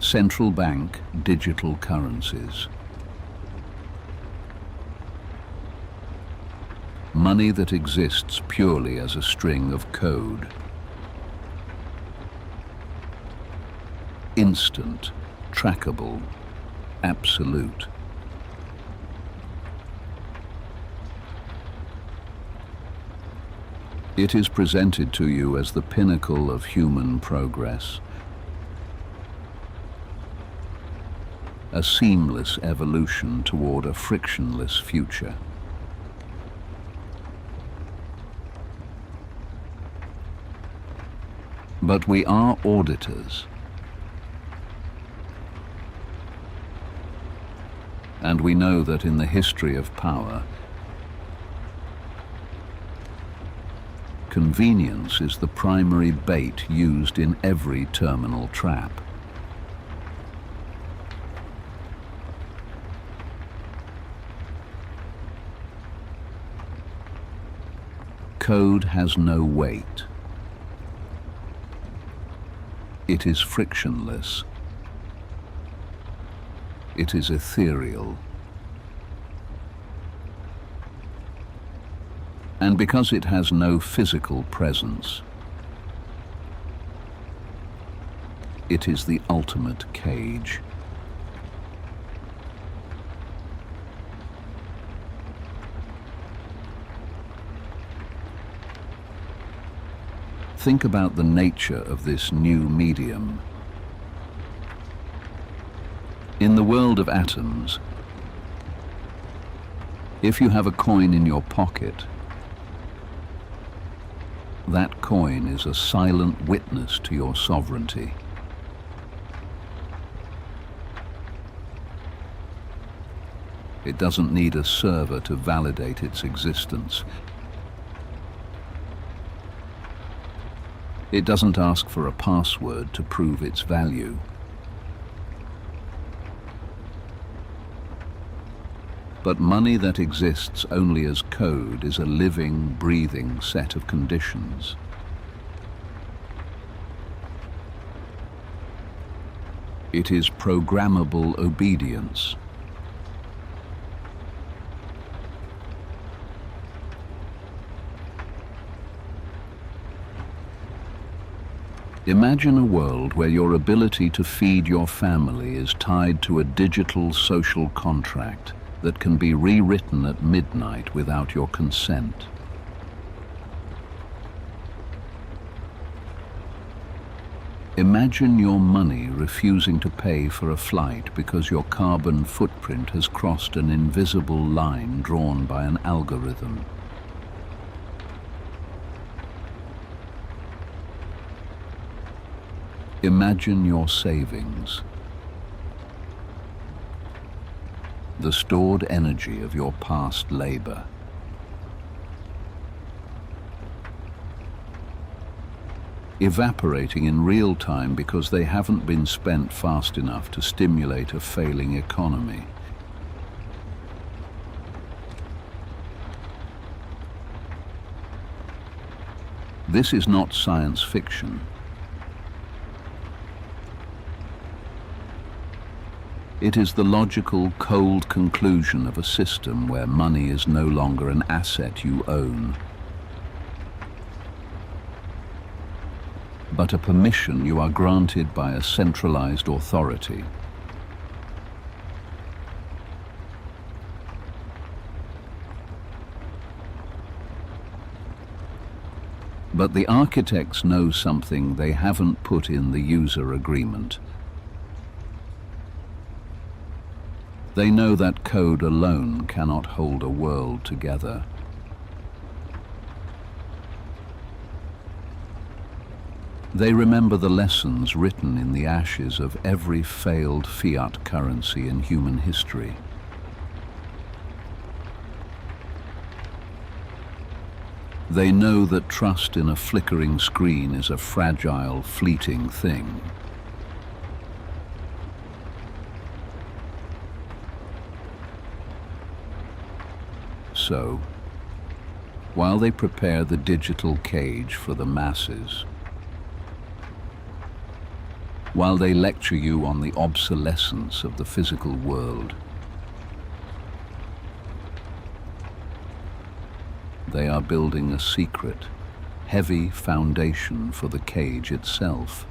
Central bank digital currencies. Money that exists purely as a string of code. Instant, trackable, absolute. It is presented to you as the pinnacle of human progress, a seamless evolution toward a frictionless future. But we are auditors. And we know that in the history of power, convenience is the primary bait used in every terminal trap. Code has no weight. It is frictionless. It is ethereal. And because it has no physical presence, it is the ultimate cage. Think about the nature of this new medium. In the world of atoms, if you have a coin in your pocket, that coin is a silent witness to your sovereignty. It doesn't need a server to validate its existence. It doesn't ask for a password to prove its value. But money that exists only as code is a living, breathing set of conditions. It is programmable obedience. Imagine a world where your ability to feed your family is tied to a digital social contract that can be rewritten at midnight without your consent. Imagine your money refusing to pay for a flight because your carbon footprint has crossed an invisible line drawn by an algorithm. Imagine your savings, the stored energy of your past labor. Evaporating in real time because they haven't been spent fast enough to stimulate a failing economy. This is not science fiction. It is the logical, cold conclusion of a system where money is no longer an asset you own, but a permission you are granted by a centralized authority. But the architects know something they haven't put in the user agreement. They know that code alone cannot hold a world together. They remember the lessons written in the ashes of every failed fiat currency in human history. They know that trust in a flickering screen is a fragile, fleeting thing. So, while they prepare the digital cage for the masses, while they lecture you on the obsolescence of the physical world, they are building a secret, heavy foundation for the cage itself.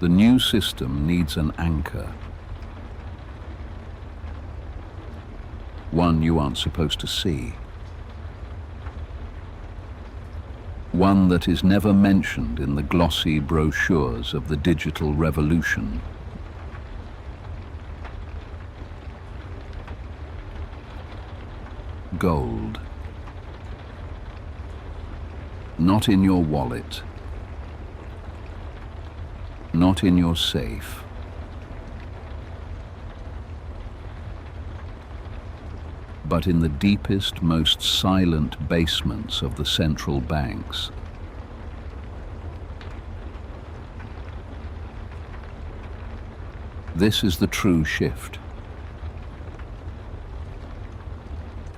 The new system needs an anchor, one you aren't supposed to see, one that is never mentioned in the glossy brochures of the digital revolution. Gold. Not in your wallet, not in your safe, but in the deepest, most silent basements of the central banks. This is the true shift.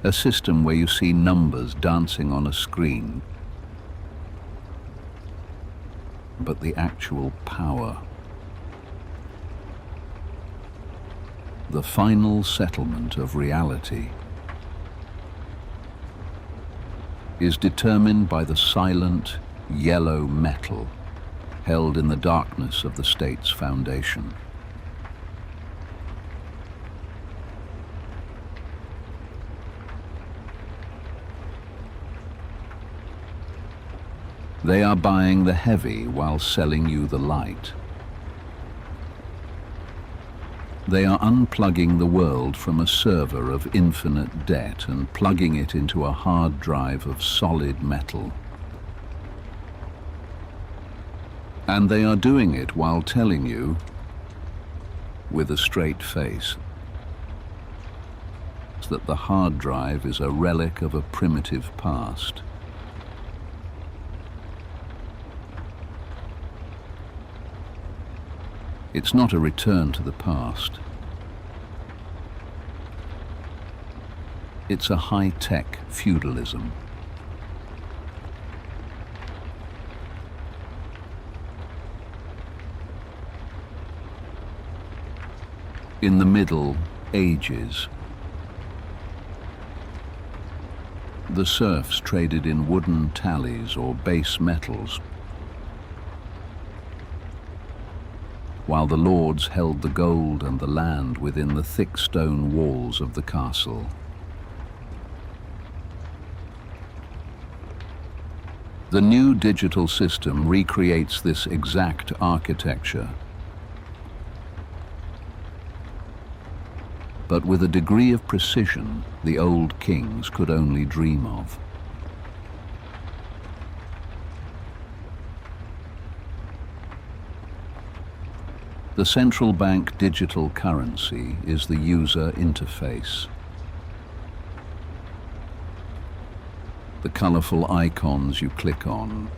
A system where you see numbers dancing on a screen, but the actual power, the final settlement of reality, is determined by the silent yellow metal held in the darkness of the state's foundation. They are buying the heavy while selling you the light. They are unplugging the world from a server of infinite debt and plugging it into a hard drive of solid metal. And they are doing it while telling you, with a straight face, that the hard drive is a relic of a primitive past. It's not a return to the past. It's a high-tech feudalism. In the Middle Ages, the serfs traded in wooden tallies or base metals, while the lords held the gold and the land within the thick stone walls of the castle. The new digital system recreates this exact architecture, but with a degree of precision the old kings could only dream of. The central bank digital currency is the user interface. The colorful icons you click on,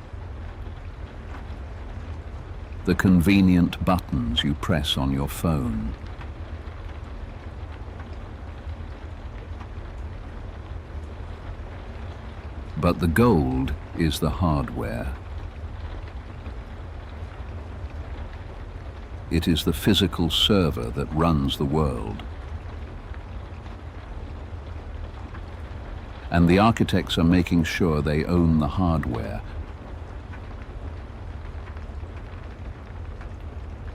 the convenient buttons you press on your phone. But the gold is the hardware. It is the physical server that runs the world. And the architects are making sure they own the hardware,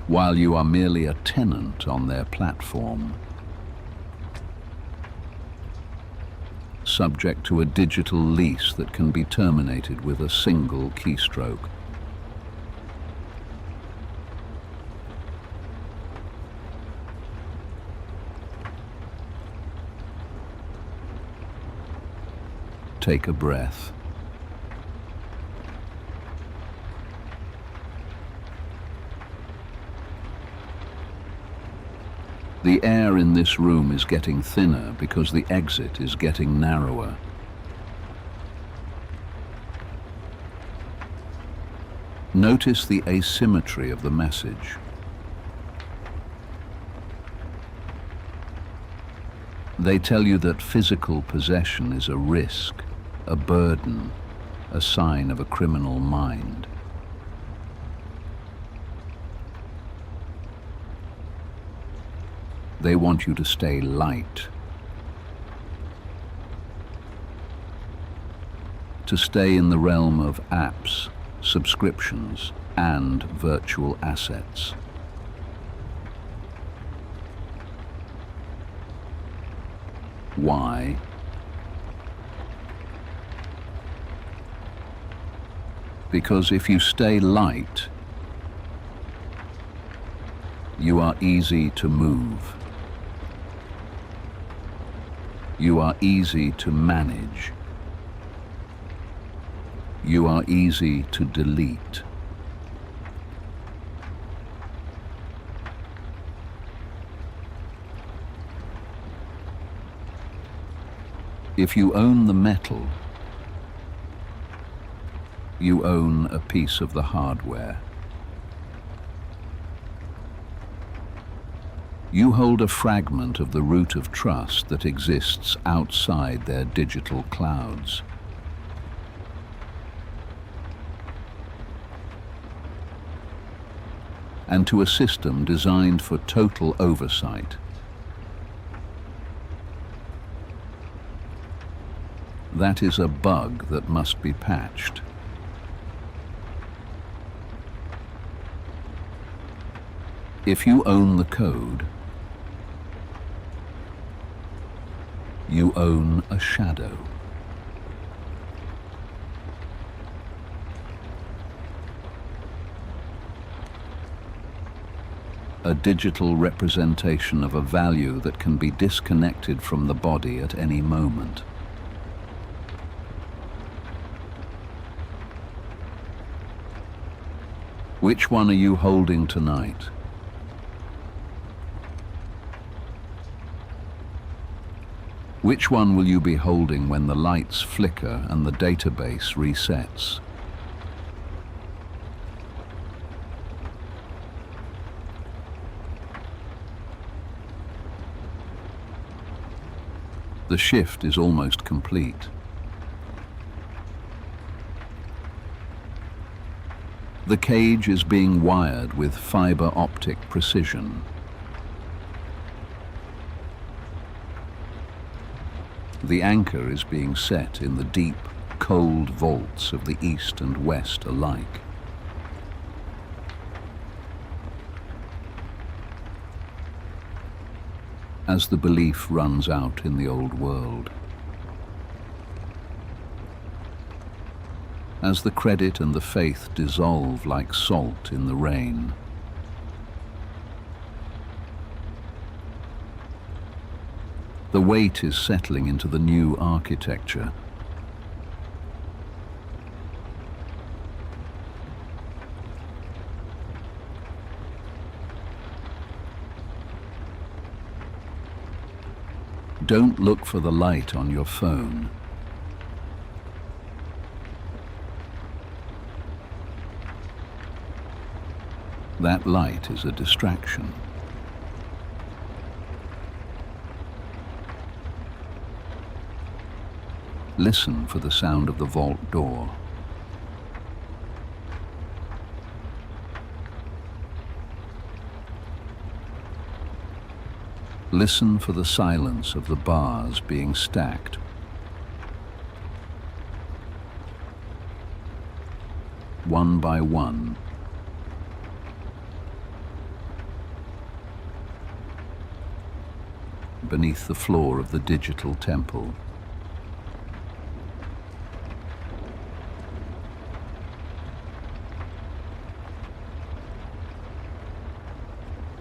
while you are merely a tenant on their platform, subject to a digital lease that can be terminated with a single keystroke. Take a breath. The air in this room is getting thinner because the exit is getting narrower. Notice the asymmetry of the message. They tell you that physical possession is a risk, a burden, a sign of a criminal mind. They want you to stay light, to stay in the realm of apps, subscriptions, and virtual assets. Why? Because if you stay light, you are easy to move. You are easy to manage. You are easy to delete. If you own the metal, you own a piece of the hardware. You hold a fragment of the root of trust that exists outside their digital clouds. And to a system designed for total oversight, that is a bug that must be patched. If you own the code, you own a shadow. A digital representation of a value that can be disconnected from the body at any moment. Which one are you holding tonight? Which one will you be holding when the lights flicker and the database resets? The shift is almost complete. The cage is being wired with fiber optic precision. The anchor is being set in the deep, cold vaults of the east and west alike. As the belief runs out in the old world, as the credit and the faith dissolve like salt in the rain, the weight is settling into the new architecture. Don't look for the light on your phone. That light is a distraction. Listen for the sound of the vault door. Listen for the silence of the bars being stacked. One by one. Beneath the floor of the digital temple.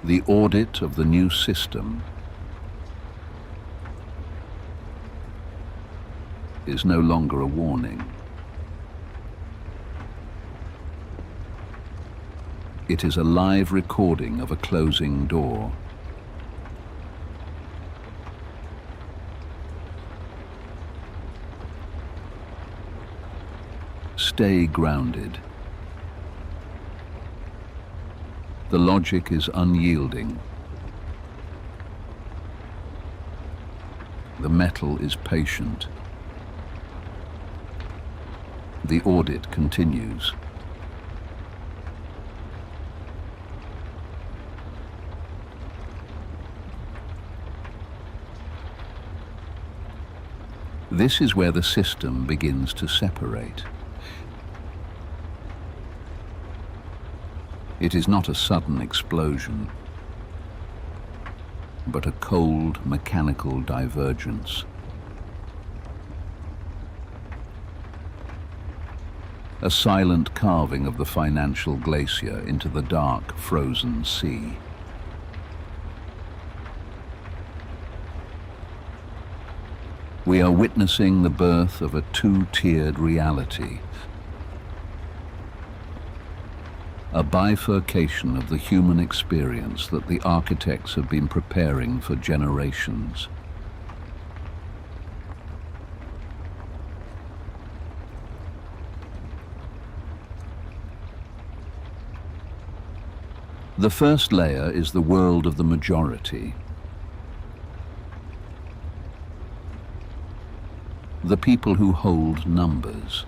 The audit of the new system is no longer a warning. It is a live recording of a closing door. Stay grounded. The logic is unyielding. The metal is patient. The audit continues. This is where the system begins to separate. It is not a sudden explosion, but a cold mechanical divergence. A silent carving of the financial glacier into the dark, frozen sea. We are witnessing the birth of a two-tiered reality, a bifurcation of the human experience that the architects have been preparing for generations. The first layer is the world of the majority. The people who hold numbers.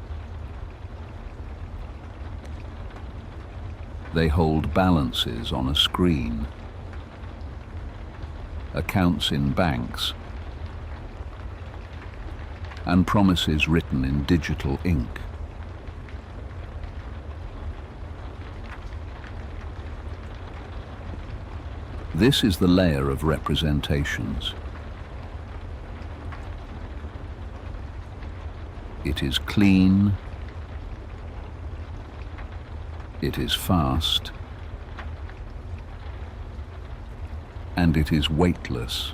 They hold balances on a screen, accounts in banks, and promises written in digital ink. This is the layer of representations. It is clean, it is fast, and it is weightless.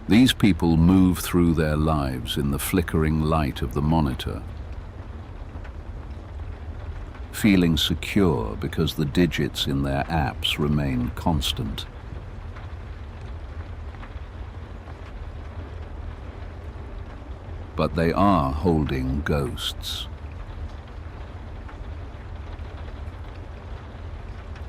These people move through their lives in the flickering light of the monitor, feeling secure because the digits in their apps remain constant. But they are holding ghosts.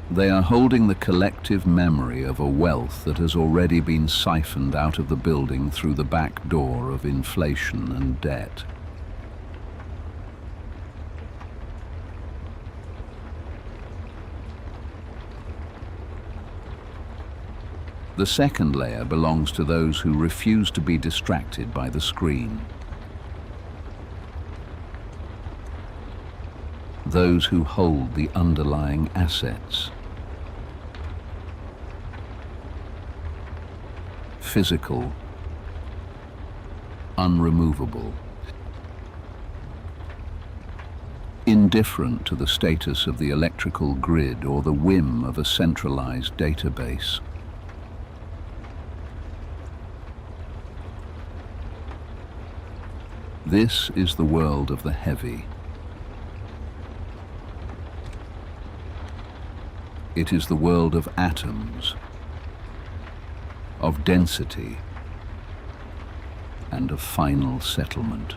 They are holding the collective memory of a wealth that has already been siphoned out of the building through the back door of inflation and debt. The second layer belongs to those who refuse to be distracted by the screen. Those who hold the underlying assets. Physical, unremovable, indifferent to the status of the electrical grid or the whim of a centralized database. This is the world of the heavy. It is the world of atoms, of density, and of final settlement.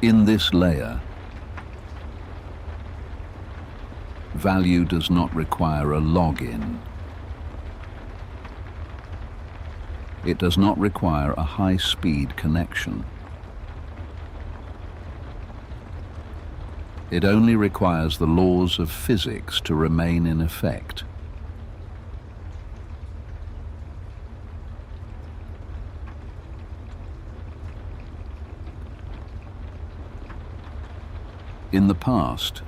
In this layer, value does not require a login. It does not require a high-speed connection. It only requires the laws of physics to remain in effect. In the past,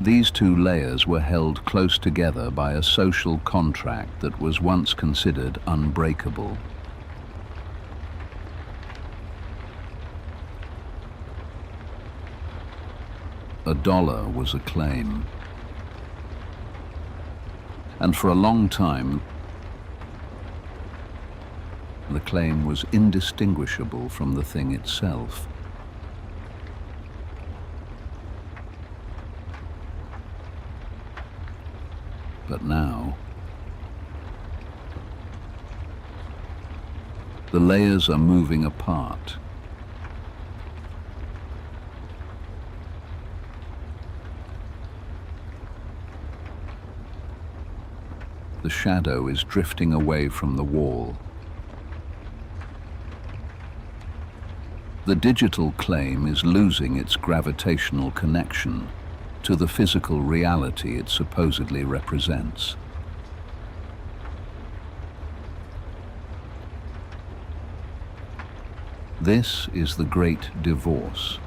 these two layers were held close together by a social contract that was once considered unbreakable. $1 was a claim. And for a long time, the claim was indistinguishable from the thing itself. But now, the layers are moving apart. The shadow is drifting away from the wall. The digital claim is losing its gravitational connection to the physical reality it supposedly represents. This is the great divorce.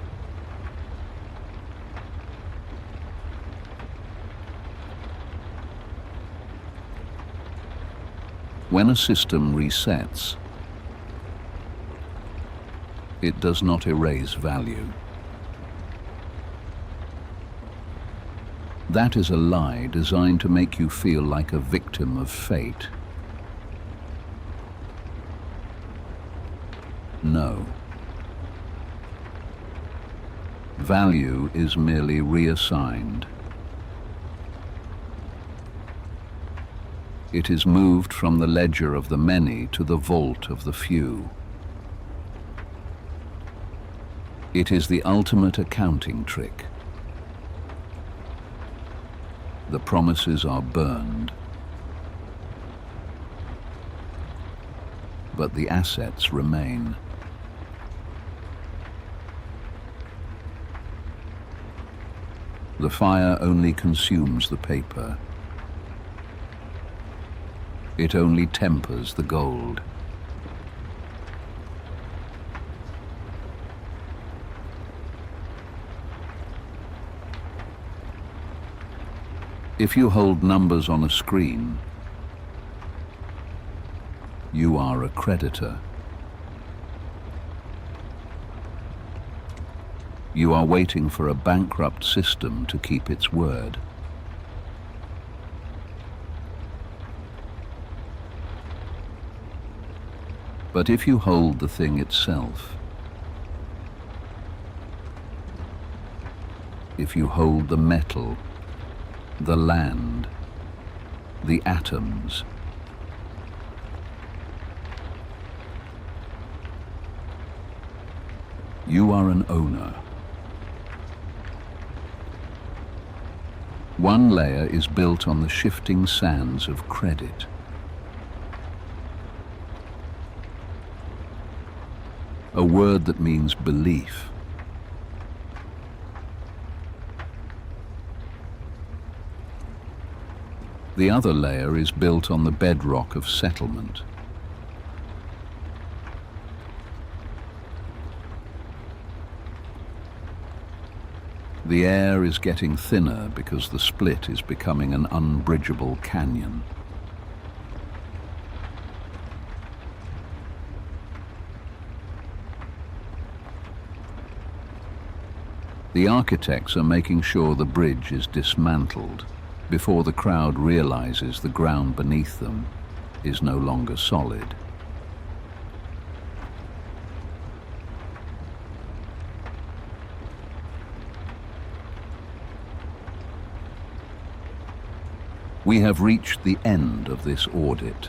When a system resets, it does not erase value. That is a lie designed to make you feel like a victim of fate. No. Value is merely reassigned. It is moved from the ledger of the many to the vault of the few. It is the ultimate accounting trick. The promises are burned, but the assets remain. The fire only consumes the paper. It only tempers the gold. If you hold numbers on a screen, you are a creditor. You are waiting for a bankrupt system to keep its word. But if you hold the thing itself, if you hold the metal, the land, the atoms, You are an owner. One layer is built on the shifting sands of credit. A word that means belief. The other layer is built on the bedrock of settlement. The air is getting thinner because the split is becoming an unbridgeable canyon. The architects are making sure the bridge is dismantled before the crowd realizes the ground beneath them is no longer solid. We have reached the end of this audit.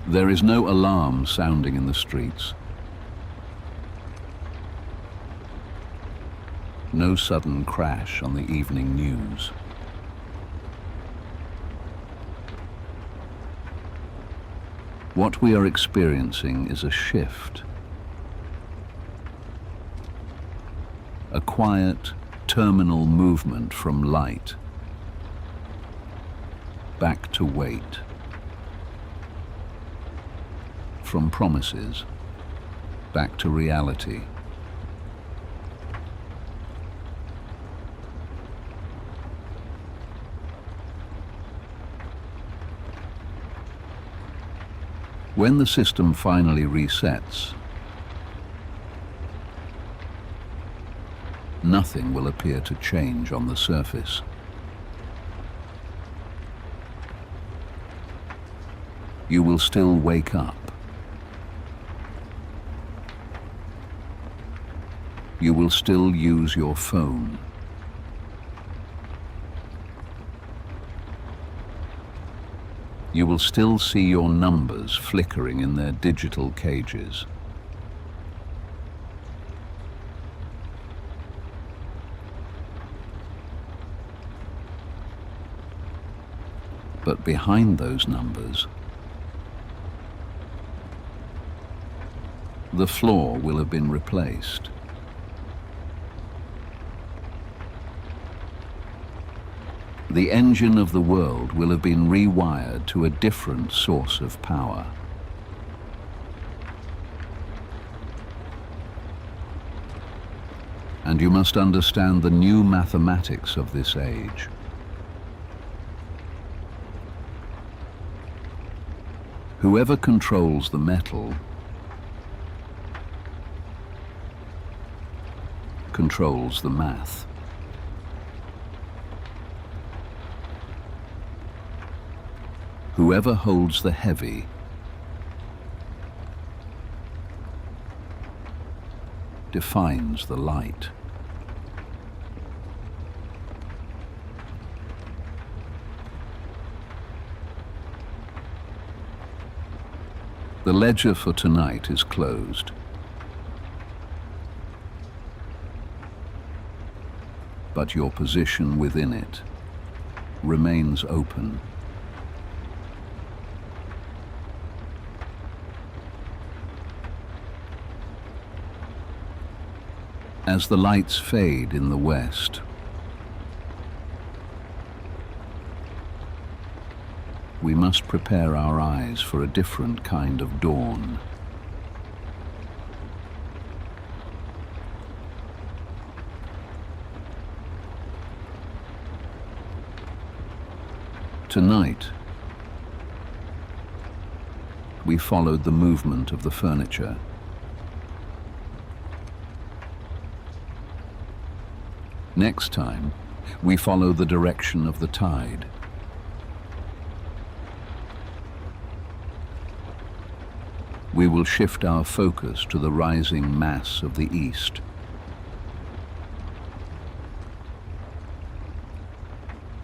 There is no alarm sounding in the streets. No sudden crash on the evening news. What we are experiencing is a shift. A quiet, terminal movement from light back to weight, from promises back to reality. When the system finally resets, nothing will appear to change on the surface. You will still wake up. You will still use your phone. You will still see your numbers flickering in their digital cages. But behind those numbers, the floor will have been replaced. The engine of the world will have been rewired to a different source of power. And you must understand the new mathematics of this age. Whoever controls the metal controls the math. Whoever holds the heavy defines the light. The ledger for tonight is closed. But your position within it remains open. As the lights fade in the west, we must prepare our eyes for a different kind of dawn. Tonight, we followed the movement of the furniture. Next time, we follow the direction of the tide. We will shift our focus to the rising mass of the East.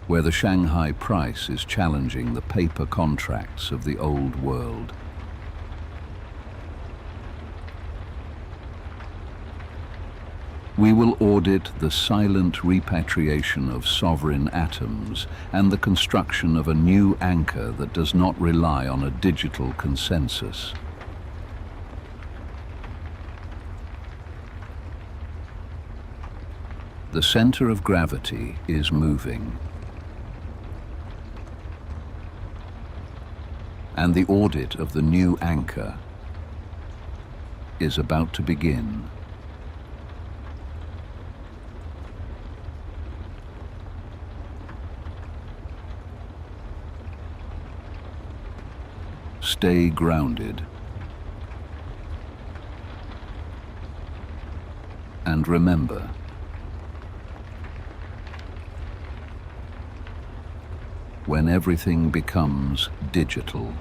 Where the Shanghai price is challenging the paper contracts of the old world. We will audit the silent repatriation of sovereign atoms and the construction of a new anchor that does not rely on a digital consensus. The center of gravity is moving, and the audit of the new anchor is about to begin. Stay grounded. And remember, when everything becomes digital,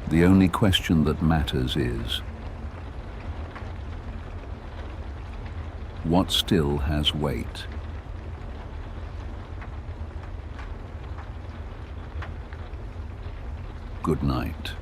the only question that matters is, what still has weight? Good night.